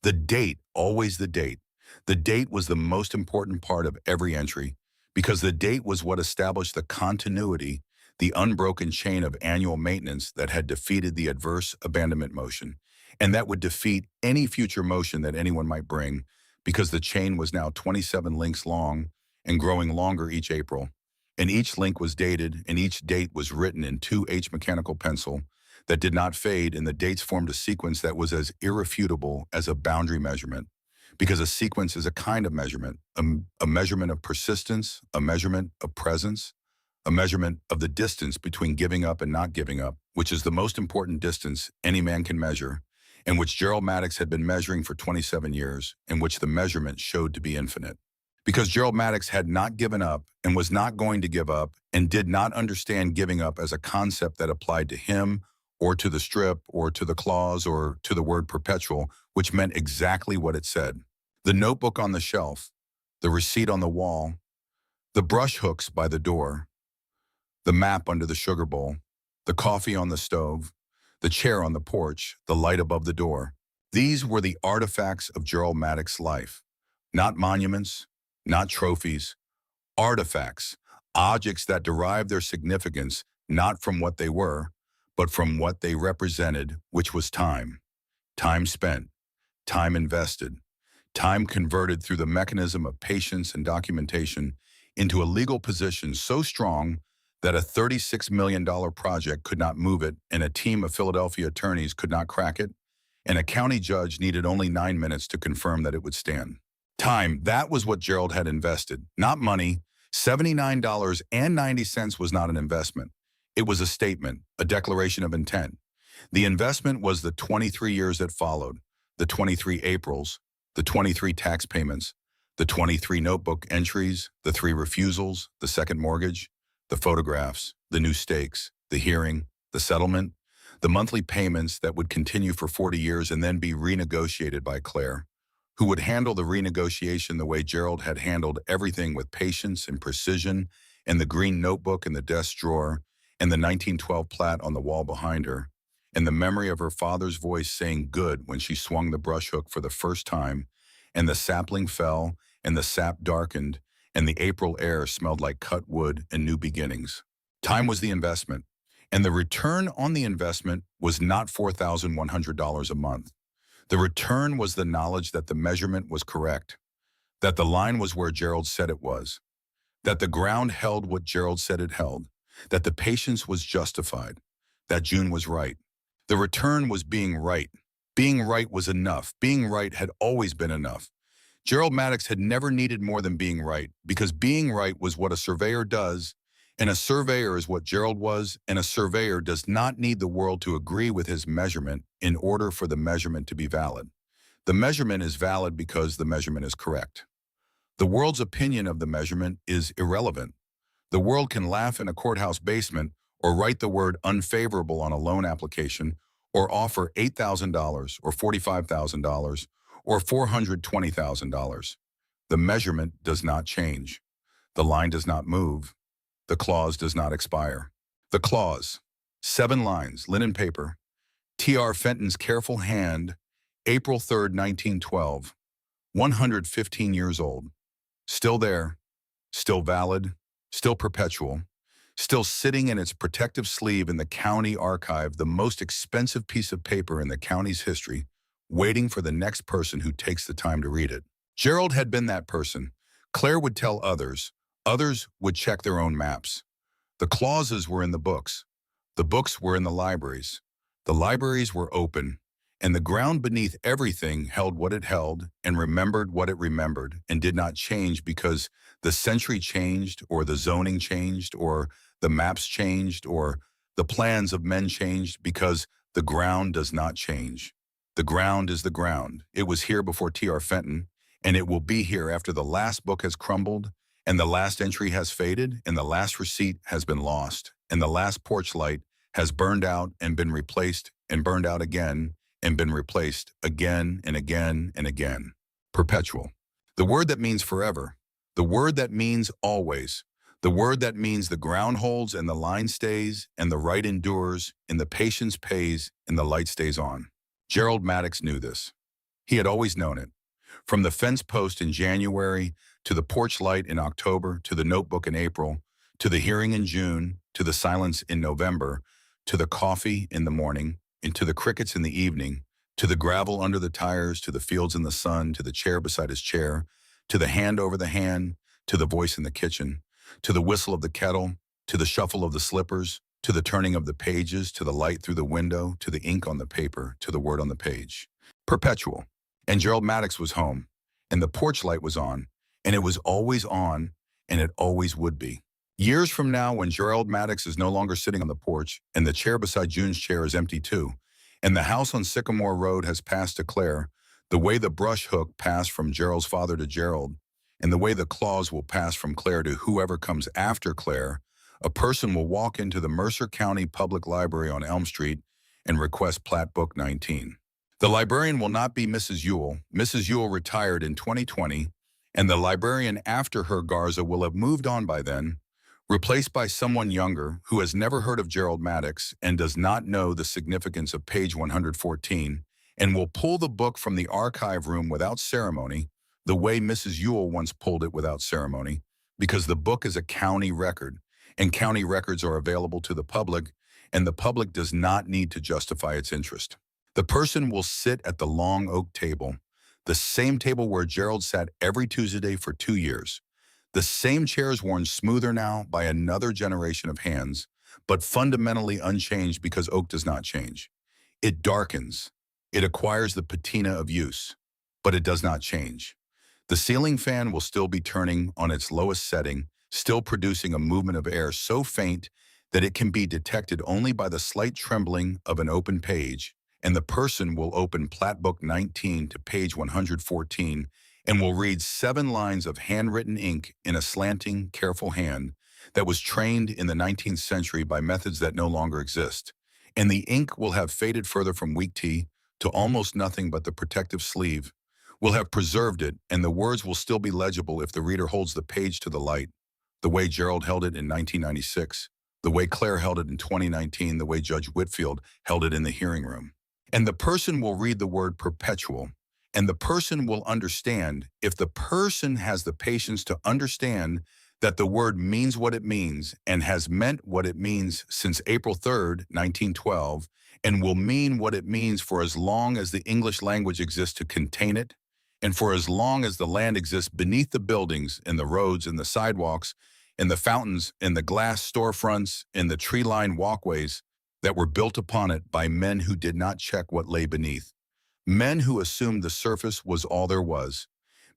Speaker 1: The date, always the date. The date was the most important part of every entry because the date was what established the continuity, the unbroken chain of annual maintenance that had defeated the adverse abandonment motion, and that would defeat any future motion that anyone might bring because the chain was now 27 links long and growing longer each April. and each link was dated, and each date was written in 2H mechanical pencil that did not fade, and the dates formed a sequence that was as irrefutable as a boundary measurement. Because a sequence is a kind of measurement, a measurement of persistence, a measurement of presence, a measurement of the distance between giving up and not giving up, which is the most important distance any man can measure, and which Gerald Maddox had been measuring for 27 years, and which the measurement showed to be infinite. Because Gerald Maddox had not given up and was not going to give up and did not understand giving up as a concept that applied to him or to the strip or to the clause or to the word perpetual, which meant exactly what it said. The notebook on the shelf, the receipt on the wall, the brush hooks by the door, the map under the sugar bowl, the coffee on the stove, the chair on the porch, the light above the door. These were the artifacts of Gerald Maddox's life. Not monuments, not trophies, artifacts, objects that derived their significance not from what they were, but from what they represented, which was time. Time spent, time invested, time converted through the mechanism of patience and documentation into a legal position so strong that a $36 million project could not move it, and a team of Philadelphia attorneys could not crack it, and a county judge needed only 9 minutes to confirm that it would stand. Time, that was what Gerald had invested, not money. $79.90 was not an investment. It was a statement, a declaration of intent. The investment was the 23 years that followed, the 23 Aprils, the 23 tax payments, the 23 notebook entries, the 3 refusals, the second mortgage, the photographs, the new stakes, the hearing, the settlement, the monthly payments that would continue for 40 years and then be renegotiated by Claire, who would handle the renegotiation the way Gerald had handled everything, with patience and precision, and the green notebook in the desk drawer, and the 1912 Plat on the wall behind her, and the memory of her father's voice saying good when she swung the brush hook for the first time, and the sapling fell, and the sap darkened, and the April air smelled like cut wood and new beginnings. Time was the investment, and the return on the investment was not $4,100 a month. The return was the knowledge that the measurement was correct, that the line was where Gerald said it was, that the ground held what Gerald said it held, that the patience was justified, that June was right. The return was being right. Being right was enough. Being right had always been enough. Gerald Maddox had never needed more than being right, because being right was what a surveyor does, and a surveyor is what Gerald was, and a surveyor does not need the world to agree with his measurement in order for the measurement to be valid. The measurement is valid because the measurement is correct. The world's opinion of the measurement is irrelevant. The world can laugh in a courthouse basement, or write the word unfavorable on a loan application, or offer $8,000 or $45,000 or $420,000. The measurement does not change. The line does not move. The clause does not expire. The clause, 7 lines, linen paper, T.R. Fenton's careful hand, April 3rd, 1912, 115 years old. Still there, still valid, still perpetual, still sitting in its protective sleeve in the county archive, the most expensive piece of paper in the county's history, waiting for the next person who takes the time to read it. Gerald had been that person. Claire would tell others. Others would check their own maps. The clauses were in the books. The books were in the libraries. The libraries were open, and the ground beneath everything held what it held and remembered what it remembered, and did not change because the century changed, or the zoning changed, or the maps changed, or the plans of men changed, because the ground does not change. The ground is the ground. It was here before T.R. Fenton, and it will be here after the last book has crumbled, and the last entry has faded, and the last receipt has been lost, and the last porch light has burned out and been replaced, and burned out again, and been replaced again and again and again. Perpetual. The word that means forever. The word that means always. The word that means the ground holds and the line stays, and the right endures, and the patience pays, and the light stays on. Gerald Maddox knew this. He had always known it. From the fence post in January, to the porch light in October, to the notebook in April, to the hearing in June, to the silence in November, to the coffee in the morning, and to the crickets in the evening, to the gravel under the tires, to the fields in the sun, to the chair beside his chair, to the hand over the hand, to the voice in the kitchen, to the whistle of the kettle, to the shuffle of the slippers, to the turning of the pages, to the light through the window, to the ink on the paper, to the word on the page. Perpetual. And Gerald Maddox was home, and the porch light was on, and it was always on, and it always would be. Years from now, when Gerald Maddox is no longer sitting on the porch, and the chair beside June's chair is empty too, and the house on Sycamore Road has passed to Claire, the way the brush hook passed from Gerald's father to Gerald, and the way the claws will pass from Claire to whoever comes after Claire, a person will walk into the Mercer County Public Library on Elm Street and request Plat Book 19. The librarian will not be Mrs. Ewell. Mrs. Ewell retired in 2020, and the librarian after her, Garza, will have moved on by then, replaced by someone younger who has never heard of Gerald Maddox and does not know the significance of page 114, and will pull the book from the archive room without ceremony, the way Mrs. Ewell once pulled it without ceremony, because the book is a county record, and county records are available to the public, and the public does not need to justify its interest. The person will sit at the long oak table, the same table where Gerald sat every Tuesday for 2 years. The same chairs worn smoother now by another generation of hands, but fundamentally unchanged because oak does not change. It darkens. It acquires the patina of use, but it does not change. The ceiling fan will still be turning on its lowest setting, still producing a movement of air so faint that it can be detected only by the slight trembling of an open page, and the person will open Plat Book 19 to page 114 and will read 7 lines of handwritten ink in a slanting, careful hand that was trained in the 19th century by methods that no longer exist. And the ink will have faded further from weak tea to almost nothing but the protective sleeve, will have preserved it, and the words will still be legible if the reader holds the page to the light, the way Gerald held it in 1996, the way Claire held it in 2019, the way Judge Whitfield held it in the hearing room. And the person will read the word perpetual, and the person will understand, if the person has the patience to understand that the word means what it means and has meant what it means since April 3rd, 1912, and will mean what it means for as long as the English language exists to contain it, and for as long as the land exists beneath the buildings and the roads and the sidewalks and the fountains and the glass storefronts and the tree-lined walkways that were built upon it by men who did not check what lay beneath. Men who assumed the surface was all there was.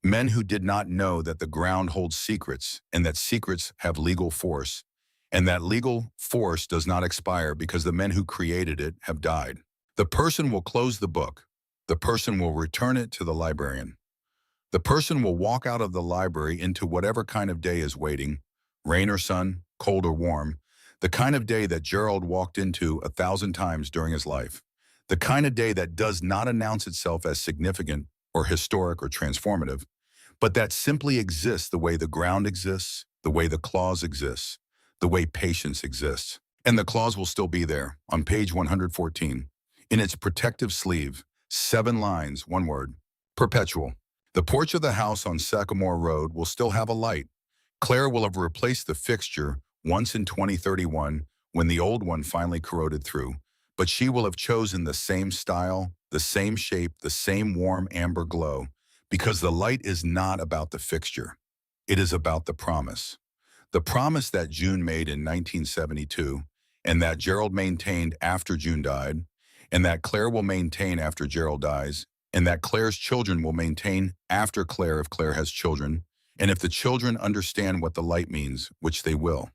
Speaker 1: Men who did not know that the ground holds secrets and that secrets have legal force, and that legal force does not expire because the men who created it have died. The person will close the book. The person will return it to the librarian. The person will walk out of the library into whatever kind of day is waiting, rain or sun, cold or warm, the kind of day that Gerald walked into 1,000 times during his life, the kind of day that does not announce itself as significant or historic or transformative, but that simply exists the way the ground exists, the way the clause exists, the way patience exists. And the clause will still be there on page 114, in its protective sleeve, 7 lines, 1 word, perpetual. The porch of the house on Sycamore Road will still have a light. Claire will have replaced the fixture once in 2031 when the old one finally corroded through, but she will have chosen the same style, the same shape, the same warm amber glow, because the light is not about the fixture. It is about the promise. The promise that June made in 1972, and that Gerald maintained after June died, and that Claire will maintain after Gerald dies, and that Claire's children will maintain after Claire if Claire has children, and if the children understand what the light means, which they will.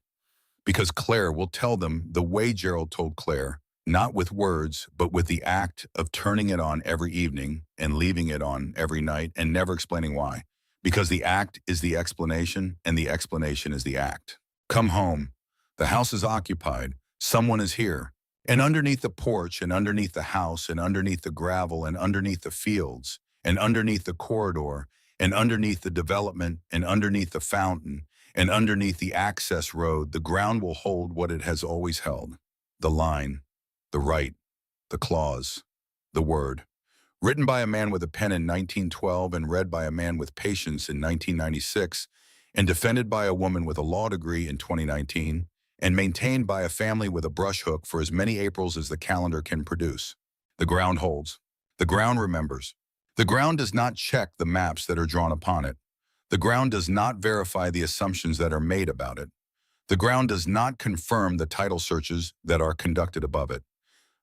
Speaker 1: Because Claire will tell them the way Gerald told Claire, not with words, but with the act of turning it on every evening and leaving it on every night and never explaining why. Because the act is the explanation and the explanation is the act. Come home. The house is occupied. Someone is here. And underneath the porch and underneath the house and underneath the gravel and underneath the fields and underneath the corridor and underneath the development and underneath the fountain and underneath the access road, the ground will hold what it has always held. The line, the right, the clause, the word. Written by a man with a pen in 1912 and read by a man with patience in 1996 and defended by a woman with a law degree in 2019 and maintained by a family with a brush hook for as many Aprils as the calendar can produce. The ground holds. The ground remembers. The ground does not check the maps that are drawn upon it. The ground does not verify the assumptions that are made about it. The ground does not confirm the title searches that are conducted above it.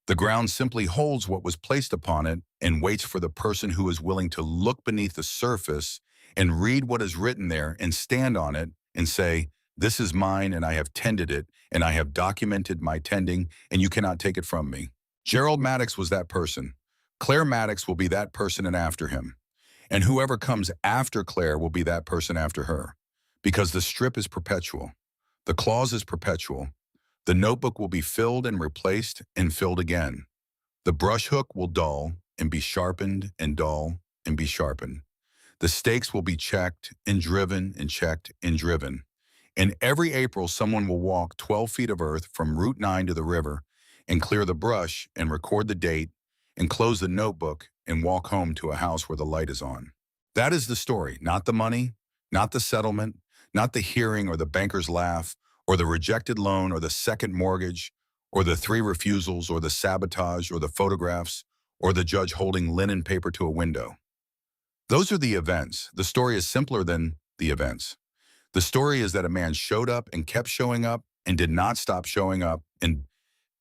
Speaker 1: The ground simply holds what was placed upon it and waits for the person who is willing to look beneath the surface and read what is written there and stand on it and say, "This is mine and I have tended it and I have documented my tending and you cannot take it from me." Gerald Maddox was that person. Claire Maddox will be that person and after him. And whoever comes after Claire will be that person after her. Because the strip is perpetual. The clause is perpetual. The notebook will be filled and replaced and filled again. The brush hook will dull and be sharpened and dull and be sharpened. The stakes will be checked and driven and checked and driven. And every April, someone will walk 12 feet of earth from Route 9 to the river and clear the brush and record the date and close the notebook and walk home to a house where the light is on. That is the story, not the money, not the settlement, not the hearing or the banker's laugh, or the rejected loan or the second mortgage, or the 3 refusals or the sabotage or the photographs, or the judge holding linen paper to a window. Those are the events. The story is simpler than the events. The story is that a man showed up and kept showing up and did not stop showing up and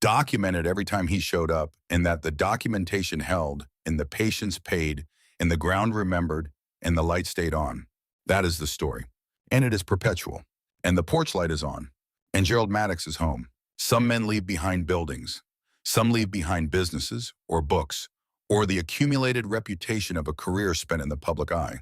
Speaker 1: documented every time he showed up, and that the documentation held and the patience paid and the ground remembered and the light stayed on. That is the story. And it is perpetual. And the porch light is on. And Gerald Maddox is home. Some men leave behind buildings. Some leave behind businesses or books or the accumulated reputation of a career spent in the public eye.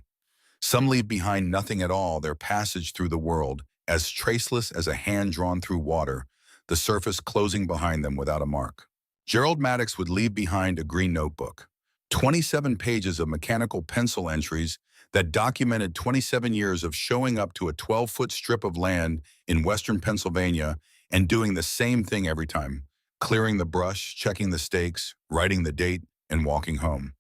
Speaker 1: Some leave behind nothing at all, their passage through the world, as traceless as a hand drawn through water, the surface closing behind them without a mark. Gerald Maddox would leave behind a green notebook, 27 pages of mechanical pencil entries that documented 27 years of showing up to a 12-foot strip of land in western Pennsylvania and doing the same thing every time, clearing the brush, checking the stakes, writing the date, and walking home.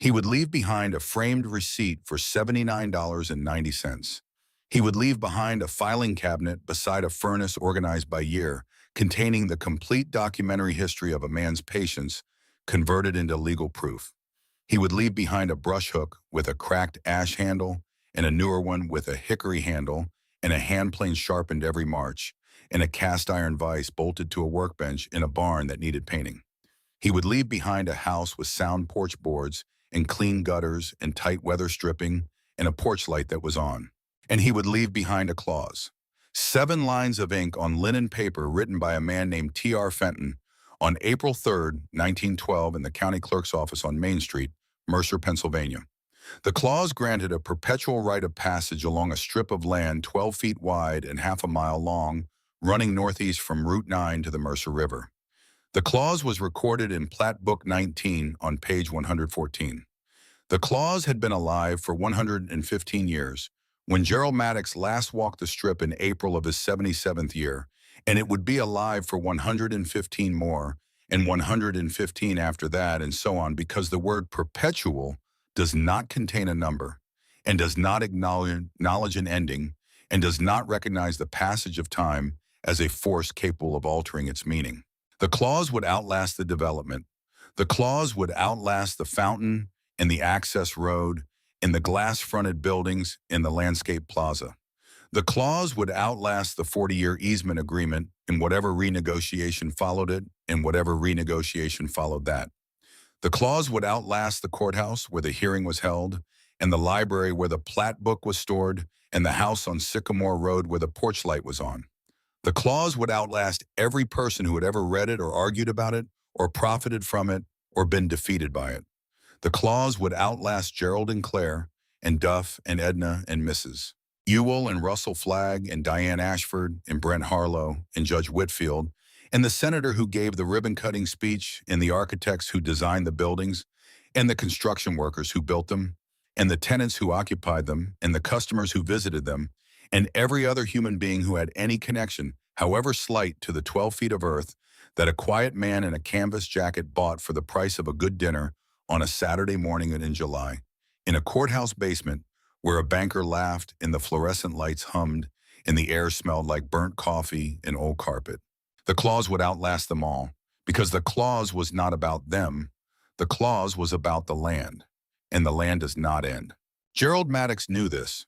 Speaker 1: He would leave behind a framed receipt for $79.90. He would leave behind a filing cabinet beside a furnace organized by year, containing the complete documentary history of a man's patience converted into legal proof. He would leave behind a brush hook with a cracked ash handle and a newer one with a hickory handle and a hand plane sharpened every March and a cast iron vise bolted to a workbench in a barn that needed painting. He would leave behind a house with sound porch boards and clean gutters and tight weather stripping and a porch light that was on. And he would leave behind a clause. 7 lines of ink on linen paper written by a man named T.R. Fenton on April 3rd, 1912 in the county clerk's office on Main Street, Mercer, Pennsylvania. The clause granted a perpetual right of passage along a strip of land 12 feet wide and half a mile long, running northeast from Route 9 to the Mercer River. The clause was recorded in Plat Book 19 on page 114. The clause had been alive for 115 years when Gerald Maddox last walked the strip in April of his 77th year, and it would be alive for 115 more, and 115 after that, and so on, because the word perpetual does not contain a number, and does not acknowledge an ending, and does not recognize the passage of time as a force capable of altering its meaning. The clause would outlast the development. The clause would outlast the fountain and the access road and the glass-fronted buildings in the landscape plaza. The clause would outlast the 40-year easement agreement and whatever renegotiation followed it and whatever renegotiation followed that. The clause would outlast the courthouse where the hearing was held and the library where the Plat book was stored and the house on Sycamore Road where the porch light was on. The clause would outlast every person who had ever read it or argued about it or profited from it or been defeated by it. The clause would outlast Gerald and Claire and Duff and Edna and Mrs. Ewell and Russell Flagg and Diane Ashford and Brent Harlow and Judge Whitfield and the senator who gave the ribbon-cutting speech and the architects who designed the buildings and the construction workers who built them and the tenants who occupied them and the customers who visited them and every other human being who had any connection, however slight, to the 12 feet of earth that a quiet man in a canvas jacket bought for the price of a good dinner on a Saturday morning in July, in a courthouse basement where a banker laughed and the fluorescent lights hummed and the air smelled like burnt coffee and old carpet. The clause would outlast them all, because the clause was not about them. The clause was about the land, and the land does not end. Gerald Maddox knew this.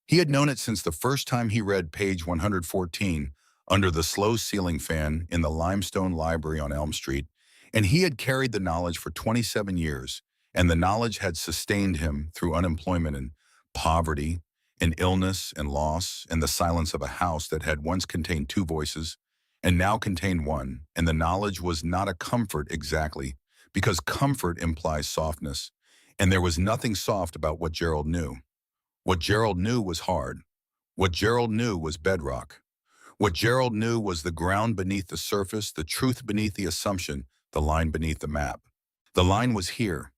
Speaker 1: He had known it since the first time he read page 114 under the slow ceiling fan in the limestone library on Elm Street, and he had carried the knowledge for 27 years, and the knowledge had sustained him through unemployment and poverty, and illness and loss, and the silence of a house that had once contained two voices, and now contained one, and the knowledge was not a comfort exactly, because comfort implies softness, and there was nothing soft about what Gerald knew. What Gerald knew was hard. What Gerald knew was bedrock. What Gerald knew was the ground beneath the surface, the truth beneath the assumption, the line beneath the map. The line was here.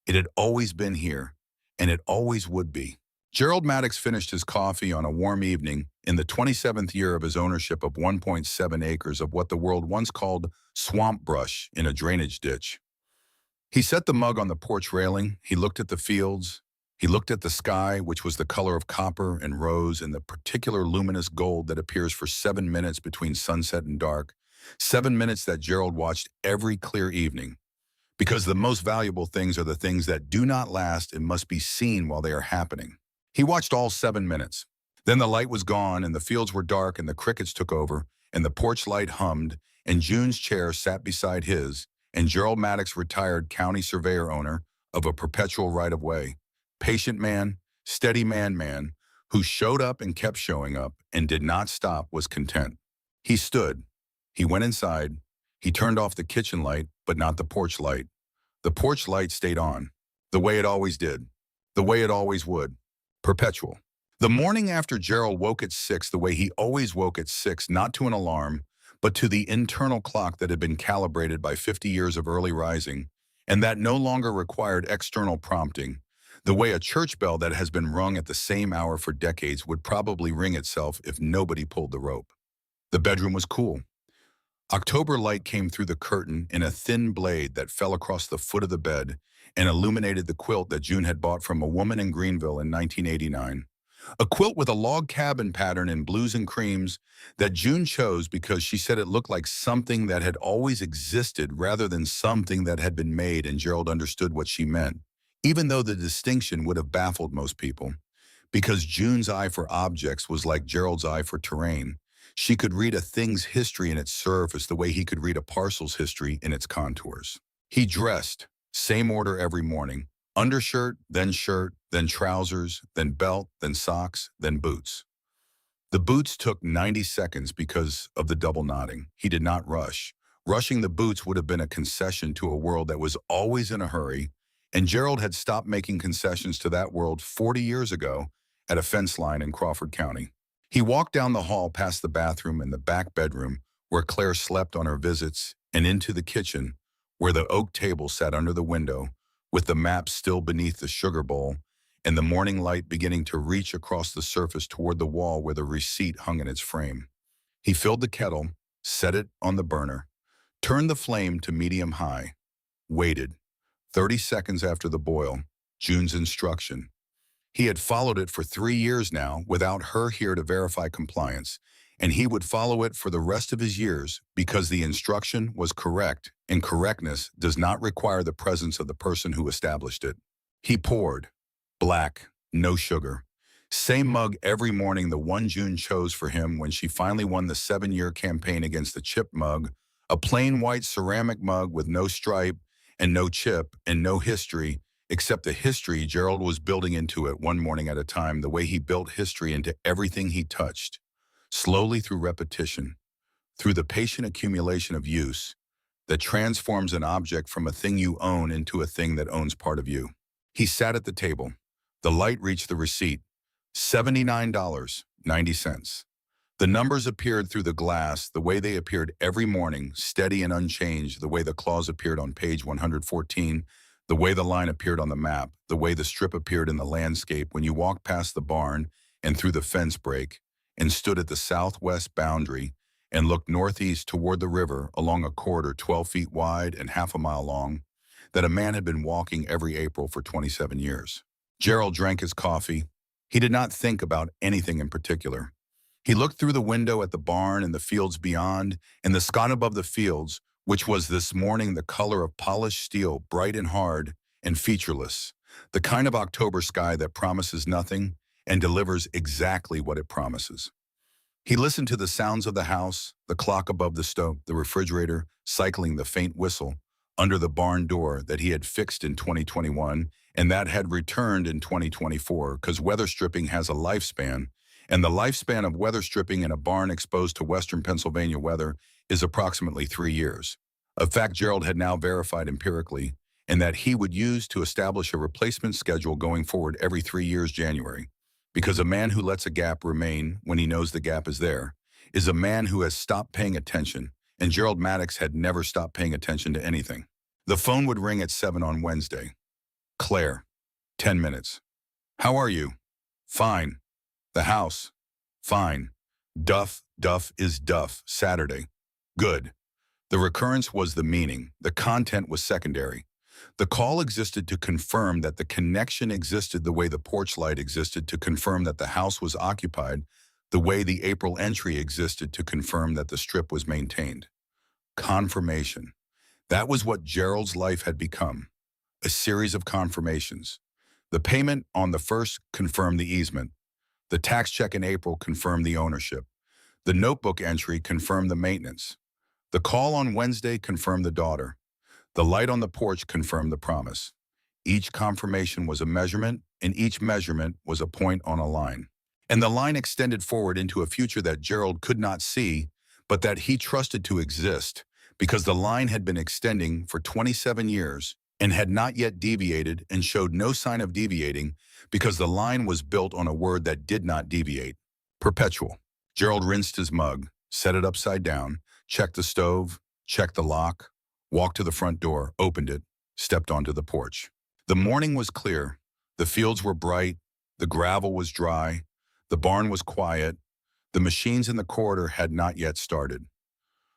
Speaker 1: It had always been here, and it always would be. Gerald Maddox finished his coffee on a warm evening in the 27th year of his ownership of 1.7 acres of what the world once called swamp brush in a drainage ditch. He set the mug on the porch railing. He looked at the fields. He looked at the sky, which was the color of copper and rose and the particular luminous gold that appears for 7 minutes between sunset and dark, 7 minutes that Gerald watched every clear evening. Because the most valuable things are the things that do not last and must be seen while they are happening. He watched all 7 minutes. Then the light was gone, and the fields were dark, and the crickets took over, and the porch light hummed, and June's chair sat beside his, and Gerald Maddox, retired county surveyor owner of a perpetual right-of-way, patient man, steady man, who showed up and kept showing up and did not stop, was content. He stood. He went inside. He turned off the kitchen light, but not the porch light. The porch light stayed on, the way it always did, the way it always would. Perpetual. The morning after Gerald woke at 6 the way he always woke at 6, not to an alarm, but to the internal clock that had been calibrated by 50 years of early rising, and that no longer required external prompting, the way a church bell that has been rung at the same hour for decades would probably ring itself if nobody pulled the rope. The bedroom was cool. October light came through the curtain in a thin blade that fell across the foot of the bed and illuminated the quilt that June had bought from a woman in Greenville in 1989. A quilt with a log cabin pattern in blues and creams that June chose because she said it looked like something that had always existed rather than something that had been made, and Gerald understood what she meant, even though the distinction would have baffled most people. Because June's eye for objects was like Gerald's eye for terrain. She could read a thing's history in its surface the way he could read a parcel's history in its contours. He dressed, same order every morning, undershirt, then trousers, then belt, then socks, then boots. The boots took 90 seconds because of the double knotting. He did not rush. Rushing the boots would have been a concession to a world that was always in a hurry, and Gerald had stopped making concessions to that world 40 years ago at a fence line in Crawford County. He walked down the hall past the bathroom and the back bedroom where Claire slept on her visits and into the kitchen where the oak table sat under the window with the map still beneath the sugar bowl and the morning light beginning to reach across the surface toward the wall where the receipt hung in its frame. He filled the kettle, set it on the burner, turned the flame to medium-high, waited. 30 seconds after the boil, June's instruction. He had followed it for 3 years now without her here to verify compliance, and he would follow it for the rest of his years because the instruction was correct, and correctness does not require the presence of the person who established it. He poured. Black, no sugar. Same mug every morning, the one June chose for him when she finally won the 7-year campaign against the chip mug, a plain white ceramic mug with no stripe and no chip and no history, except the history Gerald was building into it one morning at a time, the way he built history into everything he touched, slowly through repetition, through the patient accumulation of use that transforms an object from a thing you own into a thing that owns part of you. He sat at the table. The light reached the receipt, $79.90. The numbers appeared through the glass the way they appeared every morning, steady and unchanged, the way the clause appeared on page 114, the way the line appeared on the map, the way the strip appeared in the landscape when you walked past the barn and through the fence break and stood at the southwest boundary and looked northeast toward the river along a corridor 12 feet wide and half a mile long that a man had been walking every April for 27 years. Gerald drank his coffee. He did not think about anything in particular. He looked through the window at the barn and the fields beyond and the sky above the fields, which was this morning the color of polished steel, bright and hard and featureless, the kind of October sky that promises nothing and delivers exactly what it promises. He listened to the sounds of the house, the clock above the stove, the refrigerator, cycling the faint whistle under the barn door that he had fixed in 2021 and that had returned in 2024 because weather stripping has a lifespan, and the lifespan of weather stripping in a barn exposed to western Pennsylvania weather is approximately 3 years. A fact Gerald had now verified empirically, and that he would use to establish a replacement schedule going forward every 3 years January. Because a man who lets a gap remain when he knows the gap is there is a man who has stopped paying attention, and Gerald Maddox had never stopped paying attention to anything. The phone would ring at 7 on Wednesday. Claire, 10 minutes. How are you? Fine. The house? Fine. Duff is Duff, Saturday. Good. The recurrence was the meaning. The content was secondary. The call existed to confirm that the connection existed the way the porch light existed to confirm that the house was occupied, the way the April entry existed to confirm that the strip was maintained. Confirmation. That was what Gerald's life had become. A series of confirmations. The payment on the first confirmed the easement. The tax check in April confirmed the ownership. The notebook entry confirmed the maintenance. The call on Wednesday confirmed the daughter. The light on the porch confirmed the promise. Each confirmation was a measurement, and each measurement was a point on a line. And the line extended forward into a future that Gerald could not see, but that he trusted to exist, because the line had been extending for 27 years and had not yet deviated and showed no sign of deviating, because the line was built on a word that did not deviate. Perpetual. Gerald rinsed his mug, set it upside down, checked the stove, checked the lock, walked to the front door, opened it, stepped onto the porch. The morning was clear. The fields were bright. The gravel was dry. The barn was quiet. The machines in the corridor had not yet started.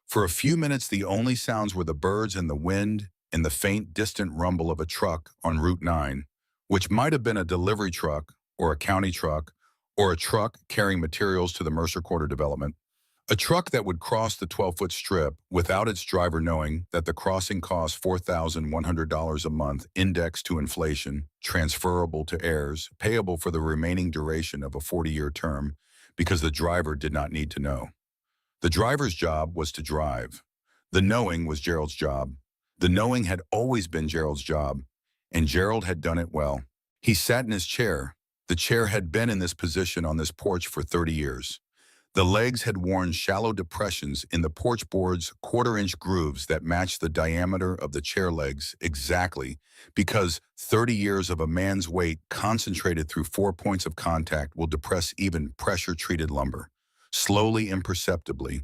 Speaker 1: For a few minutes, the only sounds were the birds and the wind and the faint, distant rumble of a truck on Route 9, which might have been a delivery truck or a county truck or a truck carrying materials to the Mercer Quarter development. A truck that would cross the 12-foot strip without its driver knowing that the crossing cost $4,100 a month, indexed to inflation, transferable to heirs, payable for the remaining duration of a 40-year term, because the driver did not need to know. The driver's job was to drive. The knowing was Gerald's job. The knowing had always been Gerald's job, and Gerald had done it well. He sat in his chair. The chair had been in this position on this porch for 30 years. The legs had worn shallow depressions in the porch board's quarter-inch grooves that matched the diameter of the chair legs exactly, because 30 years of a man's weight concentrated through 4 points of contact will depress even pressure-treated lumber, slowly, imperceptibly,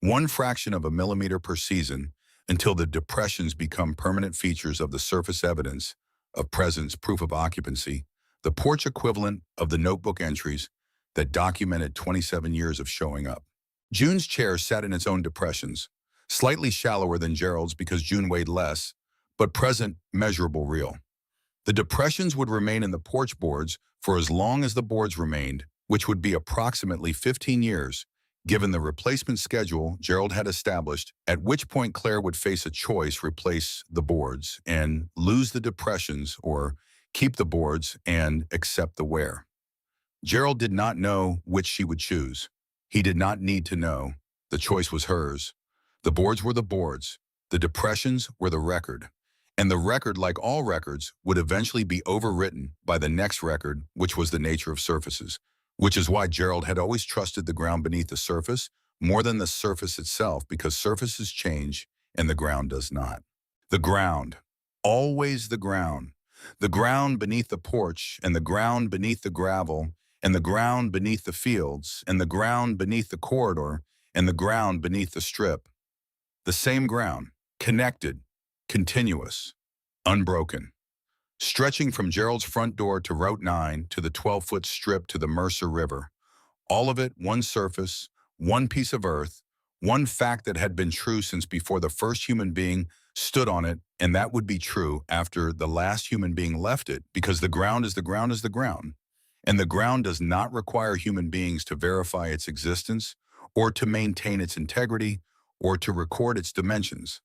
Speaker 1: 1 fraction of a millimeter per season, until the depressions become permanent features of the surface evidence of presence, proof of occupancy, the porch equivalent of the notebook entries that documented 27 years of showing up. June's chair sat in its own depressions, slightly shallower than Gerald's because June weighed less, but present, measurable, real. The depressions would remain in the porch boards for as long as the boards remained, which would be approximately 15 years, given the replacement schedule Gerald had established, at which point Claire would face a choice: replace the boards and lose the depressions, or keep the boards and accept the wear. Gerald did not know which she would choose. He did not need to know. The choice was hers. The boards were the boards. The depressions were the record. And the record, like all records, would eventually be overwritten by the next record, which was the nature of surfaces, which is why Gerald had always trusted the ground beneath the surface more than the surface itself, because surfaces change and the ground does not. The ground. Always the ground. The ground beneath the porch, and the ground beneath the gravel, and the ground beneath the fields, and the ground beneath the corridor, and the ground beneath the strip. The same ground, connected, continuous, unbroken. Stretching from Gerald's front door to Route 9 to the 12-foot strip to the Mercer River. All of it one surface, one piece of earth, one fact that had been true since before the first human being stood on it, and that would be true after the last human being left it, because the ground is the ground is the ground. And the ground does not require human beings to verify its existence, or to maintain its integrity, or to record its dimensions.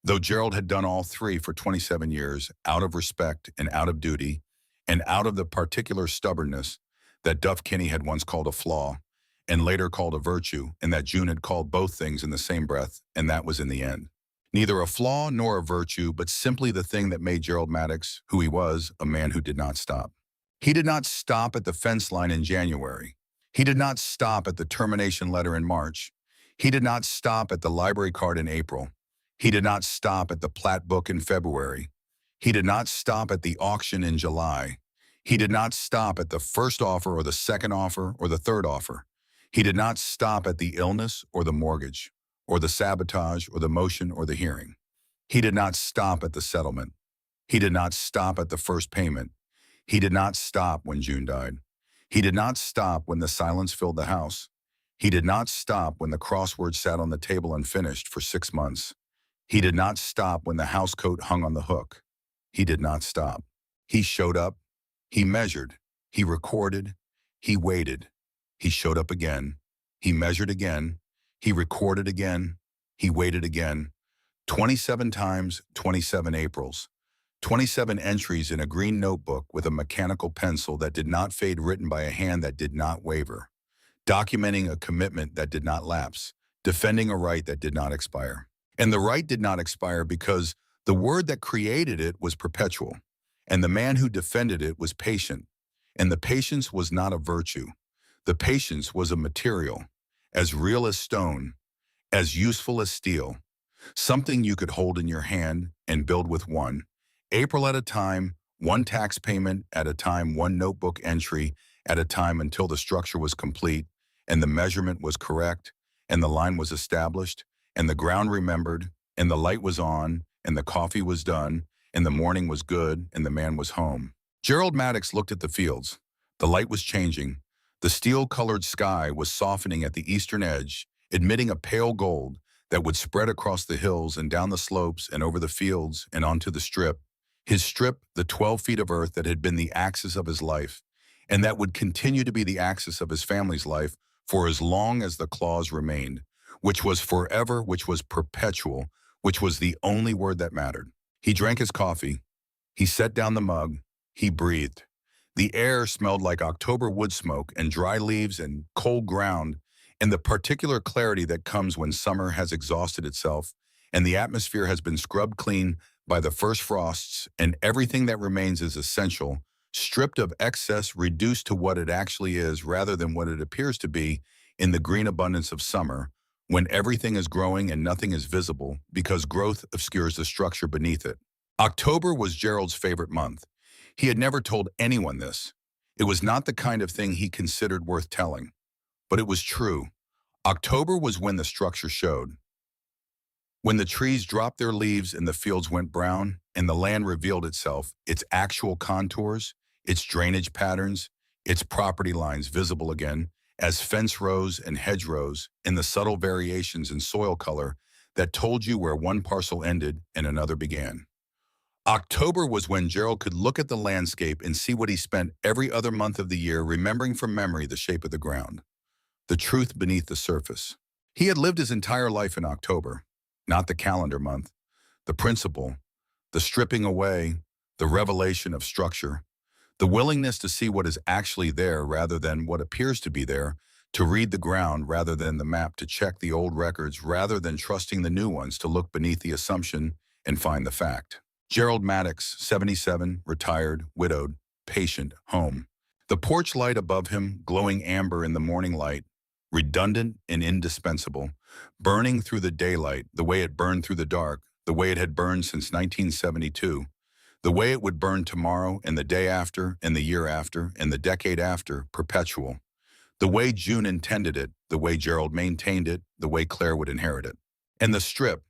Speaker 1: Though Gerald had done all three for 27 years, out of respect and out of duty, and out of the particular stubbornness that Duff Kinney had once called a flaw, and later called a virtue, and that June had called both things in the same breath, and that was in the end. Neither a flaw nor a virtue, but simply the thing that made Gerald Maddox who he was, a man who did not stop. He did not stop at the fence line in January. He did not stop at the termination letter in March. He did not stop at the library card in April. He did not stop at the Plat book in February. He did not stop at the auction in July. He did not stop at the first offer or the second offer or the third offer. He did not stop at the illness or the mortgage or the sabotage or the motion or the hearing. He did not stop at the settlement. He did not stop at the first payment. He did not stop when June died. He did not stop when the silence filled the house. He did not stop when the crossword sat on the table unfinished for 6 months. He did not stop when the house coat hung on the hook. He did not stop. He showed up. He measured. He recorded. He waited. He showed up again. He measured again. He recorded again. He waited again. 27 times, 27 Aprils. 27 entries in a green notebook with a mechanical pencil that did not fade, written by a hand that did not waver. Documenting a commitment that did not lapse. Defending a right that did not expire. And the right did not expire because the word that created it was perpetual. And the man who defended it was patient. And the patience was not a virtue. The patience was a material, as real as stone, as useful as steel, something you could hold in your hand and build with one April at a time, one tax payment at a time, one notebook entry at a time until the structure was complete and the measurement was correct and the line was established and the ground remembered and the light was on and the coffee was done and the morning was good and the man was home. Gerald Maddox looked at the fields. The light was changing. The steel-colored sky was softening at the eastern edge, admitting a pale gold that would spread across the hills and down the slopes and over the fields and onto the strip. His strip, the 12 feet of earth that had been the axis of his life, and that would continue to be the axis of his family's life for as long as the clause remained, which was forever, which was perpetual, which was the only word that mattered. He drank his coffee. He set down the mug. He breathed. The air smelled like October wood smoke and dry leaves and cold ground and the particular clarity that comes when summer has exhausted itself and the atmosphere has been scrubbed clean by the first frosts and everything that remains is essential, stripped of excess, reduced to what it actually is rather than what it appears to be in the green abundance of summer, when everything is growing and nothing is visible because growth obscures the structure beneath it. October was Gerald's favorite month. He had never told anyone this. It was not the kind of thing he considered worth telling, but it was true. October was when the structure showed. When the trees dropped their leaves and the fields went brown and the land revealed itself, its actual contours, its drainage patterns, its property lines visible again as fence rows and hedgerows and the subtle variations in soil color that told you where one parcel ended and another began. October was when Gerald could look at the landscape and see what he spent every other month of the year remembering from memory the shape of the ground, the truth beneath the surface. He had lived his entire life in October. Not the calendar month, the principle, the stripping away, the revelation of structure, the willingness to see what is actually there rather than what appears to be there, to read the ground rather than the map, to check the old records rather than trusting the new ones, to look beneath the assumption and find the fact. Gerald Maddox, 77, retired, widowed, patient, home. The porch light above him, glowing amber in the morning light, redundant and indispensable, burning through the daylight, the way it burned through the dark, the way it had burned since 1972, the way it would burn tomorrow and the day after and the year after and the decade after, perpetual, the way June intended it, the way Gerald maintained it, the way Claire would inherit it. And the strip,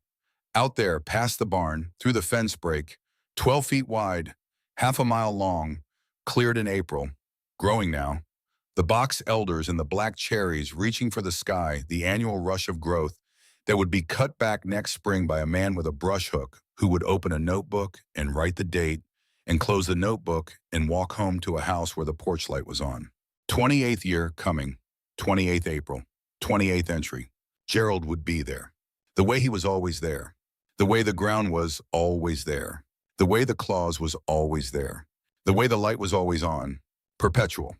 Speaker 1: out there past the barn, through the fence break, 12 feet wide, half a mile long, cleared in April, growing now, the box elders and the black cherries reaching for the sky, the annual rush of growth that would be cut back next spring by a man with a brush hook who would open a notebook and write the date and close the notebook and walk home to a house where the porch light was on. 28th year coming, 28th April, 28th entry. Gerald would be there. The way he was always there. The way the ground was always there. The way the clause was always there. The way the light was always on. Perpetual.